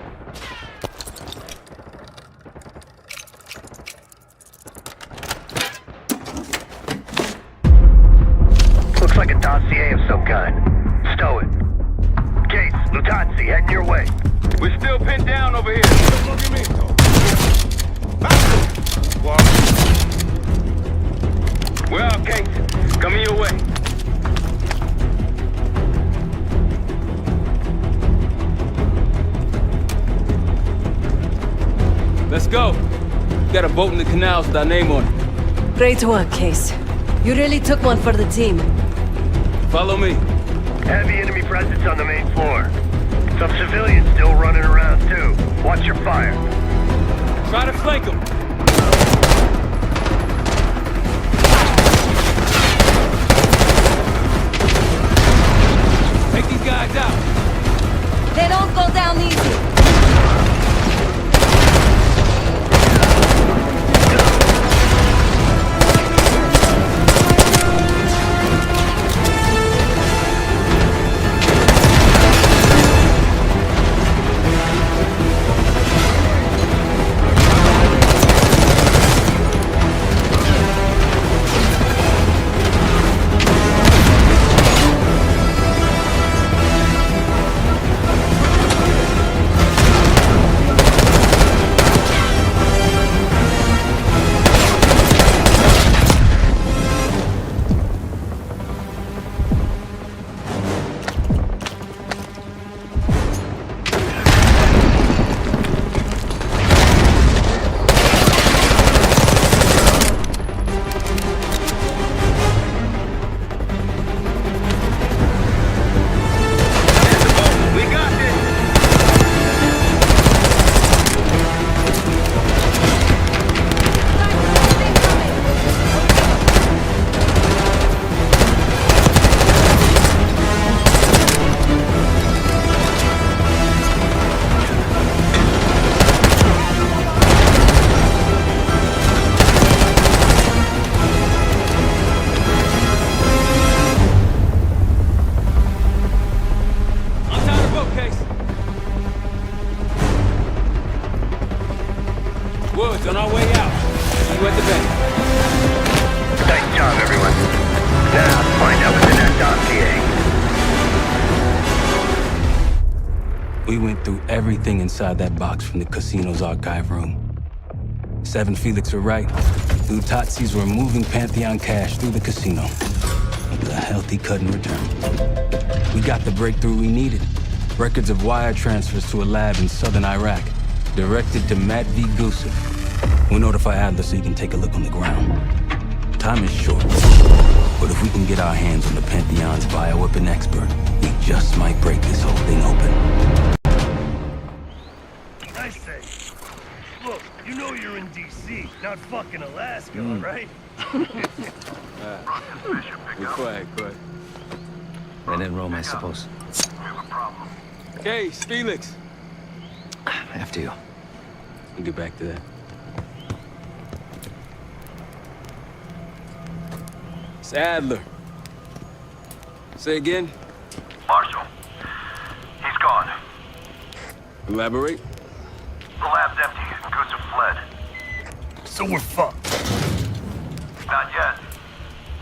Looks like a dossier of some kind. Stow it. Case, Lutanzi, heading your way. We're still pinned down over here. We're out, Case. Coming your way. Let's go. Got a boat in the canals with our name on it. Great work, Case. You really took one for the team. Follow me. Heavy enemy presence on the main floor. Some civilians still running around, too. Watch your fire. Try to flank them. Take these guys out. They don't go down easy. Woods, on our way out. See you at the bank. Nice job, everyone. Now, find out what's in that dossier. We went through everything inside that box from the casino's archive room. 7 Felix were right. Lutazzi's were moving Pantheon cash through the casino. With a healthy cut in return. We got the breakthrough we needed. Records of wire transfers to a lab in southern Iraq. Directed to Matt V. Gusev. We'll notify Adler so he can take a look on the ground. Time is short. But if we can get our hands on the Pantheon's bioweapon expert, we just might break this whole thing open. I say, look, you know you're in D.C., not fucking Alaska, right? Be quiet, quiet. And in Rome, I suppose. Case, Felix. After you. We'll get back to that. It's Adler. Say again? Marshal. He's gone. Elaborate? The lab's empty and Goose have fled. So we're fucked. Not yet.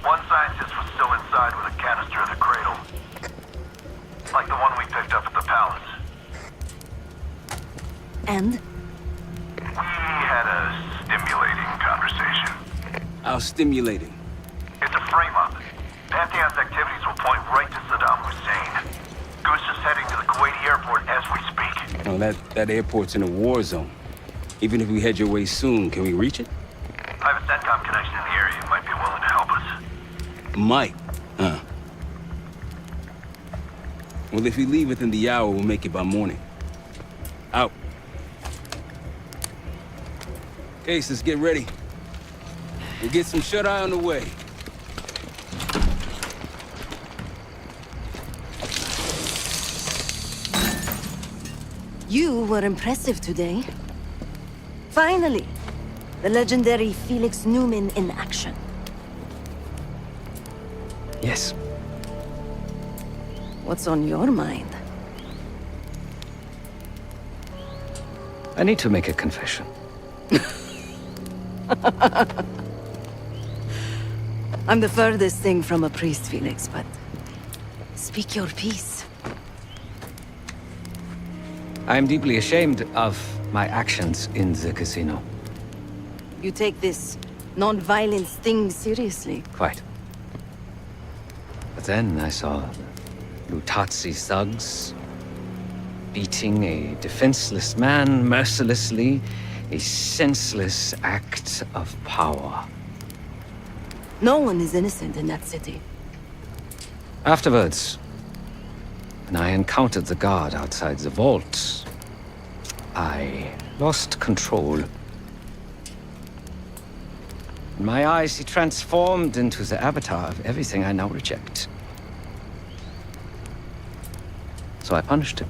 One scientist was still inside with a canister of the cradle. Like the one we picked up at the palace. And? We had a stimulating conversation. How stimulating? It's a frame-up. Pantheon's activities will point right to Saddam Hussein. Goose is heading to the Kuwaiti airport as we speak. No, that airport's in a war zone. Even if we head your way soon, can we reach it? I have a SATCOM connection in the area. You might be willing to help us. Might. Huh. Well, if we leave within the hour, we'll make it by morning. Out. Case, let's get ready. We'll get some shut-eye on the way. You were impressive today. Finally, the legendary Felix Newman in action. Yes. What's on your mind? I need to make a confession. I'm the furthest thing from a priest, Felix, but speak your piece. I am deeply ashamed of my actions in the casino. You take this non-violence thing seriously. Quite. But then I saw Lutazzi thugs beating a defenseless man mercilessly, a senseless act of power. No one is innocent in that city. Afterwards, when I encountered the guard outside the vault, I lost control. In my eyes, he transformed into the avatar of everything I now reject. So I punished him.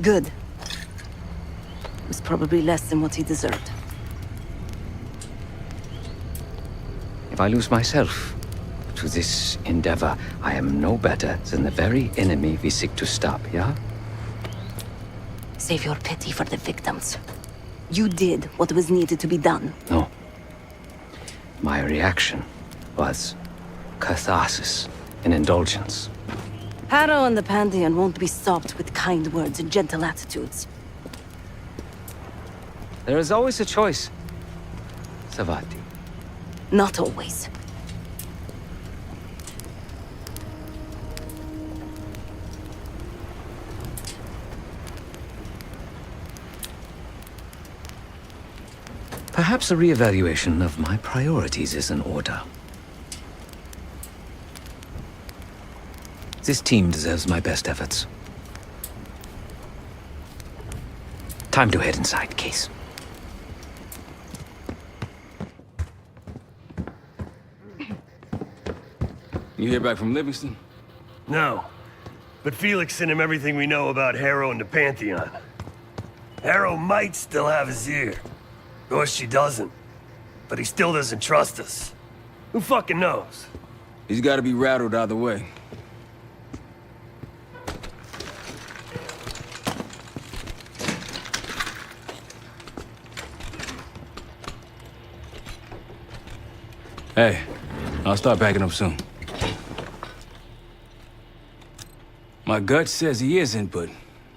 Good. It was probably less than what he deserved. If I lose myself to this endeavor, I am no better than the very enemy we seek to stop, yeah? Save your pity for the victims. You did what was needed to be done. No. My reaction was catharsis and indulgence. Harrow and the Pantheon won't be stopped with kind words and gentle attitudes. There is always a choice, Savati. Not always. Perhaps a reevaluation of my priorities is in order. This team deserves my best efforts. Time to head inside, Case. You hear back from Livingston? No. But Felix sent him everything we know about Harrow and the Pantheon. Harrow might still have his ear. Or she doesn't. But he still doesn't trust us. Who fucking knows? He's gotta be rattled either way. Hey, I'll start packing up soon. My gut says he isn't, but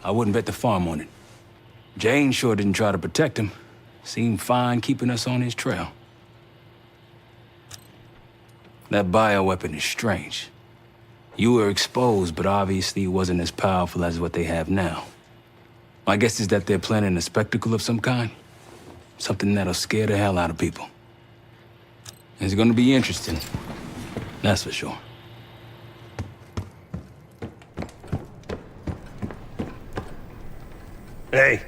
I wouldn't bet the farm on it. Jane sure didn't try to protect him. Seemed fine keeping us on his trail. That bioweapon is strange. You were exposed, but obviously it wasn't as powerful as what they have now. My guess is that they're planning a spectacle of some kind. Something that'll scare the hell out of people. It's gonna be interesting. That's for sure. Hey,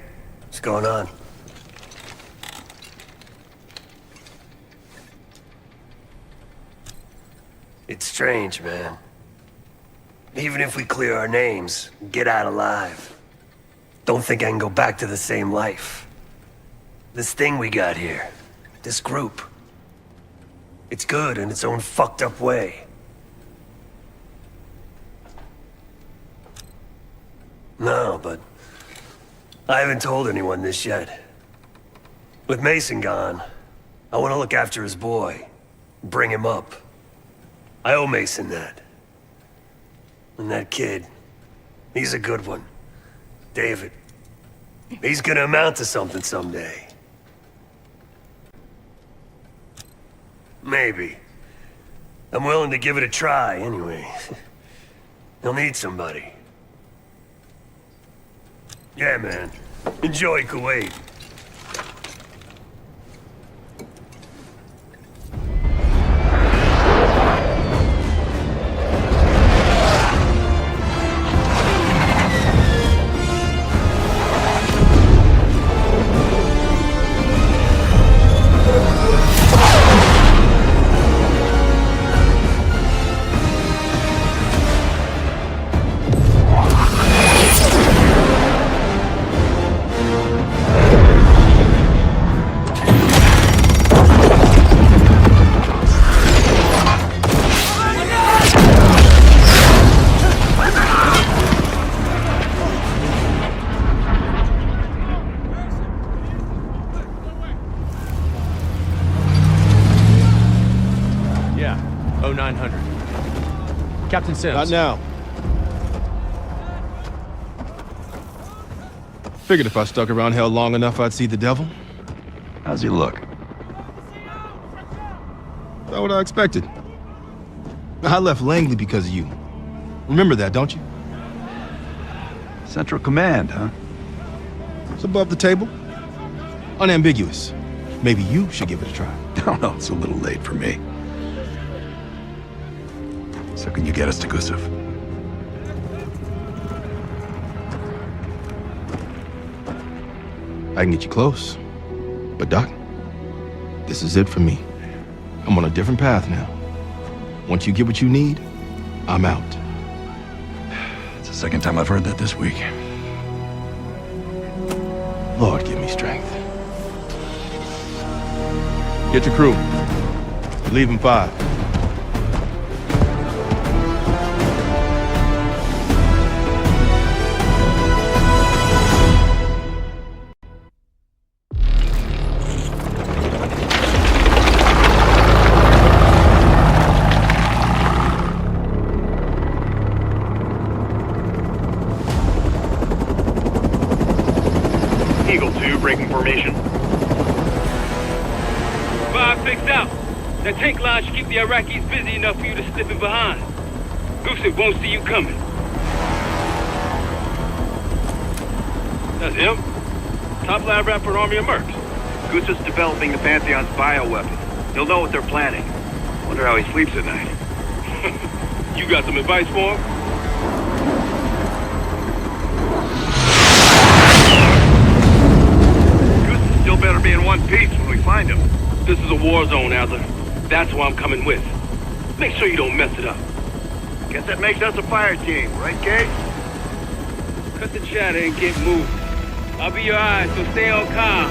what's going on? It's strange, man. Even if we clear our names, get out alive, don't think I can go back to the same life. This thing we got here, this group, It's good in its own fucked up way. No, but I haven't told anyone this yet. With Mason gone, I want to look after his boy, bring him up. I owe Mason that. And that kid, he's a good one. David. He's gonna amount to something someday. Maybe. I'm willing to give it a try, anyway. He'll need somebody. Yeah, man. Enjoy Kuwait. Captain Sims. Not now. Figured if I stuck around hell long enough, I'd see the devil. How's he look? Not what I expected. I left Langley because of you. Remember that, don't you? Central Command, huh? It's above the table. Unambiguous. Maybe you should give it a try. No, no, it's a little late for me. So can you get us to Gusev? I can get you close. But Doc, this is it for me. I'm on a different path now. Once you get what you need, I'm out. It's the second time I've heard that this week. Lord, give me strength. Get your crew. Leave in 5. Eagle 2, breaking formation. 5 fixed out. That tank line should keep the Iraqis busy enough for you to slip in behind. Gusev won't see you coming. That's him. Top lab rat for an army of mercs. Gusev's developing the Pantheon's bioweapons. He'll know what they're planning. Wonder how he sleeps at night. You got some advice for him? Gusev still better be in one piece when we find him. This is a war zone, Adler. That's why I'm coming with. Make sure you don't mess it up. Guess that makes us a fire team, right, Case? Cut the chatter and get moving. I'll be your eyes, so stay on calm.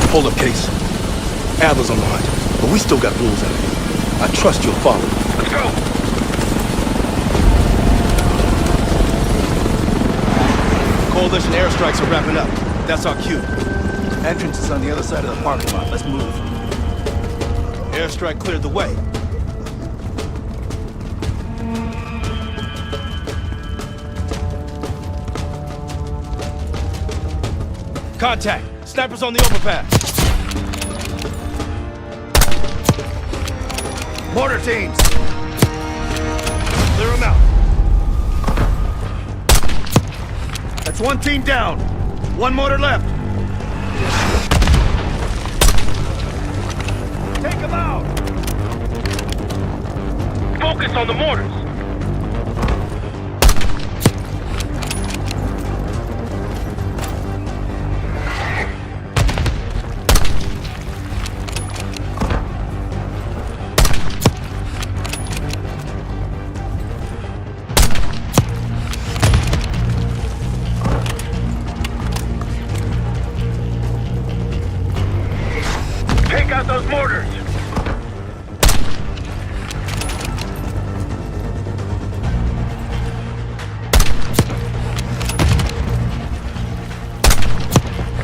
Hold up, Case. Adler's on the hunt, but we still got rules out here. I trust you'll follow. Let's go! Coalition airstrikes are wrapping up. That's our cue. Entrance is on the other side of the parking lot. Let's move. Airstrike cleared the way. Contact! Snipers on the overpass! Mortar teams! Clear them out. That's one team down. One mortar left. Take them out! Focus on the mortars. out those mortars!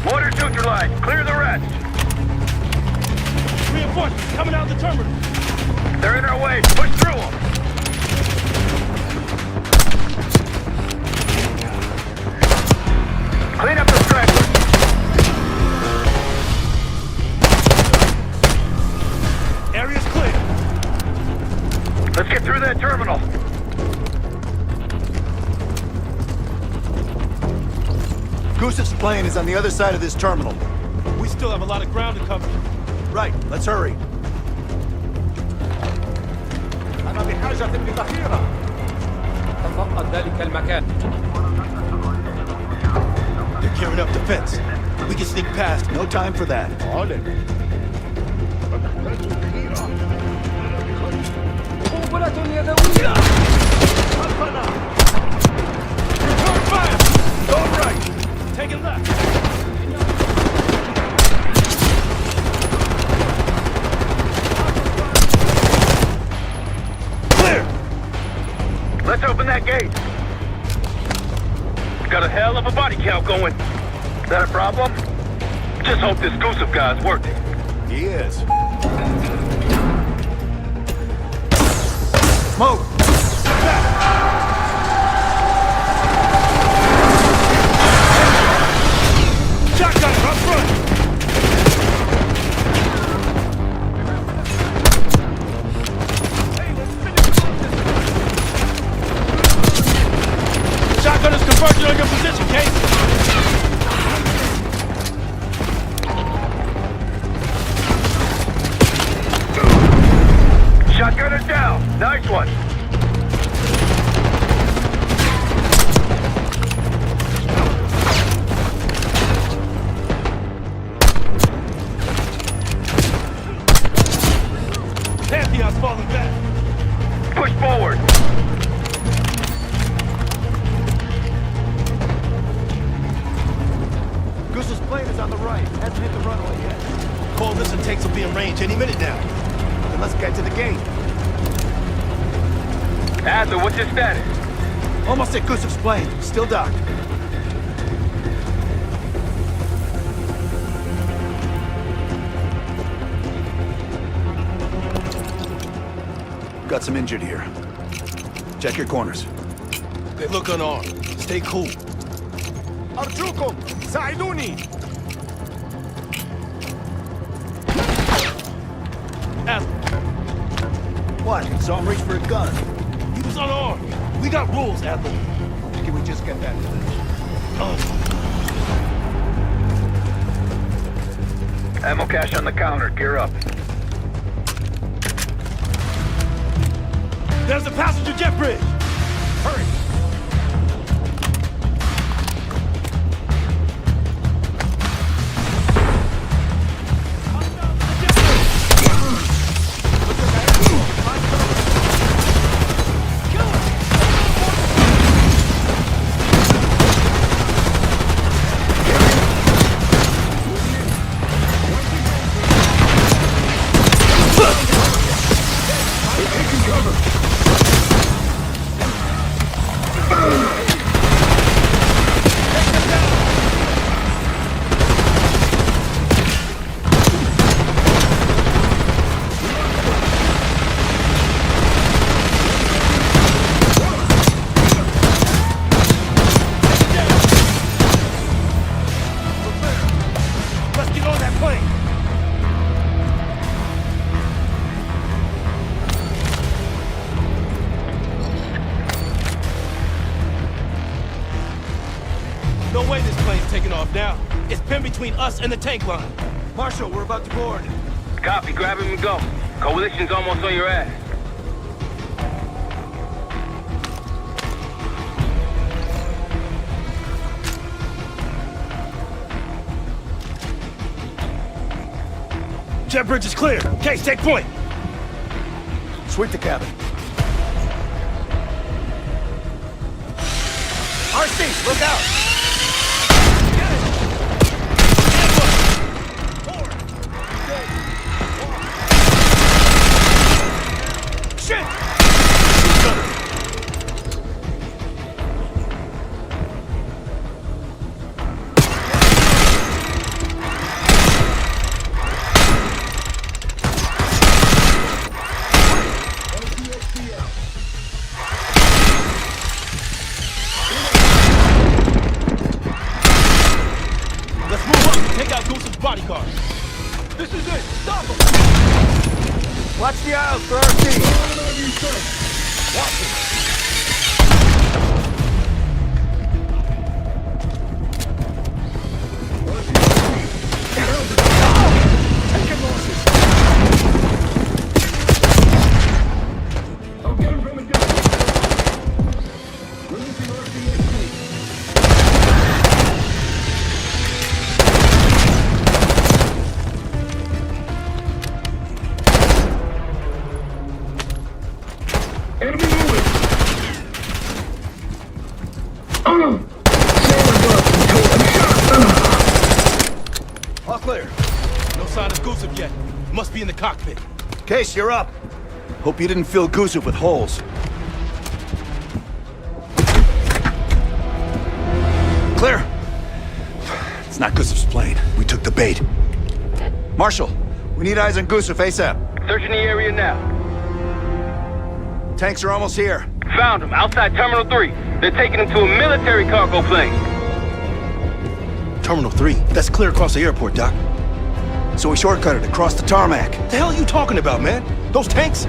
Mortars neutralized. Clear the rest. Reinforcements coming out of the terminal. They're in our way. Push through them. Clean up the stragglers. Area's clear. Let's get through that terminal. Gusev's plane is on the other side of this terminal. We still have a lot of ground to cover. Right, let's hurry. أنا بحاجة بذخيرة. تفقد ذلك المكان. They're gearing up defense. We can sneak past. No time for that. قنبلة يدوية. Return fire! Go right! Take it left! Clear! Let's open that gate. Got a hell of a body count going. Is that a problem? Just hope this Gusev guy's working. He is. Smoke! Shotgun up front! Shotgun is converging on your position, Case! Shotgun is down. Nice one. Pantheon's falling back. Push forward. Gusev's plane is on the right. Hasn't hit the runway yet. Coalition tanks will be in range any minute now. Then let's get to the gate. Adler, what's your status? Almost at Gusev's plane. Still docked. Got some injured here. Check your corners. They look unarmed. Stay cool. أرجوكم ساعدوني. Adler, What? Saw him reach for a gun. he was unarmed. We got rules, Adler. Can we just get that? Ammo cache on the counter. Gear up. There's a passenger jet bridge! Hurry! No way this plane's taking off now. It's pinned between us and the tank line. Marshal, we're about to board. Copy, grab him and go. Coalition's almost on your ass. Jet bridge is clear. Case, take point. Sweep the cabin. RC, look out! Let's move up and take out Goose's bodyguard. This is it. Stop him. Watch the aisles for our team. Watch it. All clear. No sign of Gusev yet. Must be in the cockpit. Case, you're up. Hope you didn't fill Gusev with holes. Clear. It's not Gusev's plane. We took the bait. Marshal, we need eyes on Gusev ASAP. Searching the area now. Tanks are almost here. Found him outside Terminal 3. They're taking him to a military cargo plane. Terminal 3. That's clear across the airport, Doc. So we shortcutted across the tarmac. The hell are you talking about, man? Those tanks?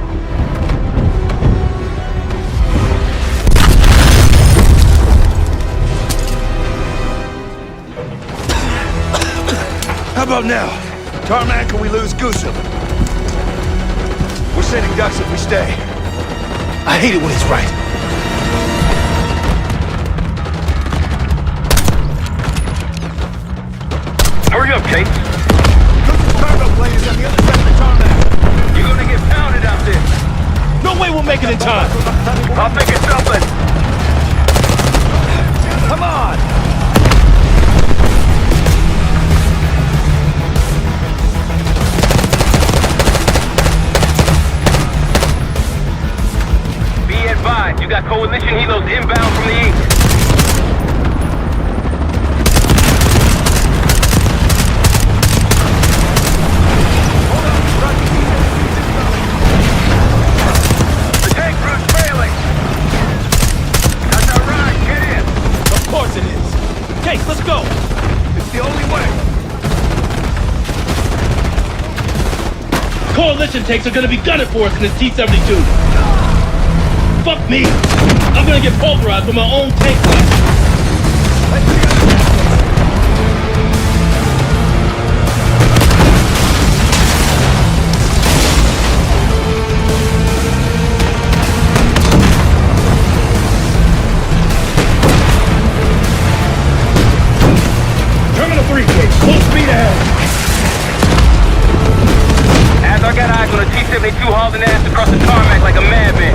How about now? Tarmac or we lose Gusev? We're sending ducks if we stay. I hate it when it's right. Hurry up, Kate. Gusev's cargo plane is on the other side of the tarmac. You're gonna get pounded out there. No way we'll make it in time. I'll think of something. Come on! Be advised, you got coalition helos inbound from the east. The tank route's failing. That's our ride. Get in. Of course it is. Case, let's go. It's the only way. Coalition tanks are gonna be gunning for us in this T-72. Fuck me! I'm gonna get pulverized with my own tank class. Terminal 3, Kate. Full speed ahead. As I got eyes on a T-72 hauling ass across the tarmac like a madman.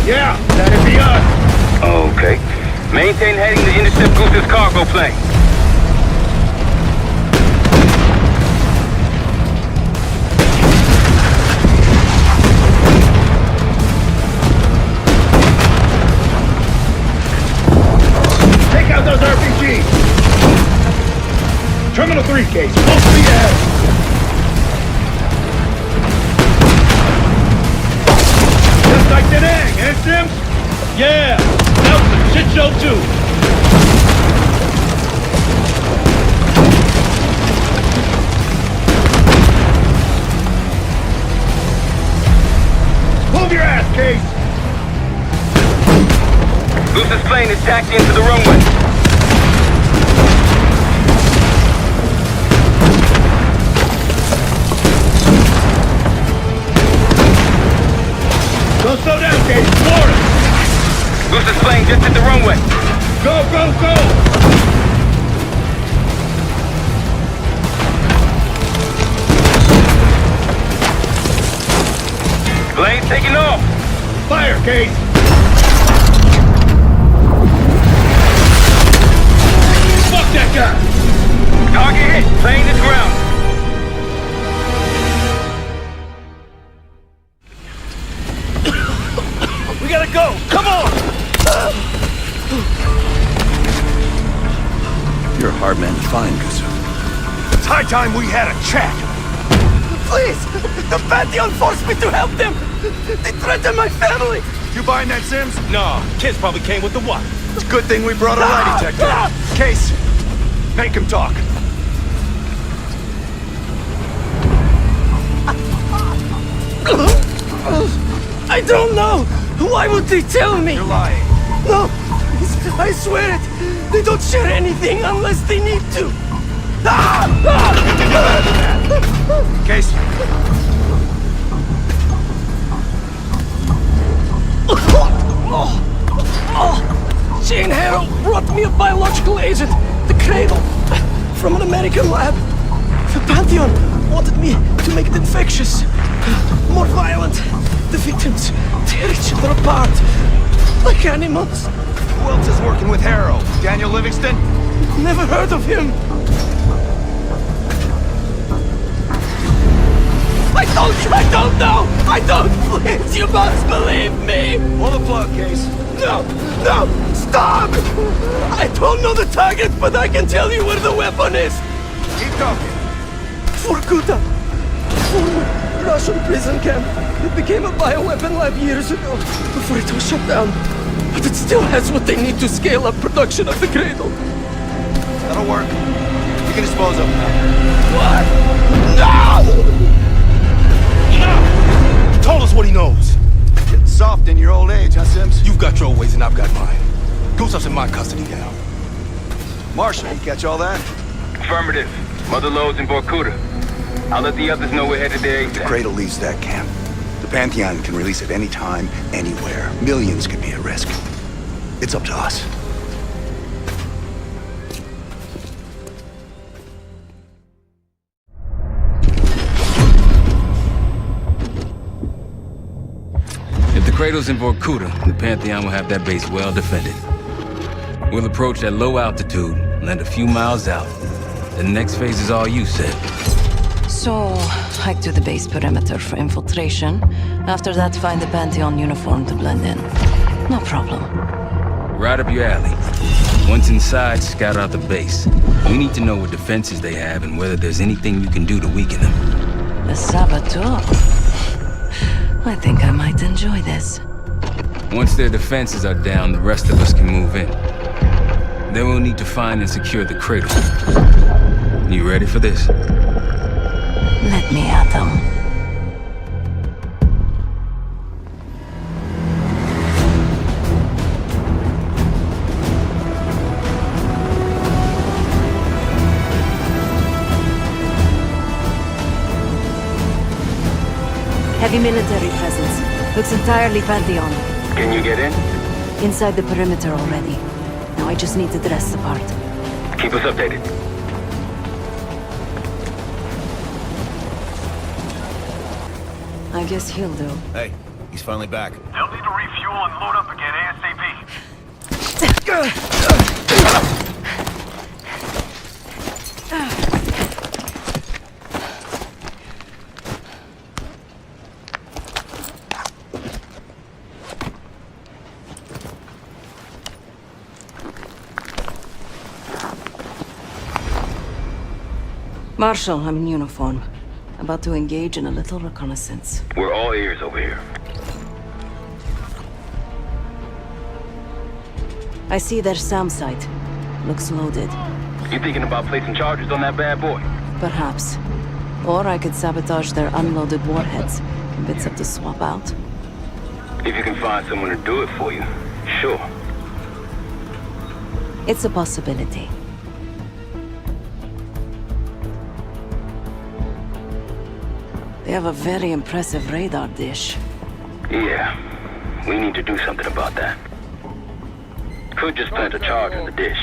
Yeah, that'd be us. Okay. Maintain heading to intercept Goose's cargo plane. Take out those RPGs. Terminal 3, Case. Full speed ahead. Just like today, eh, Sims? Yeah, that was a shit show too. Move your ass, Case. Goose's plane is tacked into the runway. Don't slow down, Case. Florida. Goose's plane just hit the runway. Go, go, go! Plane's taking off. Fire, Case. Fuck that guy. Target hit. Plane is ground. We gotta go! Come on! You're a hard man to find, Gusev. It's high time we had a chat! Please! The Pantheon forced me to help them! They threatened my family! You buying that, Sims? Nah, kids probably came with the what? It's a good thing we brought a lie detector. Case, make him talk. I don't know! Why would they tell me? You're lying. No! I swear it! They don't share anything unless they need to! Case. Jane Harrow brought me a biological agent, the Cradle, from an American lab. The Pantheon wanted me to make it infectious, more violent. The victims tear each other apart, like animals. Who else is working with Harrow? Daniel Livingston? Never heard of him. I told you I don't know! I don't! Please, you must believe me! Pull the plug, Case. No! No! Stop! I don't know the target, but I can tell you where the weapon is! Keep talking. Vorkuta! Former Russian prison camp. It became a bioweapon lab years ago, before it was shut down. But it still has what they need to scale up production of the Cradle. That'll work. You can dispose of them. What? No! Told us what he knows. Getting soft in your old age, huh, Sims? You've got your ways and I've got mine. Gustaf's in my custody now. Marshall, you catch all that? Affirmative. Mother loads in Vorkuta. I'll let the others know we're headed there. The Cradle leaves that camp. The Pantheon can release it any time, anywhere. Millions could be at risk. It's up to us. If the Cradle's in Vorkuta, the Pantheon will have that base well defended. We'll approach at low altitude, land a few miles out. The next phase is all you said. So, hike to the base perimeter for infiltration. After that, find the Pantheon uniform to blend in. No problem. Right up your alley. Once inside, scout out the base. We need to know what defenses they have and whether there's anything you can do to weaken them. The saboteur. I think I might enjoy this. Once their defenses are down, the rest of us can move in. Then we'll need to find and secure the Cradle. You ready for this? Let me at them. Heavy military presence. Looks entirely Pantheon. Can you get in? Inside the perimeter already. Now I just need to dress the part. Keep us updated. I guess he'll do. Hey, he's finally back. They'll need to refuel and load up again ASAP. Marshal, I'm in uniform. About to engage in a little reconnaissance. We're all ears over here. I see their SAM site. Looks loaded. You thinking about placing charges on that bad boy? Perhaps. Or I could sabotage their unloaded warheads. Convince them to swap out. If you can find someone to do it for you, sure. It's a possibility. They have a very impressive radar dish. Yeah, we need to do something about that. Could just plant a charge on the dish.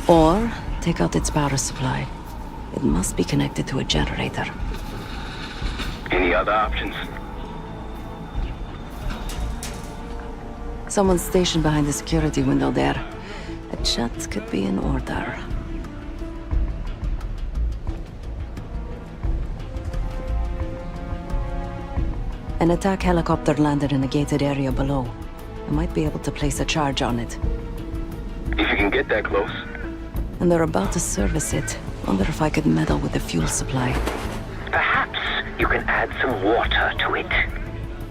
Or take out its power supply. It must be connected to a generator. Any other options? Someone's stationed behind the security window there. A chat could be in order. An attack helicopter landed in a gated area below. I might be able to place a charge on it. If you can get that close. And they're about to service it. Wonder if I could meddle with the fuel supply. Perhaps you can add some water to it.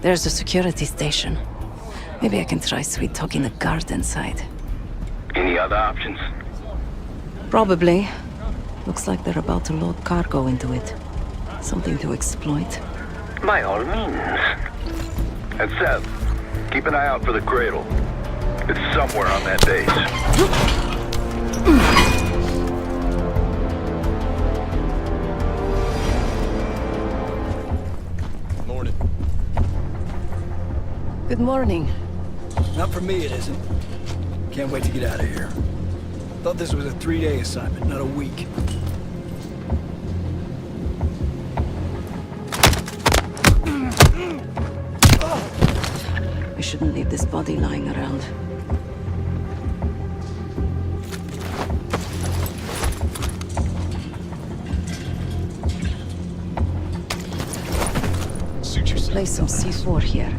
There's a security station. Maybe I can try sweet-talking the guard inside. Any other options? Probably. Looks like they're about to load cargo into it. Something to exploit. By all means. And Seth, keep an eye out for the cradle. It's somewhere on that base. Morning. Good morning. Not for me, it isn't. Can't wait to get out of here. Thought this was a 3-day assignment, not a week. We shouldn't leave this body lying around. Suit yourself. Place some C4 here.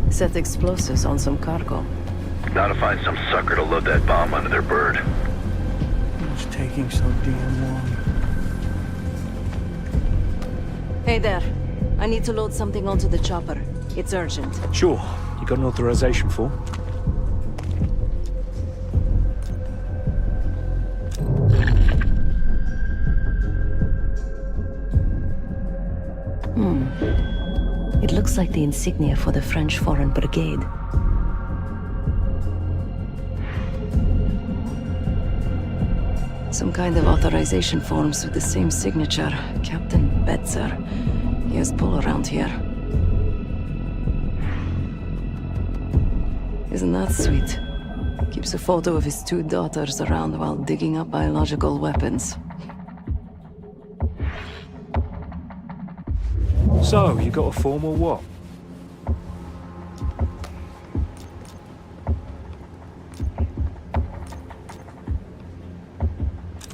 Set explosives on some cargo. Now to find some sucker to load that bomb under their bird. It's taking so damn long. Hey there. I need to load something onto the chopper. It's urgent. Sure. You got an authorization for? It looks like the insignia for the French Foreign Brigade. Some kind of authorization forms with the same signature. Captain Betzer. He has pull around here. Isn't that sweet? Keeps a photo of his 2 daughters around while digging up biological weapons. So, you got a form or what?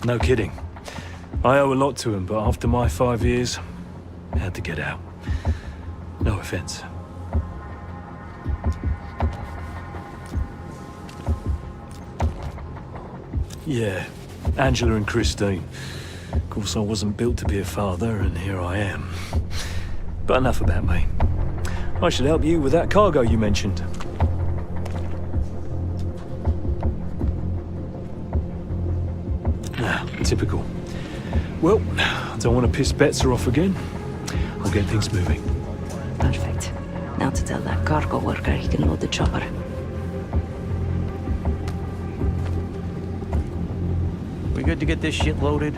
No kidding. I owe a lot to him, but after my 5 years, I had to get out. No offense. Yeah, Angela and Christine. Of course, I wasn't built to be a father, and here I am. But enough about me. I should help you with that cargo you mentioned. Typical. Well, I don't want to piss Betzer off again. I'll get things moving. Perfect. Now to tell that cargo worker he can load the chopper. We good to get this shit loaded?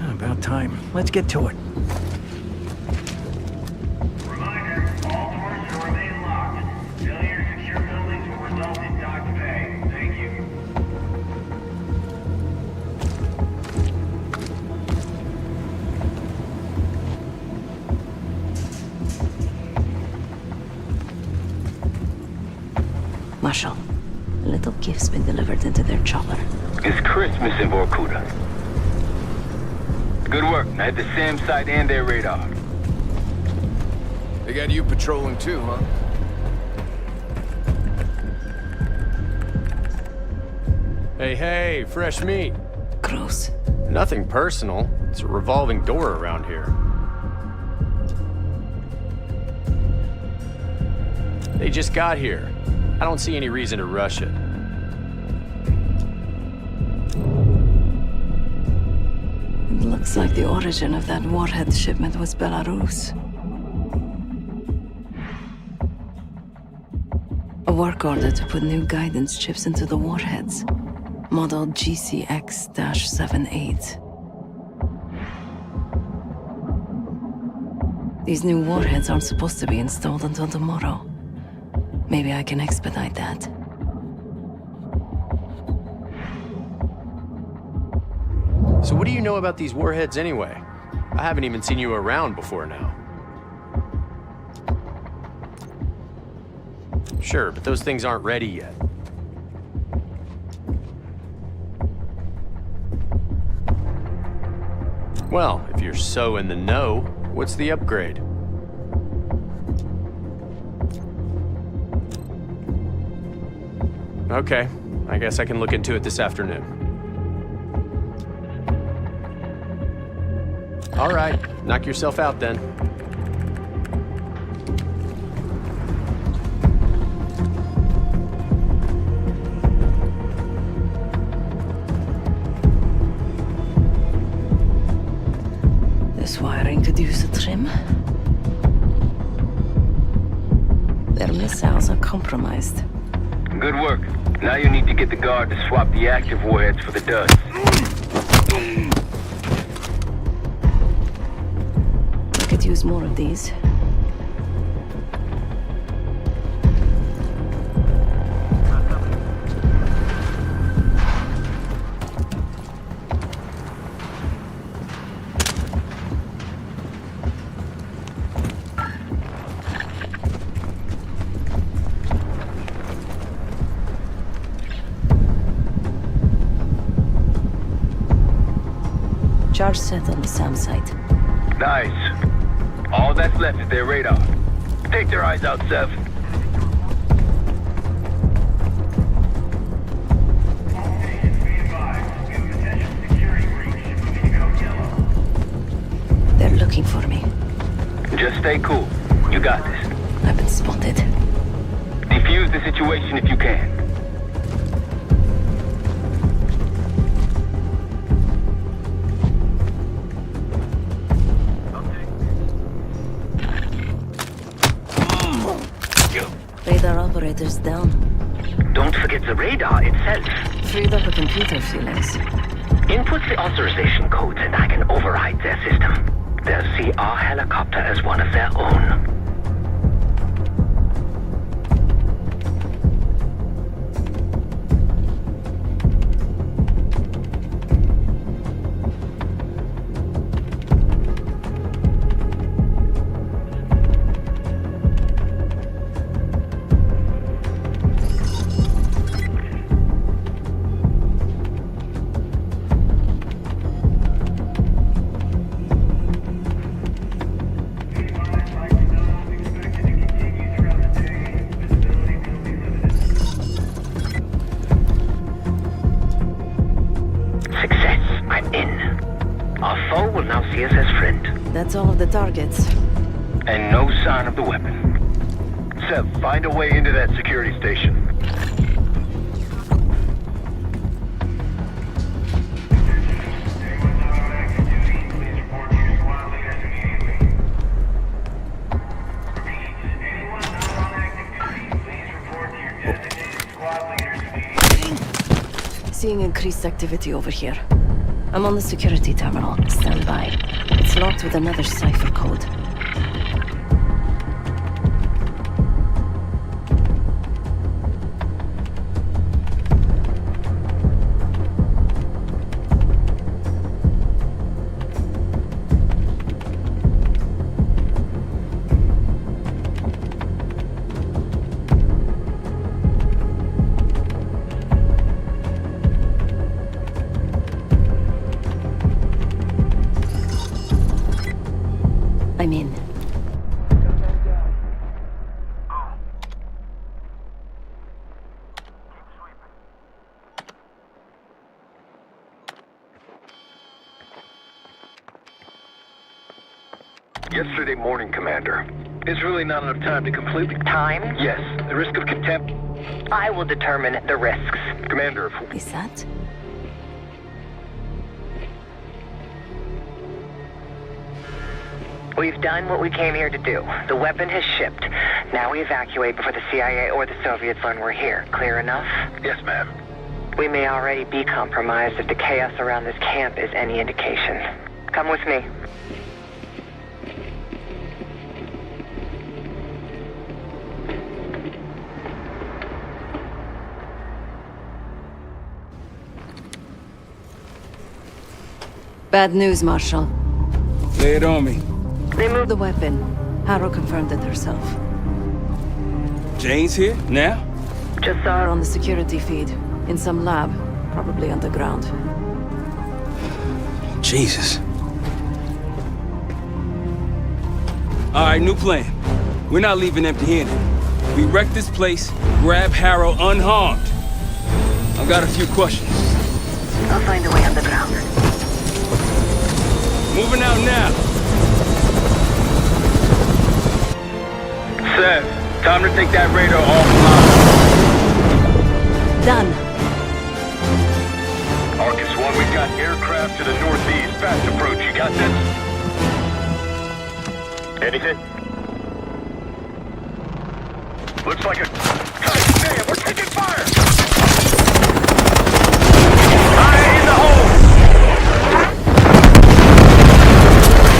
About time. Let's get to it. Marshal, a little gift's been delivered into their chopper. It's Christmas in Vorkuta. Good work. I had the SAM site and their radar. They got you patrolling too, huh? Hey, fresh meat. Gross. Nothing personal. It's a revolving door around here. They just got here. I don't see any reason to rush it. It looks like the origin of that warhead shipment was Belarus. A work order to put new guidance chips into the warheads. Model GCX-78. These new warheads aren't supposed to be installed until tomorrow. Maybe I can expedite that. So what do you know about these warheads anyway? I haven't even seen you around before now. Sure, but those things aren't ready yet. Well, if you're so in the know, what's the upgrade? Okay, I guess I can look into it this afternoon. All right, knock yourself out then. use a trim. Their missiles are compromised. Good work. Now you need to get the guard to swap the active warheads for the duds. I could use more of these. Charge set on the SAM site. Nice. All that's left is their radar. Take their eyes out, Sev. They're looking for me. Just stay cool. You got this. I've been spotted. Defuse the situation if you can. Radar operators down. Don't forget the radar itself. Freed up a computer, Felix. Input the authorization codes and I can override their system. They'll see our helicopter as one of their own. That's all of the targets. And no sign of the weapon. Sev, find a way into that security station. Seeing increased activity over here. I'm on the security terminal. Stand by. It's locked with another cipher code. I'm in. Yesterday morning, Commander. There's really not enough time to completely... Time? Yes. The risk of contempt... I will determine the risks. Commander, if... Is that? We've done what we came here to do. The weapon has shipped. Now we evacuate before the CIA or the Soviets learn we're here. Clear enough? Yes, ma'am. We may already be compromised if the chaos around this camp is any indication. Come with me. Bad news, Marshal. Lay it on me. Remove the weapon. Harrow confirmed it herself. Jane's here? Now? Just saw her on the security feed. In some lab. Probably underground. Jesus. Alright, new plan. We're not leaving empty-handed. We wreck this place, grab Harrow unharmed. I've got a few questions. I'll find a way underground. Moving out now. Seth, time to take that radar offline. Done. Arcus 1, we've got aircraft to the northeast. Fast approach. You got this? Anything? Looks like a... God damn, we're taking fire! Fire in the hole!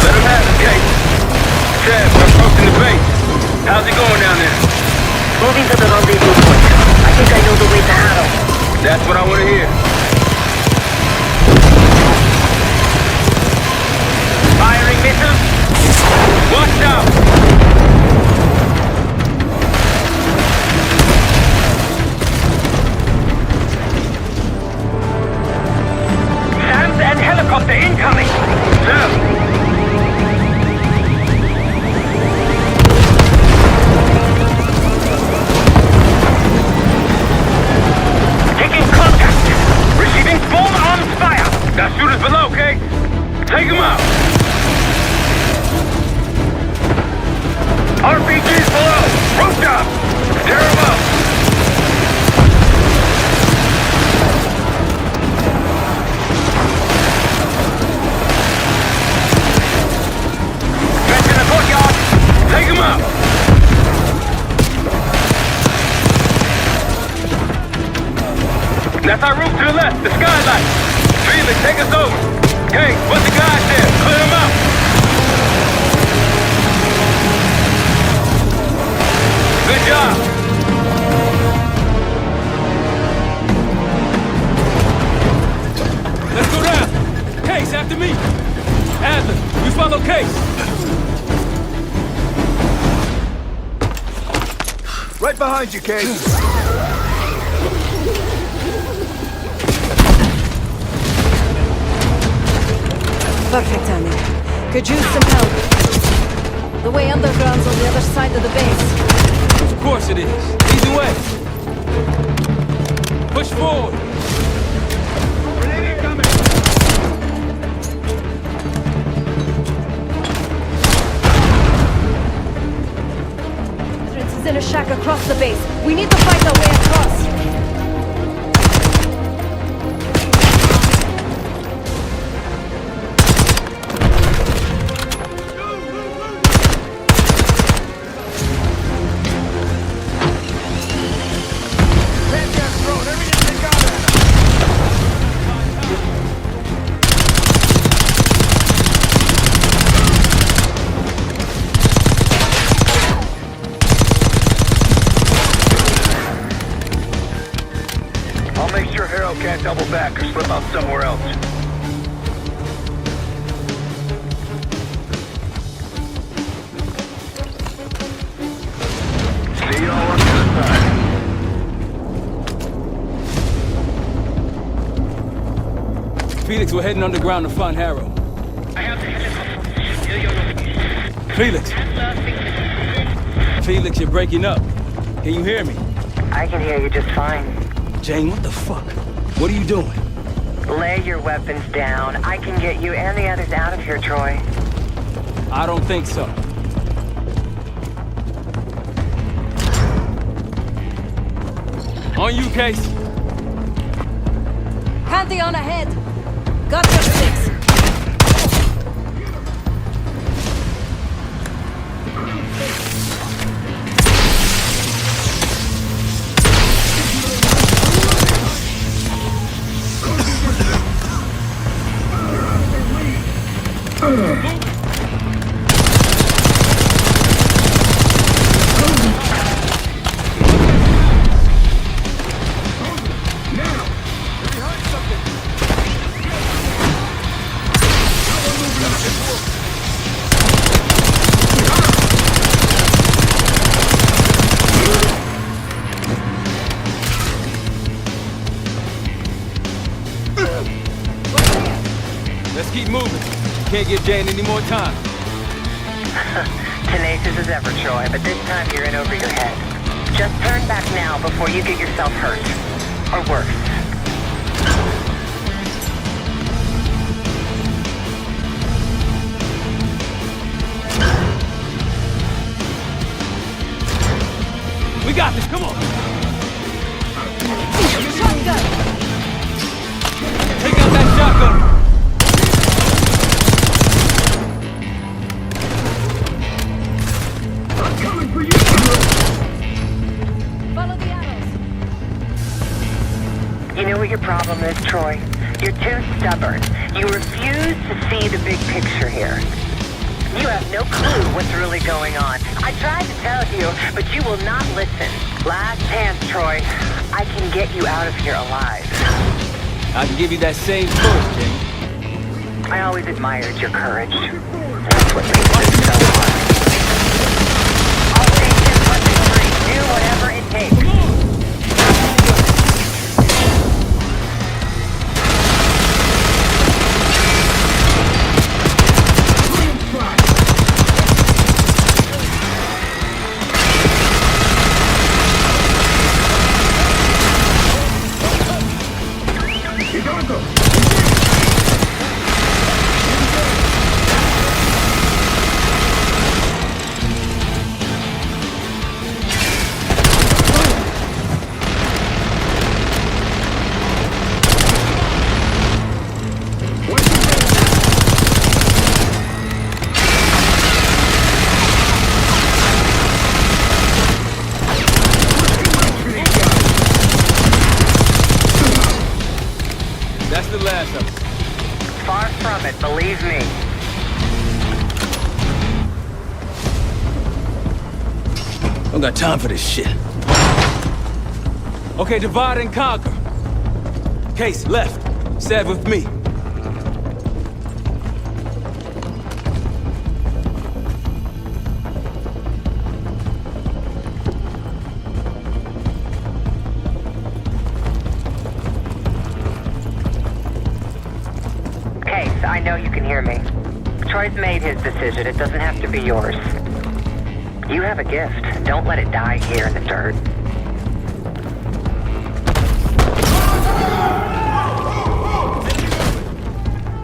Let him have it, Kate. Chad, we're approaching the base. How's it going down there? Moving to the rendezvous point. I think I know the way to Harrow. That's what I want to hear. Firing missiles. Watch out! SAMs and helicopter incoming. Sam! Taking contact. Receiving full arms fire. Got shooters below, Kate. Take them out. RPGs below! Rooftop! Tear them up! Catch in the courtyard. Take them out. That's our roof to the left, the skylight. Felix, take us over. Hey, put the guys there. Clear them out. Good job. Let's go down. Case, after me. Adler, you follow Case. Right behind you, Case. Perfect timing. Could use some help. The way underground's on the other side of the base. Of course it is. Either way. Push forward. Entrance is in a shack across the base. We need to fight our way across. Can't double back or slip out somewhere else. See you all on the other side. Felix, we're heading underground to find Harrow. Felix. Felix, you're breaking up. Can you hear me? I can hear you just fine. Jane, what the fuck? What are you doing? Lay your weapons down. I can get you and the others out of here, Troy. I don't think so. On you, Case. Pantheon ahead. Got your six. Let's keep moving. Can't give Jane any more time. Tenacious as ever, Troy, but this time you're in over your head. Just turn back now before you get yourself hurt. Or worse. We got this, come on! Shotgun! Take out that shotgun! know what your problem is, Troy. You're too stubborn. You refuse to see the big picture here. You have no clue what's really going on. I tried to tell you, but you will not listen. Last chance, Troy. I can get you out of here alive. I can give you that same push, Jane. I always admired your courage. That's what makes this so hard. I'll take this weapon free. Do whatever it takes. That's the last of us. Far from it, believe me. Don't got time for this shit. Okay, divide and conquer. Case, left. Stab with me. Case, I know you can hear me. Troy's made his decision. It doesn't have to be yours. You have a gift. Don't let it die here in the dirt.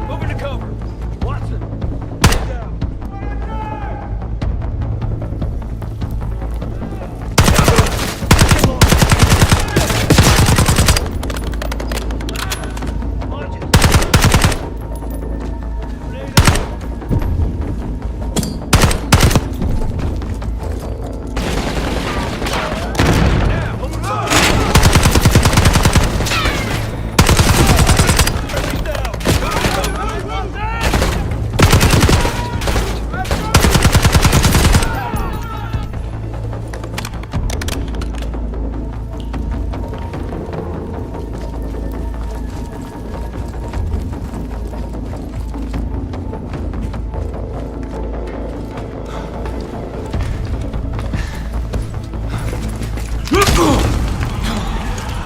Moving to cover. Watson.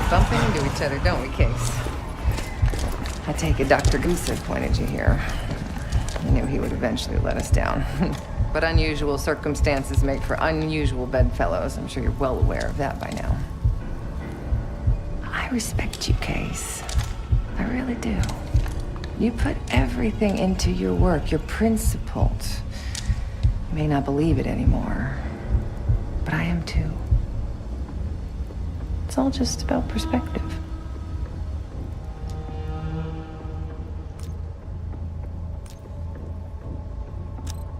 Bumping into each other, don't we, Case? I take it Dr. Gusev pointed you here. I knew he would eventually let us down. But unusual circumstances make for unusual bedfellows. I'm sure you're well aware of that by now. I respect you, Case. I really do. You put everything into your work. You're principled. You may not believe it anymore, but I am too. It's all just about perspective.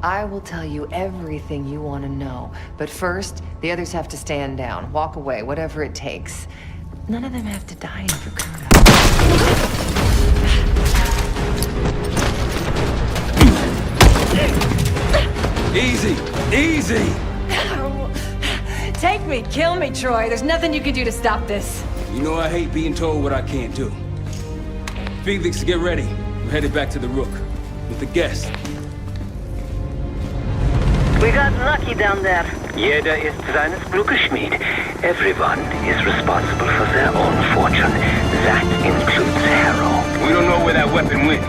I will tell you everything you want to know. But first, the others have to stand down, walk away, whatever it takes. None of them have to die in Fukuda. Easy! Easy! Take me, kill me, Troy. There's nothing you can do to stop this. You know I hate being told what I can't do. Felix, get ready. We're headed back to the Rook with the guest. We got lucky down there. Jeder ist seines Glückes Schmied. Everyone is responsible for their own fortune. That includes Harrow. We don't know where that weapon went.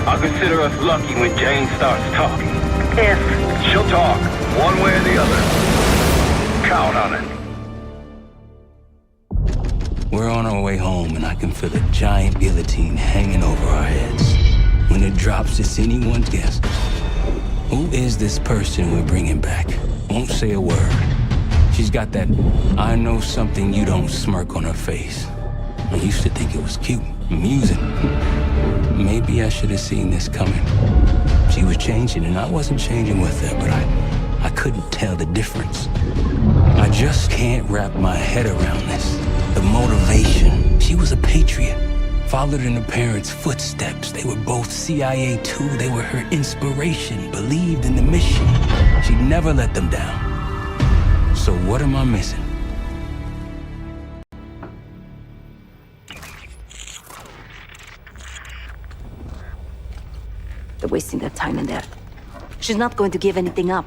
I'll consider us lucky when Jane starts talking. If she'll talk, one way or the other. Count on it. We're on our way home, and I can feel a giant guillotine hanging over our heads. When it drops, it's anyone's guess. Who is this person we're bringing back? Won't say a word. She's got that I know something you don't smirk on her face. I used to think it was cute, amusing. Maybe I should have seen this coming. She was changing, and I wasn't changing with her, but I couldn't tell the difference. I just can't wrap my head around this. The motivation she She was a patriot, followed in her parents' footsteps. They were both CIA too. They were her inspiration, believed in the mission. She never let them down. So what am I missing? They're wasting their time in there. She's not going to give anything up.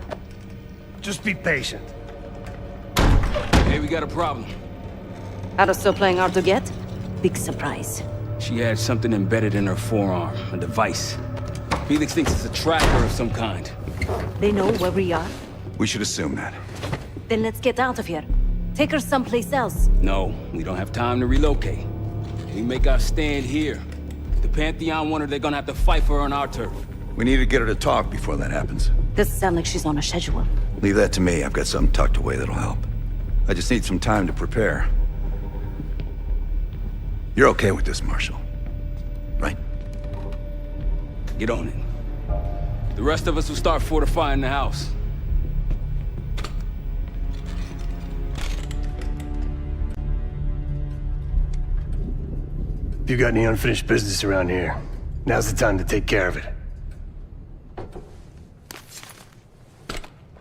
Just be patient. Hey, we got a problem. Are still playing hard to get? Big surprise. She had something embedded in her forearm, a device. Felix thinks it's a tracker of some kind. They know where we are? We should assume that. Then let's get out of here. Take her someplace else. No, we don't have time to relocate. We make our stand here. If the Pantheon want her, they're gonna have to fight for her on our turf. We need to get her to talk before that happens. Doesn't sound like she's on a schedule. Leave that to me. I've got something tucked away that'll help. I just need some time to prepare. You're okay with this, Marshal, right? Get on it. The rest of us will start fortifying the house. If you got any unfinished business around here, now's the time to take care of it.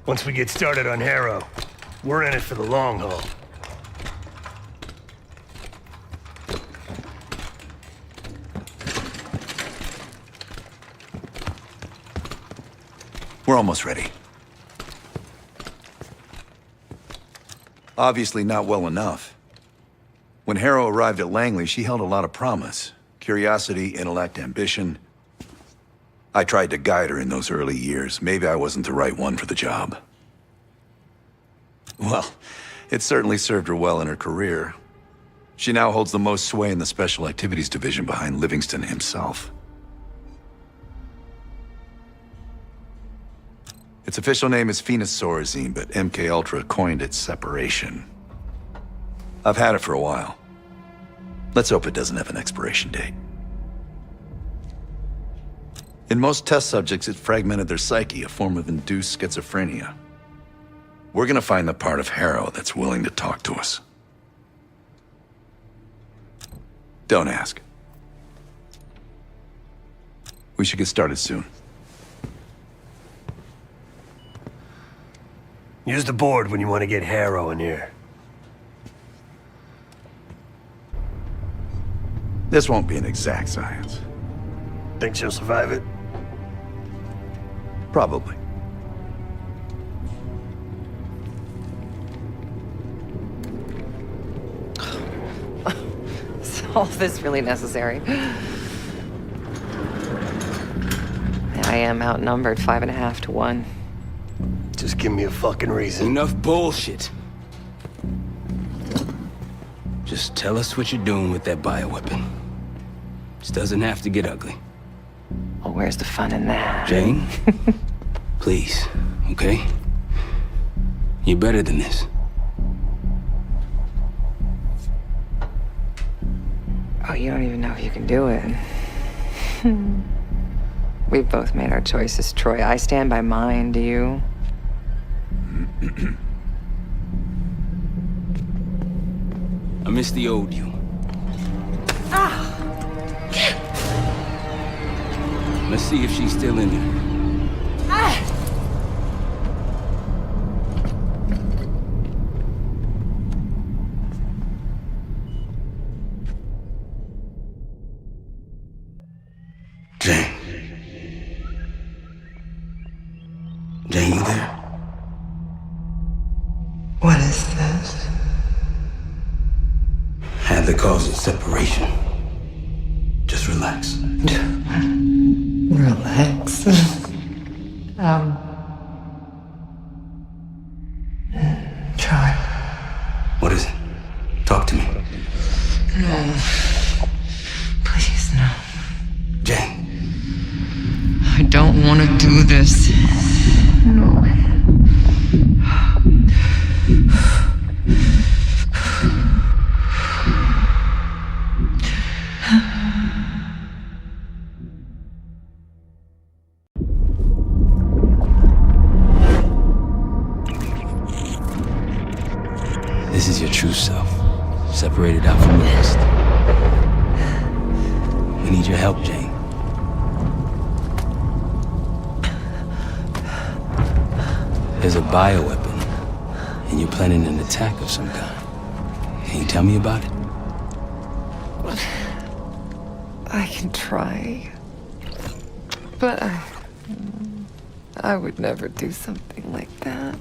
Once we get started on Harrow, we're in it for the long haul. We're almost ready. Obviously not well enough. When Harrow arrived at Langley, she held a lot of promise. Curiosity, intellect, ambition. I tried to guide her in those early years. Maybe I wasn't the right one for the job. Well, it certainly served her well in her career. She now holds the most sway in the Special Activities Division behind Livingston himself. Its official name is Phoenosorazine, but MK Ultra coined its separation. I've had it for a while. Let's hope it doesn't have an expiration date. In most test subjects, it fragmented their psyche, a form of induced schizophrenia. We're gonna find the part of Harrow that's willing to talk to us. Don't ask. We should get started soon. Use the board when you want to get Harrow in here. This won't be an exact science. Think she'll survive it? Probably. Is all this really necessary? I am outnumbered 5.5 to 1. Just give me a fucking reason. Enough bullshit. Just tell us what you're doing with that bioweapon. This doesn't have to get ugly. Well, where's the fun in that? Jane, please, okay? You're better than this. Oh, you don't even know if you can do it. We've both made our choices, Troy. I stand by mine, do you? I miss the old you. Let's see if she's still in there. Jane. Jane, you there? What is this? Had the cause of separation. Just relax. Relax. Try. What is it? Talk to me. No. Please, no. Jane. I don't want to do this. No. This is your true self, separated out from the rest. need your help, Jane. There's a bioweapon, and you're planning an attack of some kind. Can you tell me about it? I can try. But I would never do something like that.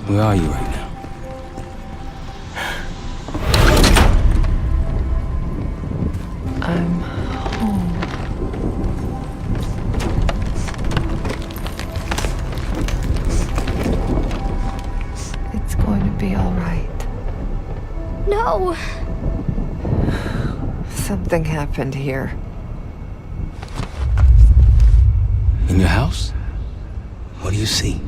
Where are you right now? I'm home. It's going to be all right. No! Something happened here. In your house? What do you see?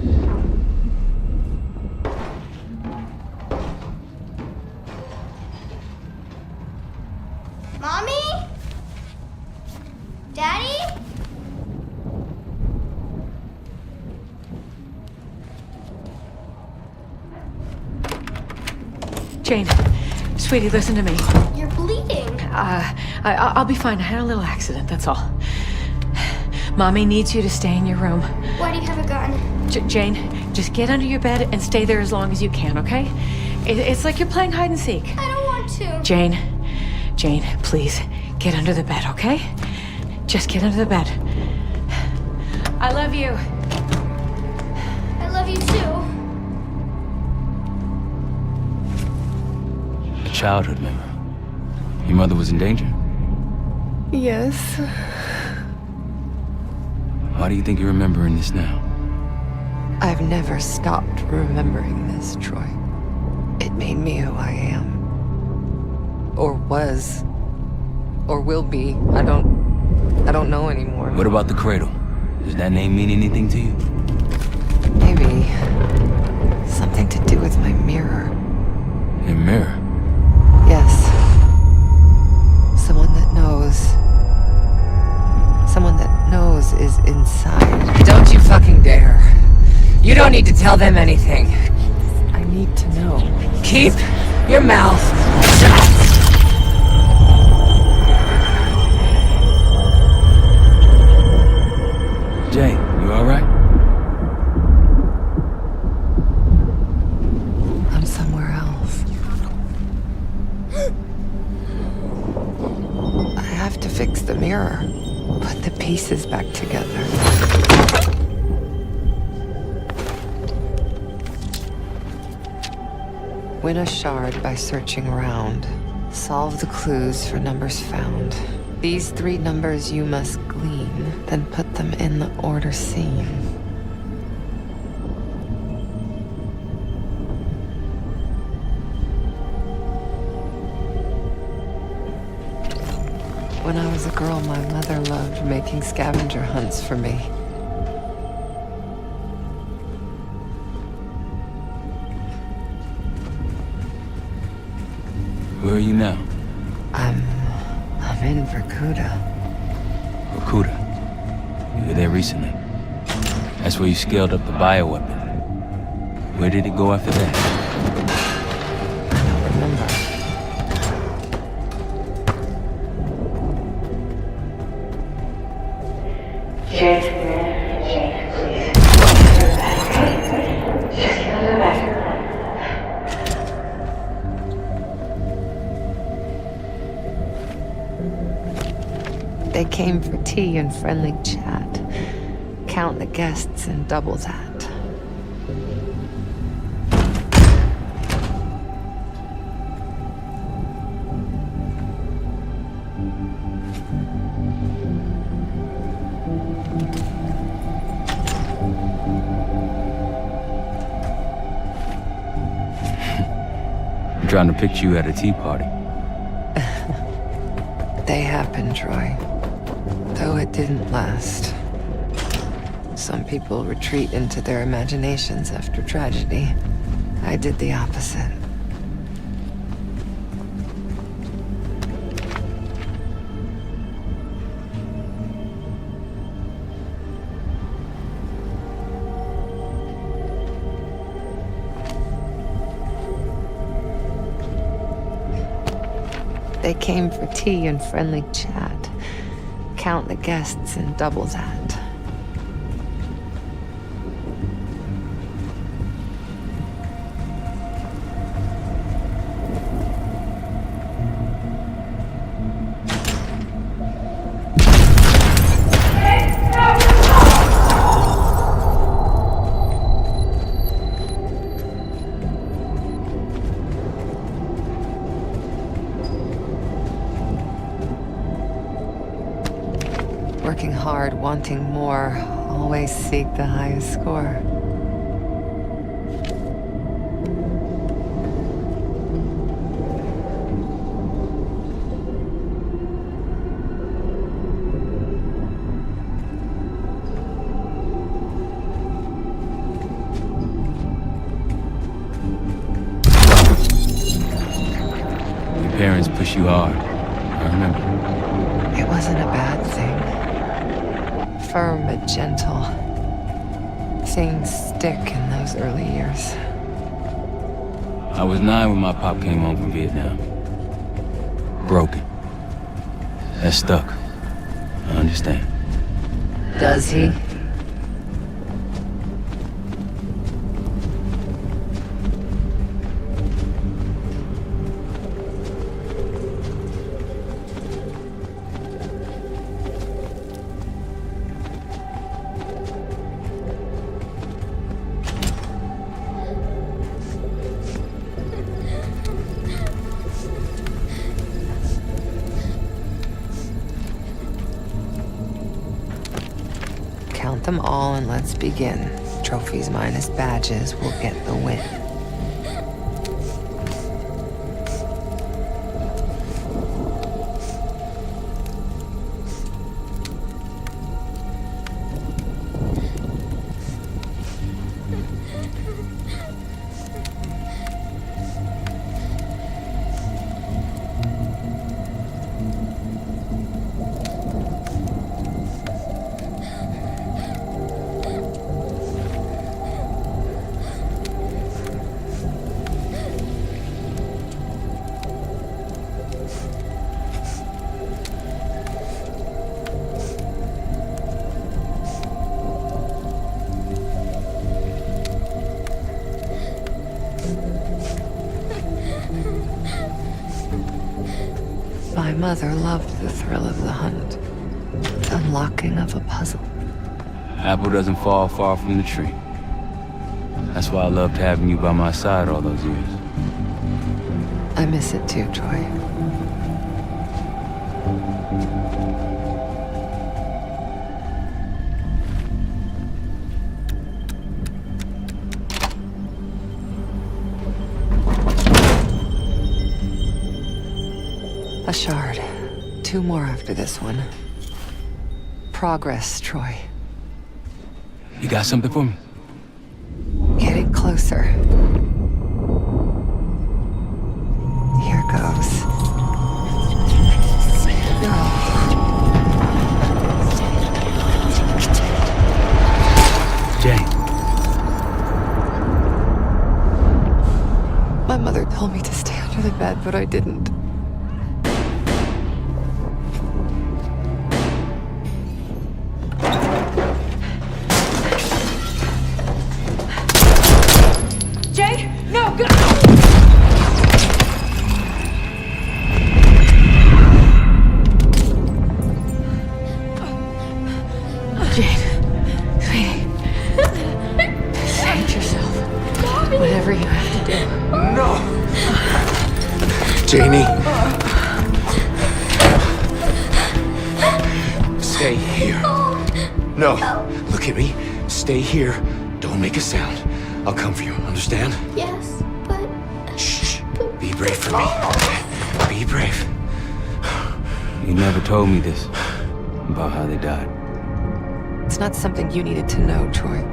Mommy? Daddy? Jane, sweetie, listen to me. You're bleeding. I'll be fine. I had a little accident, that's all. Mommy needs you to stay in your room. Why do you have a gun? Jane, just get under your bed and stay there as long as you can, okay? It's like you're playing hide and seek. I don't want to. Jane, please, get under the bed, okay? Just get under the bed. I love you. I love you too. A childhood memory. Your mother was in danger? Yes. Why do you think you're remembering this now? I've never stopped remembering this, Troy. It made me who I am. Or was. Or will be. I don't know anymore. What about the cradle? Does that name mean anything to you? Maybe something to do with my mirror. Your mirror? Yes. Someone that knows. Someone that knows is inside. Don't you fucking dare. You don't need to tell them anything. I need to know. Keep your mouth shut. Jane, you alright? I'm somewhere else. I have to fix the mirror. Put the pieces back together. Win a shard by searching around. Solve the clues for numbers found. These 3 numbers you must glean, then put them in the order seen. When I was a girl, my mother loved making scavenger hunts for me. Where are you now? I'm in Vorkuta. Vorkuta? You were there recently. That's where you scaled up the bioweapon. Where did it go after that? I don't remember. Jane, please. Just get under the bed. They came for tea and friendly chat. Count the guests and double that. I'm trying to picture you at a tea party. They happened, Troy. Though it didn't last. Some people retreat into their imaginations after tragedy. I did the opposite. They came for tea and friendly chat. Count the guests and double that. Working hard, wanting more, always seek the highest score. Your parents push you hard. I remember. It wasn't a bad thing. Firm but gentle. Things stick in those early years. I was 9 when my pop came home from Vietnam. Broken. That stuck. I understand. Does he? Count them all and let's begin. Trophies minus badges will get the win. My mother loved the thrill of the hunt. The unlocking of a puzzle. Apple doesn't fall far from the tree. That's why I loved having you by my side all those years. I miss it too, Troy. A shard. 2 more after this one. Progress, Troy. You got something for me? Getting closer. Here goes. Jane. My mother told me to stay under the bed, but I didn't. Whatever you have to do. No! Janie. Stay here. No. Look at me. Stay here. Don't make a sound. I'll come for you, understand? Yes, but... Shh. Be brave for me. Be brave. You never told me this, about how they died. It's not something you needed to know, Troy.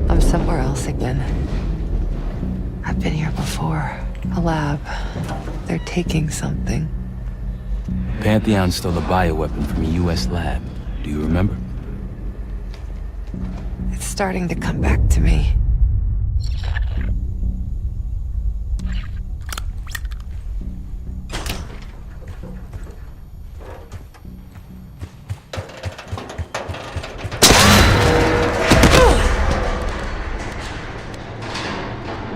I'm somewhere else again. I've been here before. A lab. They're taking something. Pantheon stole a bioweapon from a U.S. lab. Do you remember? It's starting to come back to me.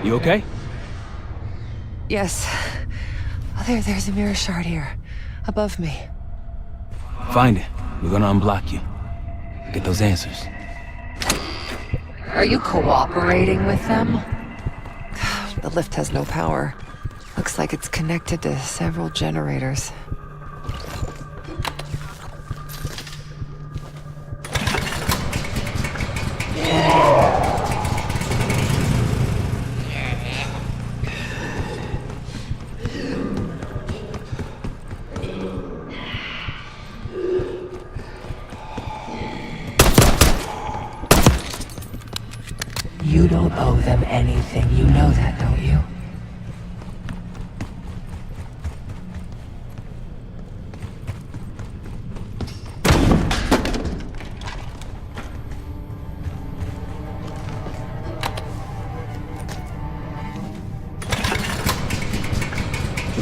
You okay? Yes. Oh, there's a mirror shard here. Above me. Find it. We're gonna unblock you. Get those answers. Are you cooperating with them? The lift has no power. Looks like it's connected to several generators. You don't owe them anything. You know that, don't you?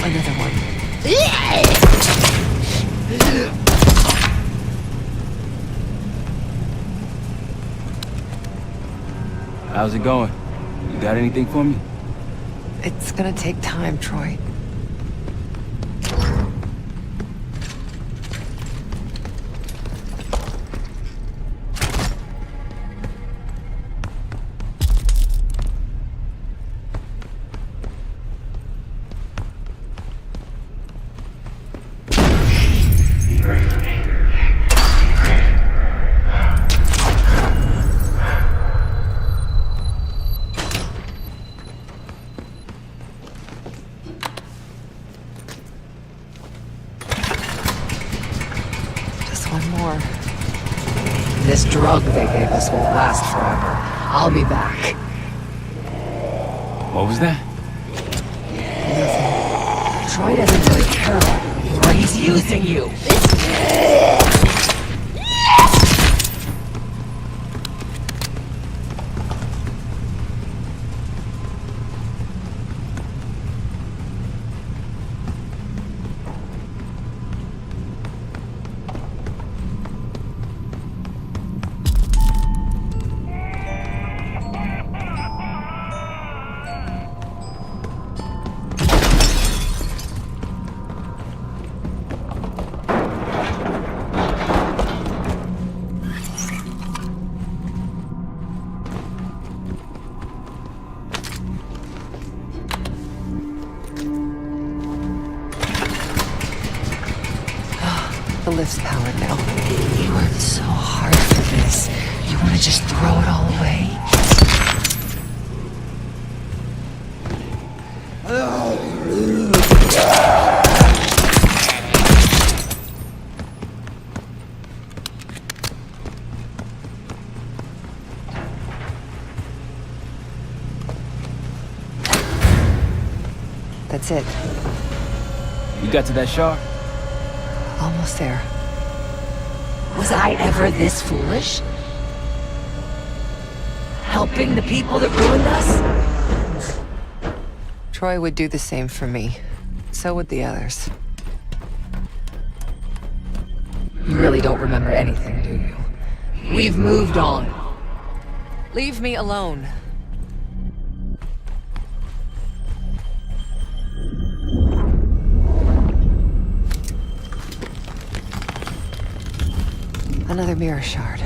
Another one. How's it going? You got anything for me? It's gonna take time, Troy. One more. This drug they gave us won't last forever. I'll be back. What was that? Nothing. Troy doesn't really care about you, or he's using you. The lift's powered now. You worked so hard for this. You want to just throw it all away? That's it. You got to that shard? Almost there. Was I ever this foolish? Helping the people that ruined us? Troy would do the same for me. So would the others. You really don't remember anything, do you? We've moved on. Leave me alone. Another mirror shard.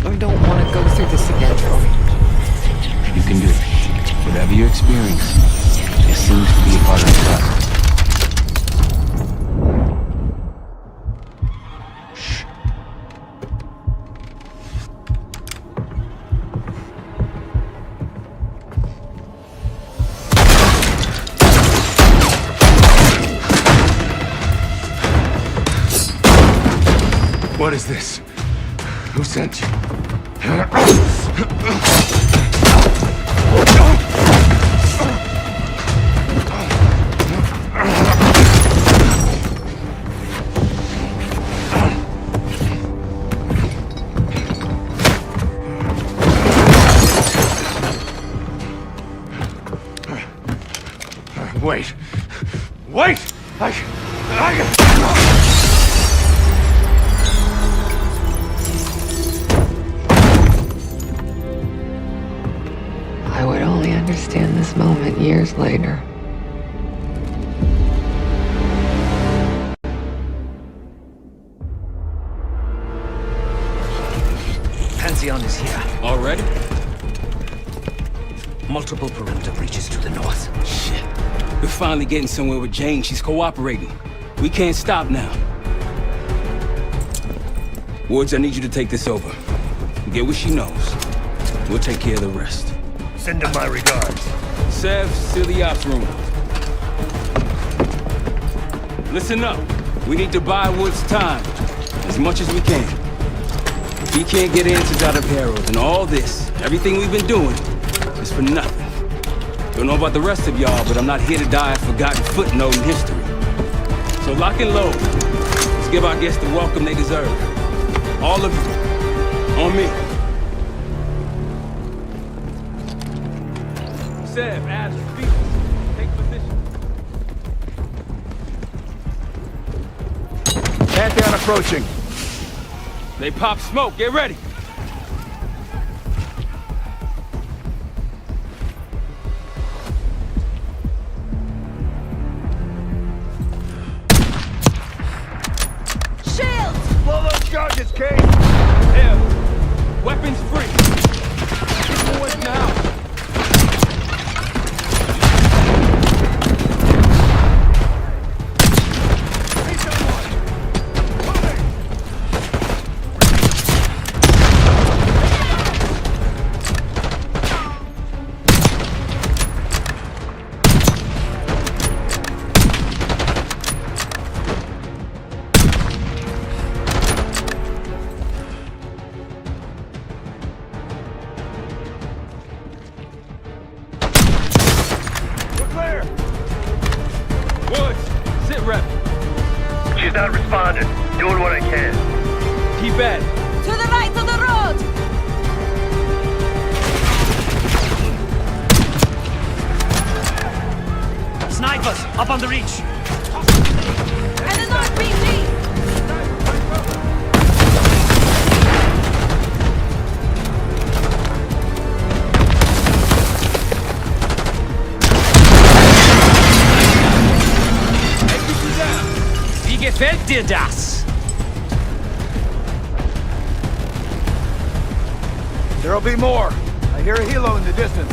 I don't want to go through this again, Troy. You can do it. Whatever you experience, it seems to be a part of the process. What is this? Who sent you? Wait! Wait! this moment years later. Pantheon is here. Already? Multiple perimeter breaches to the north. Shit. We're finally getting somewhere with Jane. She's cooperating. We can't stop now. Woods, I need you to take this over. Get what she knows. We'll take care of the rest. Send him my regards. Sev, seal the ops room. Listen up. We need to buy Woods time. As much as we can. If he can't get answers out of Harold, and all this, everything we've been doing, is for nothing. Don't know about the rest of y'all, but I'm not here to die a forgotten footnote in history. So lock and load. Let's give our guests the welcome they deserve. All of you. On me. Sev, Adler, Felix, take position. Pantheon approaching. They pop smoke. Get ready. Blow those charges, Kate! Hell, weapons free. Get Woods now. She's not responding. Doing what I can. Keep at it. To the right of the road! Snipers, up on the reach. And an RPG! Wie gefällt dir das? There'll be more. I hear a helo in the distance.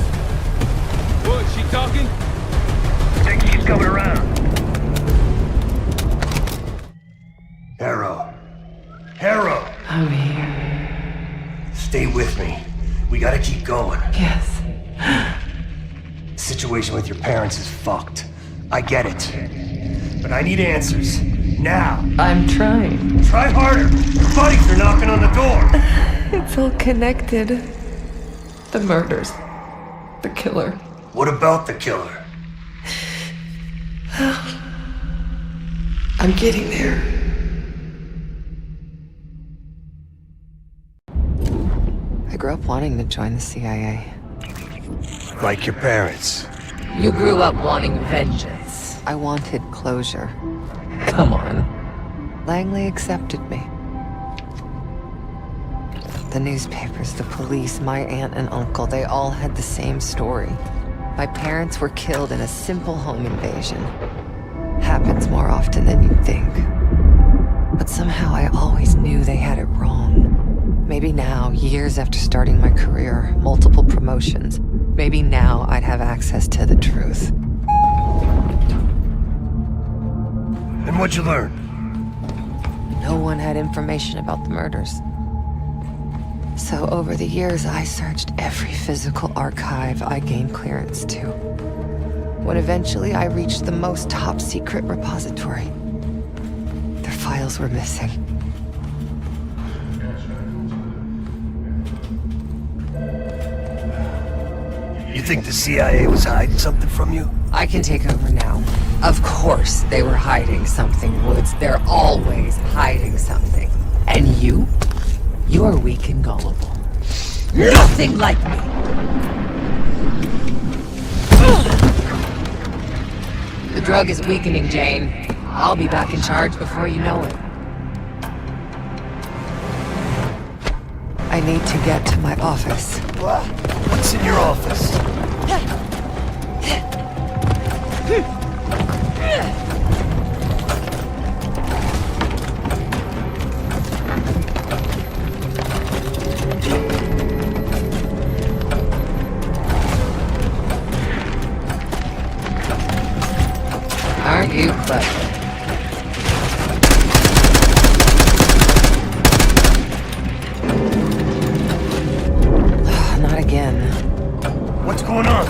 Wood, she talking? I think she's coming around. Harrow. Harrow! I'm here. Stay with me. We gotta keep going. Yes. The situation with your parents is fucked. I get it. But I need answers. Now. I'm trying. Try harder. Your buddies are knocking on the door. It's all connected. The murders. The killer. What about the killer? I'm getting there. I grew up wanting to join the CIA. Like your parents. You grew up wanting vengeance. I wanted closure. Come on. Langley accepted me. The newspapers, the police, my aunt and uncle, they all had the same story. My parents were killed in a simple home invasion. Happens more often than you'd think. But somehow I always knew they had it wrong. Maybe now, years after starting my career, multiple promotions, maybe now I'd have access to the truth. And what'd you learn? No one had information about the murders. So over the years, I searched every physical archive I gained clearance to. When eventually I reached the most top-secret repository, their files were missing. You think the CIA was hiding something from you? I can take over now. Of course they were hiding something, Woods. They're always hiding something. And you? You are weak and gullible. Nothing like me! The drug is weakening, Jane. I'll be back in charge before you know it. I need to get to my office. What's in your office? Aren't you clever? Not again. What's going on?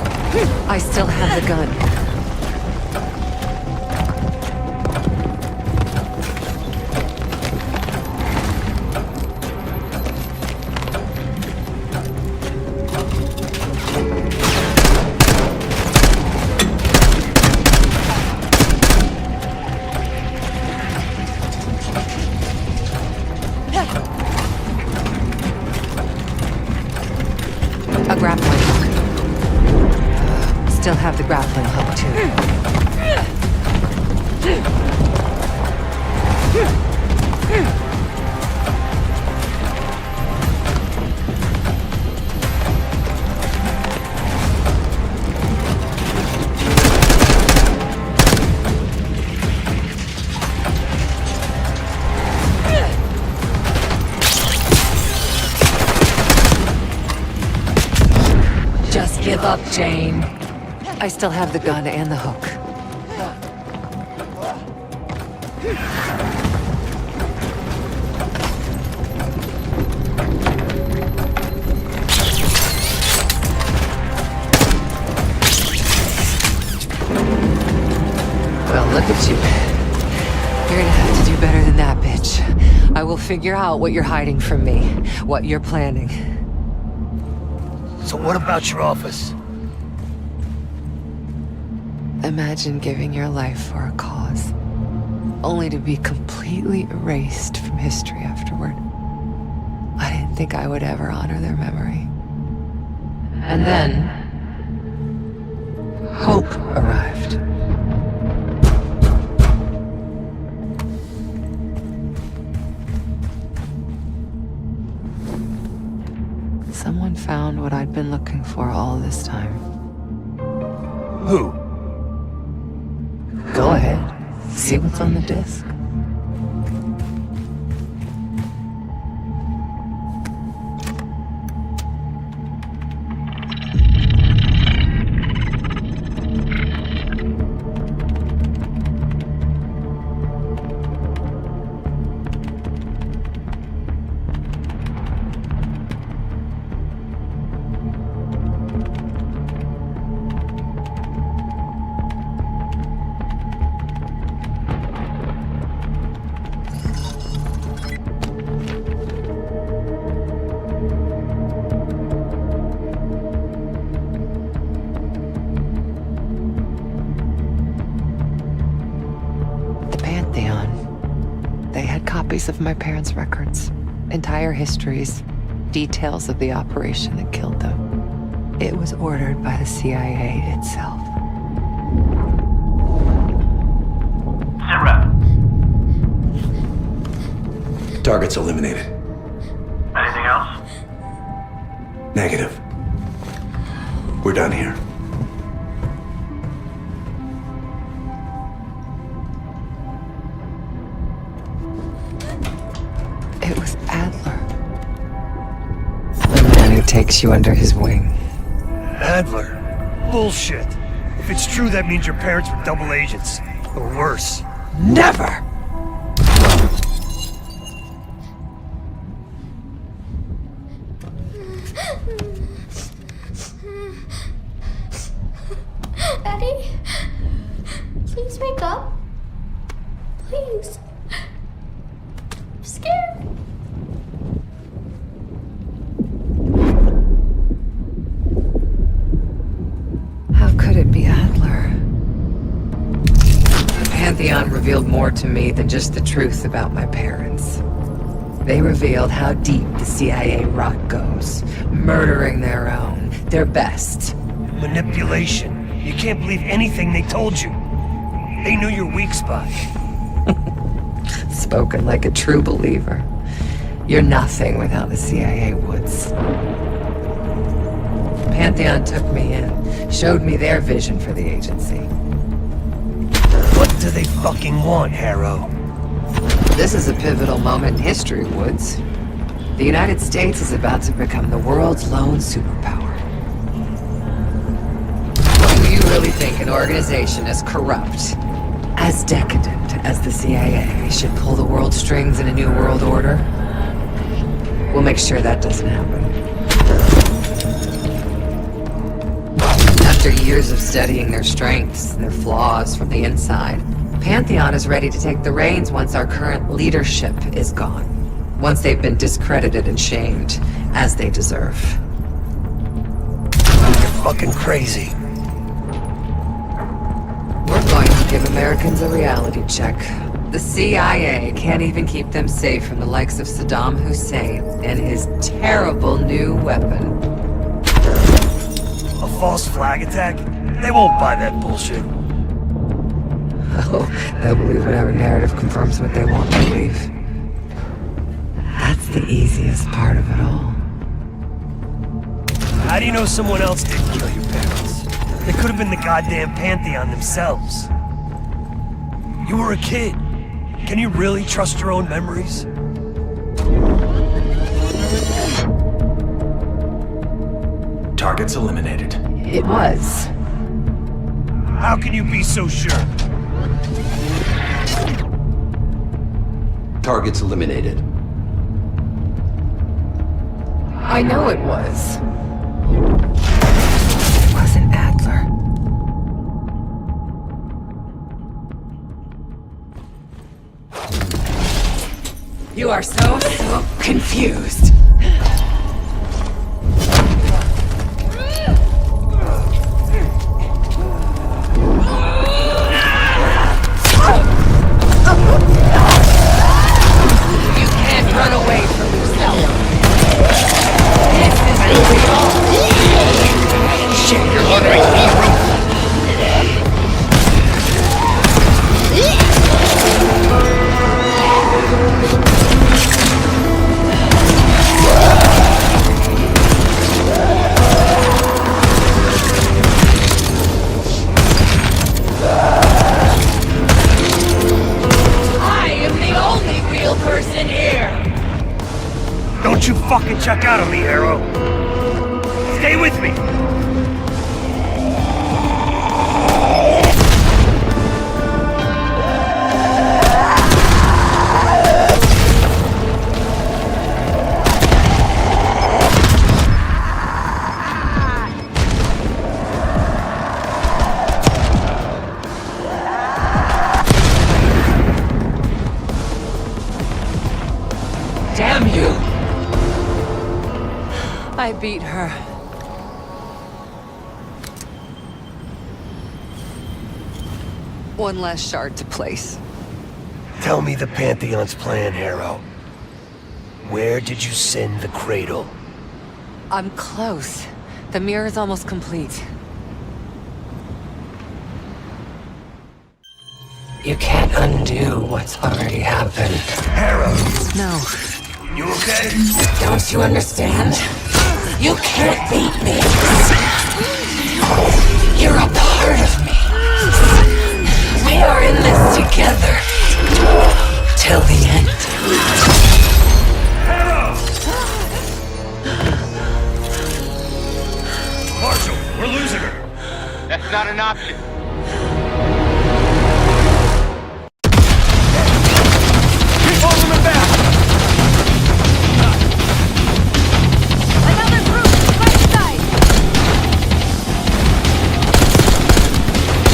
I still have the gun. A grappling hook. Still have the grappling hook, too. Just give up, Jane. I still have the gun and the hook. Well, look at you. You're gonna have to do better than that, bitch. I will figure out what you're hiding from me, what you're planning. So what about your office? Imagine giving your life for a cause, only to be completely erased from history afterward. I didn't think I would ever honor their memory. And then, hope arrived. Someone found what I'd been looking for all this time. Who? Go ahead. See what's on the disc. Pantheon. They had copies of my parents' records, entire histories, details of the operation that killed them. It was ordered by the CIA itself. Target's eliminated. Anything else? Negative. We're done here. It was Adler. The man who takes you under his wing. Adler? Bullshit. If it's true, that means your parents were double agents. Or worse. Never! Daddy? Please wake up. Please. I'm scared. How could it be Adler? Pantheon revealed more to me than just the truth about my parents. They revealed how deep the CIA rot goes, murdering their own, their best. Manipulation. You can't believe anything they told you. They knew your weak spot. Spoken like a true believer. You're nothing without the CIA woods. Pantheon took me in, showed me their vision for the agency. What do they fucking want, Harrow? This is a pivotal moment in history, Woods. The United States is about to become the world's lone superpower. Do you really think an organization as corrupt, as decadent as the CIA should pull the world strings in a new world order? We'll make sure that doesn't happen. After years of studying their strengths and their flaws from the inside, Pantheon is ready to take the reins once our current leadership is gone. Once they've been discredited and shamed, as they deserve. You're fucking crazy. We're going to give Americans a reality check. The CIA can't even keep them safe from the likes of Saddam Hussein and his terrible new weapon. A false flag attack? They won't buy that bullshit. Oh, they'll believe whatever narrative confirms what they want to believe. That's the easiest part of it all. How do you know someone else didn't kill your parents? They could have been the goddamn Pantheon themselves. You were a kid. Can you really trust your own memories? Targets eliminated. It was. How can you be so sure? Targets eliminated. I know it was. It wasn't Adler. You are so confused. You can't run away from yourself. This is real. Shit, you're ordering me. Person here. Don't you fucking check out on me, Harrow. Stay with me. Damn you! I beat her. One last shard to place. Tell me the Pantheon's plan, Harrow. Where did you send the cradle? I'm close. The mirror's almost complete. You can't undo what's already happened. Harrow! No. You okay? Don't you understand? You can't beat me. You're a part of me. We are in this together. Till the end. Harrow! Marshal, we're losing her. That's not an option. Keep holding them back! Another group, right side!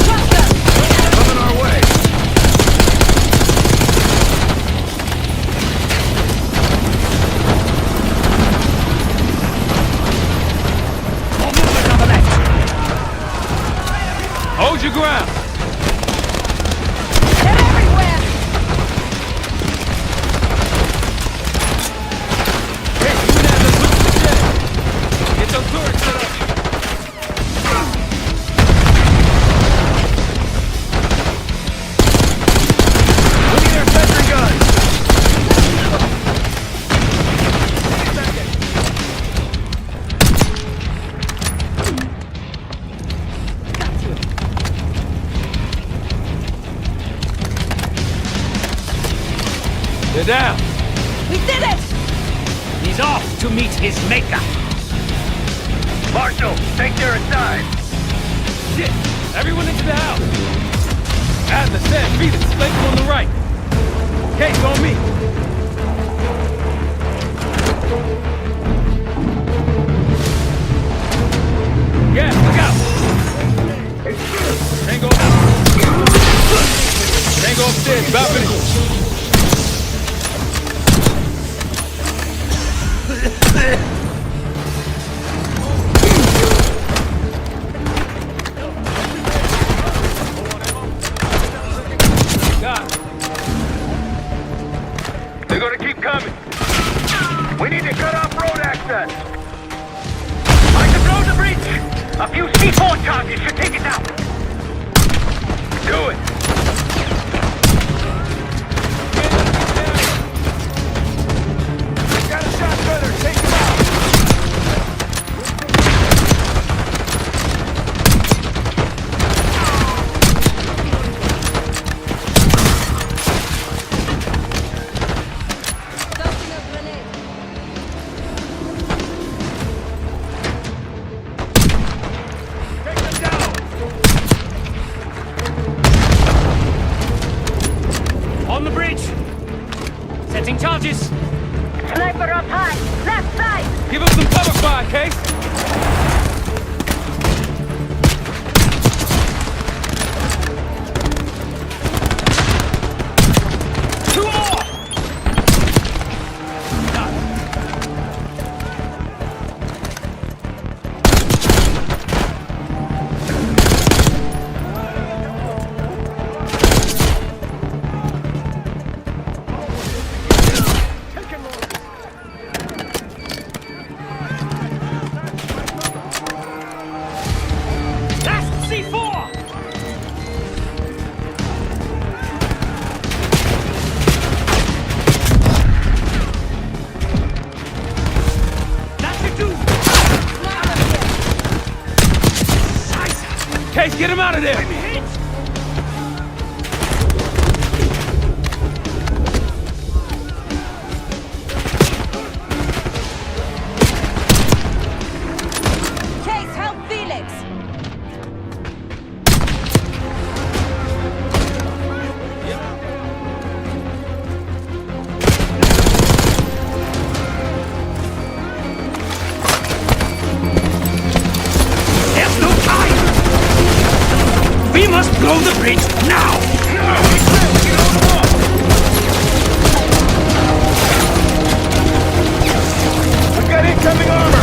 Shotgun! Coming our way. More movement on the left! Hold They're down. We did it! He's off to meet his maker. Marshal, take their aside. Shit! Everyone into the house. Adler said, Felix, flank on the right. Case on me. Yeah, look out! Tango out. Tango upstairs, about finished. They're gonna keep coming. We need to cut off road access. I can blow the bridge. A few C4 charges should take it down. Do it. Got a shot, brother. Take him out. On the bridge. Setting charges. Sniper up high, left side. Give him some cover fire, Case. Two more. That's C4. That should do. Nice. Case, get him out of there. Case, help Felix! There's no time. We must blow the bridge now. We've got incoming armor.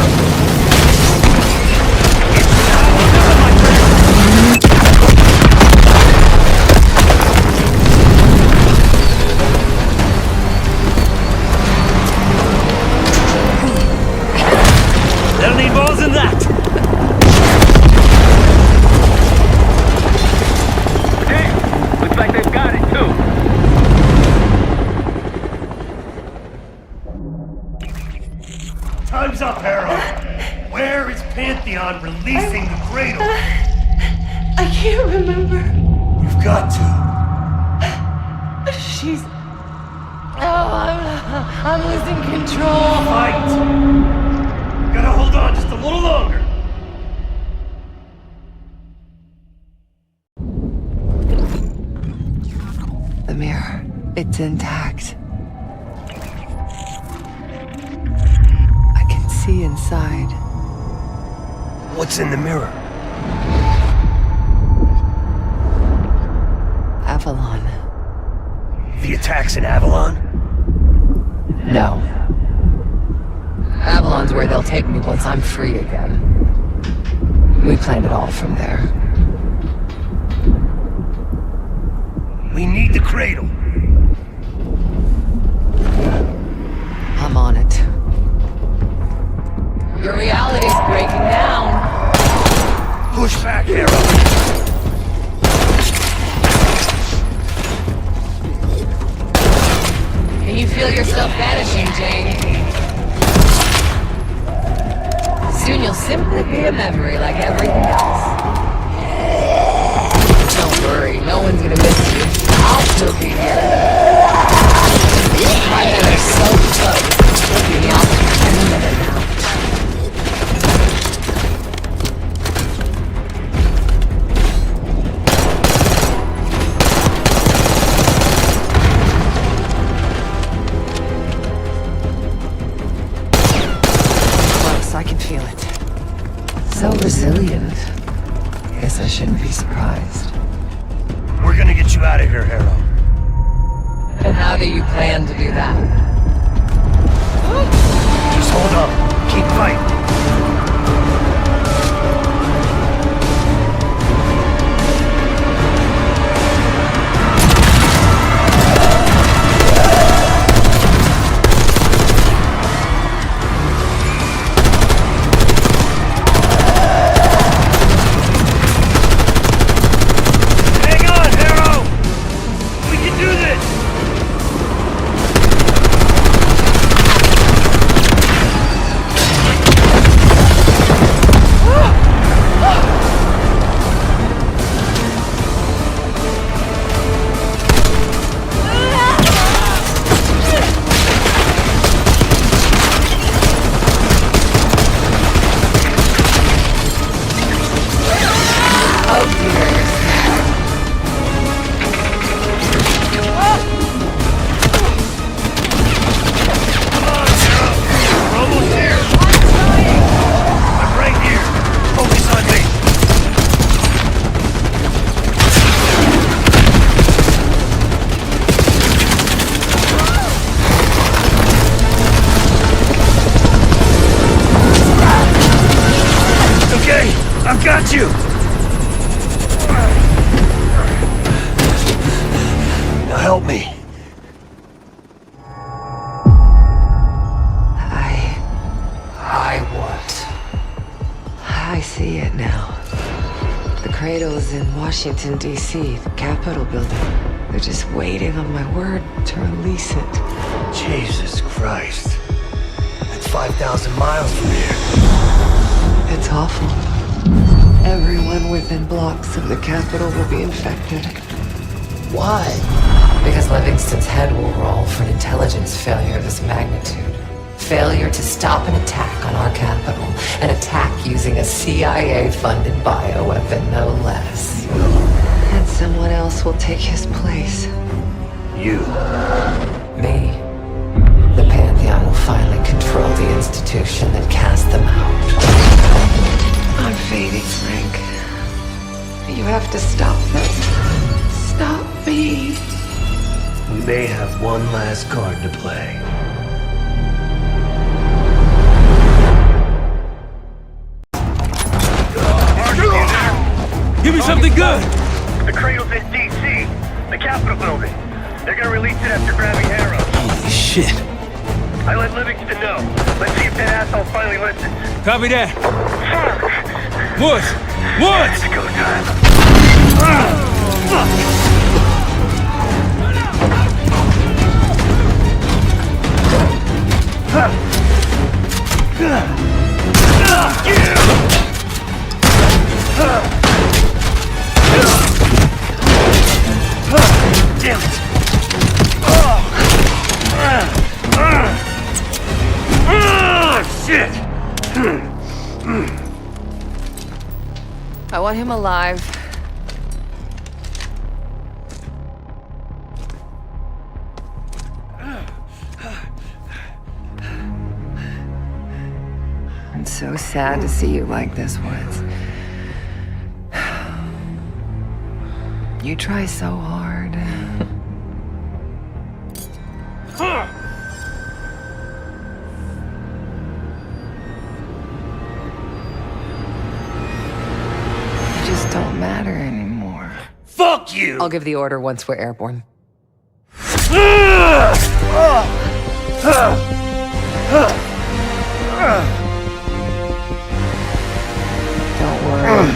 They'll need more than that. Damn, looks like they've got it too. Time's up, Harrow. Where is Pantheon releasing the cradle? I can't remember. You've got to. She's... Oh, I'm losing control. Fight! Gotta hold on just a little longer. The mirror. It's intact. I can see inside. What's in the mirror? Avalon. The attacks in Avalon? No. Avalon's where they'll take me once I'm free again. We planned it all from there. We need the cradle. I'm on it. Your reality's breaking down. Push back, Harrow. Can you feel yourself vanishing, Jane? Soon you'll simply be a memory like everything else. Don't worry, no one's gonna miss you. I'll still be here. do you plan to do that? Just hold on. Keep fighting. Hang on, Harrow! We can do this! I've got you! Now help me. I what? I see it now. The cradle's in Washington, D.C., the Capitol building. They're just waiting on my word to release it. Jesus Christ. That's 5,000 miles from here. It's awful. Everyone within blocks of the Capitol will be infected. Why? Because Livingston's head will roll for an intelligence failure of this magnitude. Failure to stop an attack on our capital. An attack using a CIA-funded bioweapon, no less. And someone else will take his place. You. Me. The Pantheon will finally control the institution that cast them out. I'm fading, Frank. You have to stop this. Stop me. We may have one last card to play. Give me something good! The cradle's in D.C., the Capitol building. They're gonna release it after grabbing Harrow. Holy shit. I let Livingston know. Let's see if that asshole finally listens. Copy that. Fuck! Woods! Woods! It's go time. Damn it! Shit! I want him alive. I'm so sad to see you like this, Woods. You try so hard. You just don't matter anymore. Fuck you! I'll give the order once we're airborne. Don't worry.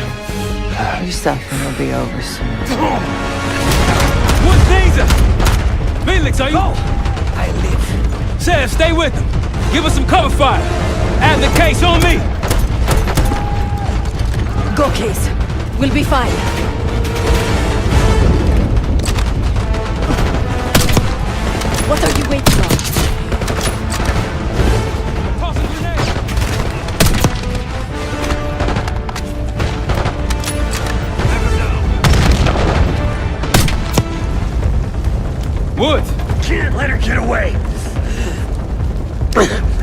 Your suffering will be over soon. One taser! Felix, are you? Go! I live. Sam, stay with him. Give us some cover fire. Add the case on me. Go, Case. We'll be fine. What are you waiting on? Toss a grenade. Woods! Can't let her get away.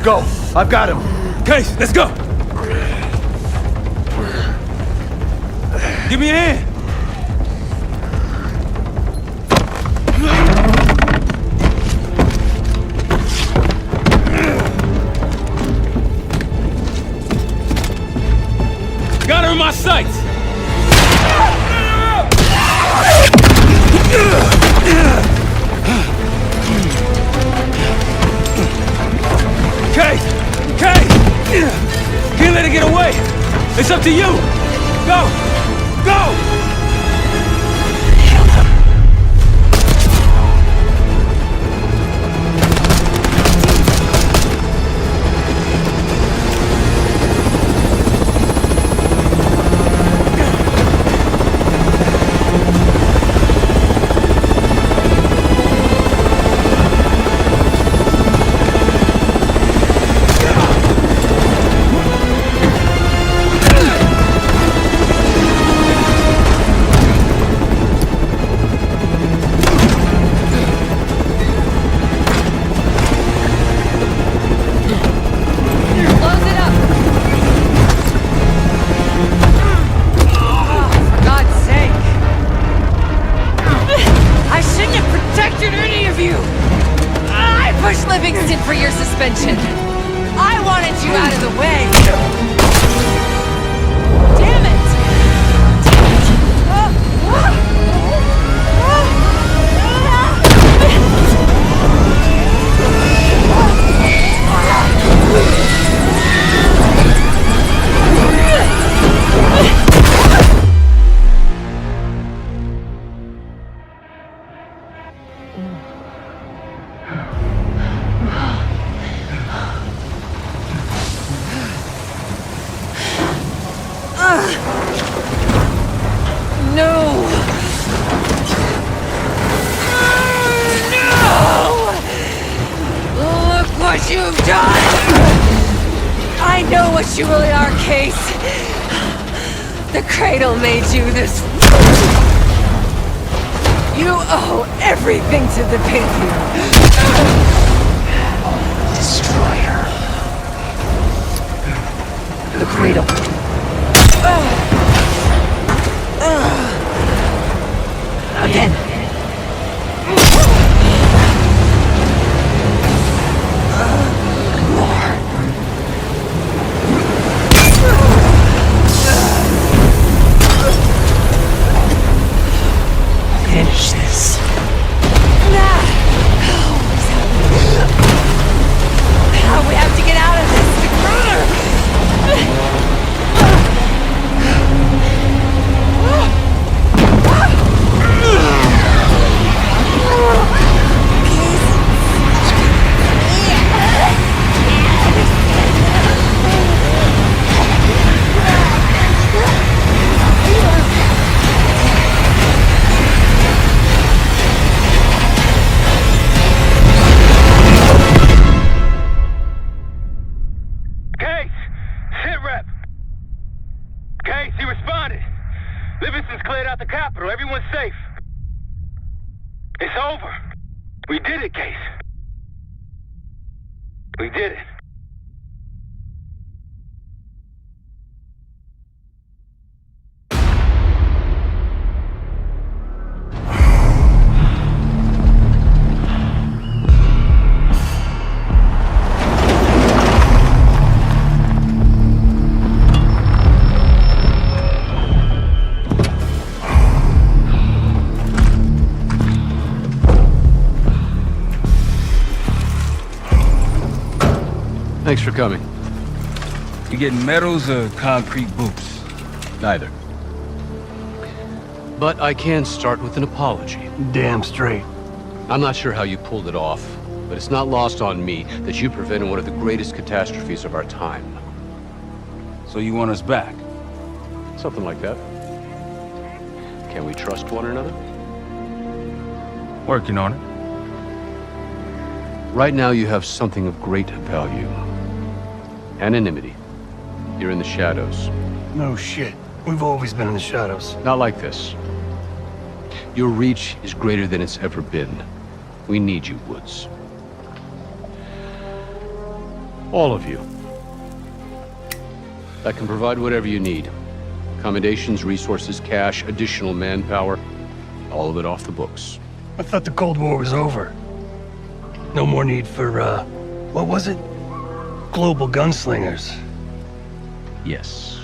Go. I've got him. Case, let's go! Give me a hand! It's up to you! Go! Go! You really are, Case. The cradle made you this. You owe everything to the Pantheon. Destroyer. The cradle. Again. Finish this. We have to get out of this. Everyone's safe. It's over. We did it, Case. We did it. Thanks for coming. You getting medals or concrete boots? Neither. But I can start with an apology. Damn straight. I'm not sure how you pulled it off, but it's not lost on me that you prevented one of the greatest catastrophes of our time. So you want us back? Something like that. Can we trust one another? Working on it. Right now you have something of great value. Anonymity. You're in the shadows. No shit. We've always been in the shadows. Not like this. Your reach is greater than it's ever been. We need you, Woods. All of you. I can provide whatever you need. Accommodations, resources, cash, additional manpower. All of it off the books. I thought the Cold War was over. No more need for, what was it? Global gunslingers. Yes.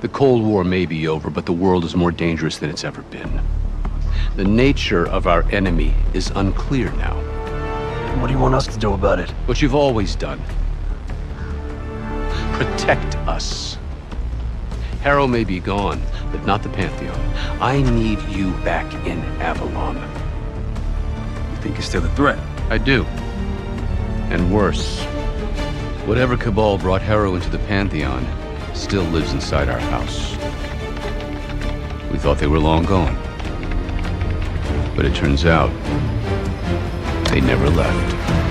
The Cold War may be over, but the world is more dangerous than it's ever been. The nature of our enemy is unclear now. What do you want us to do about it? What you've always done. protect us. Harrow may be gone, but not the Pantheon. I need you back in Avalon. You think you're still a threat? I do. And worse. Whatever cabal brought Harrow into the Pantheon still lives inside our house. We thought they were long gone. But it turns out, they never left.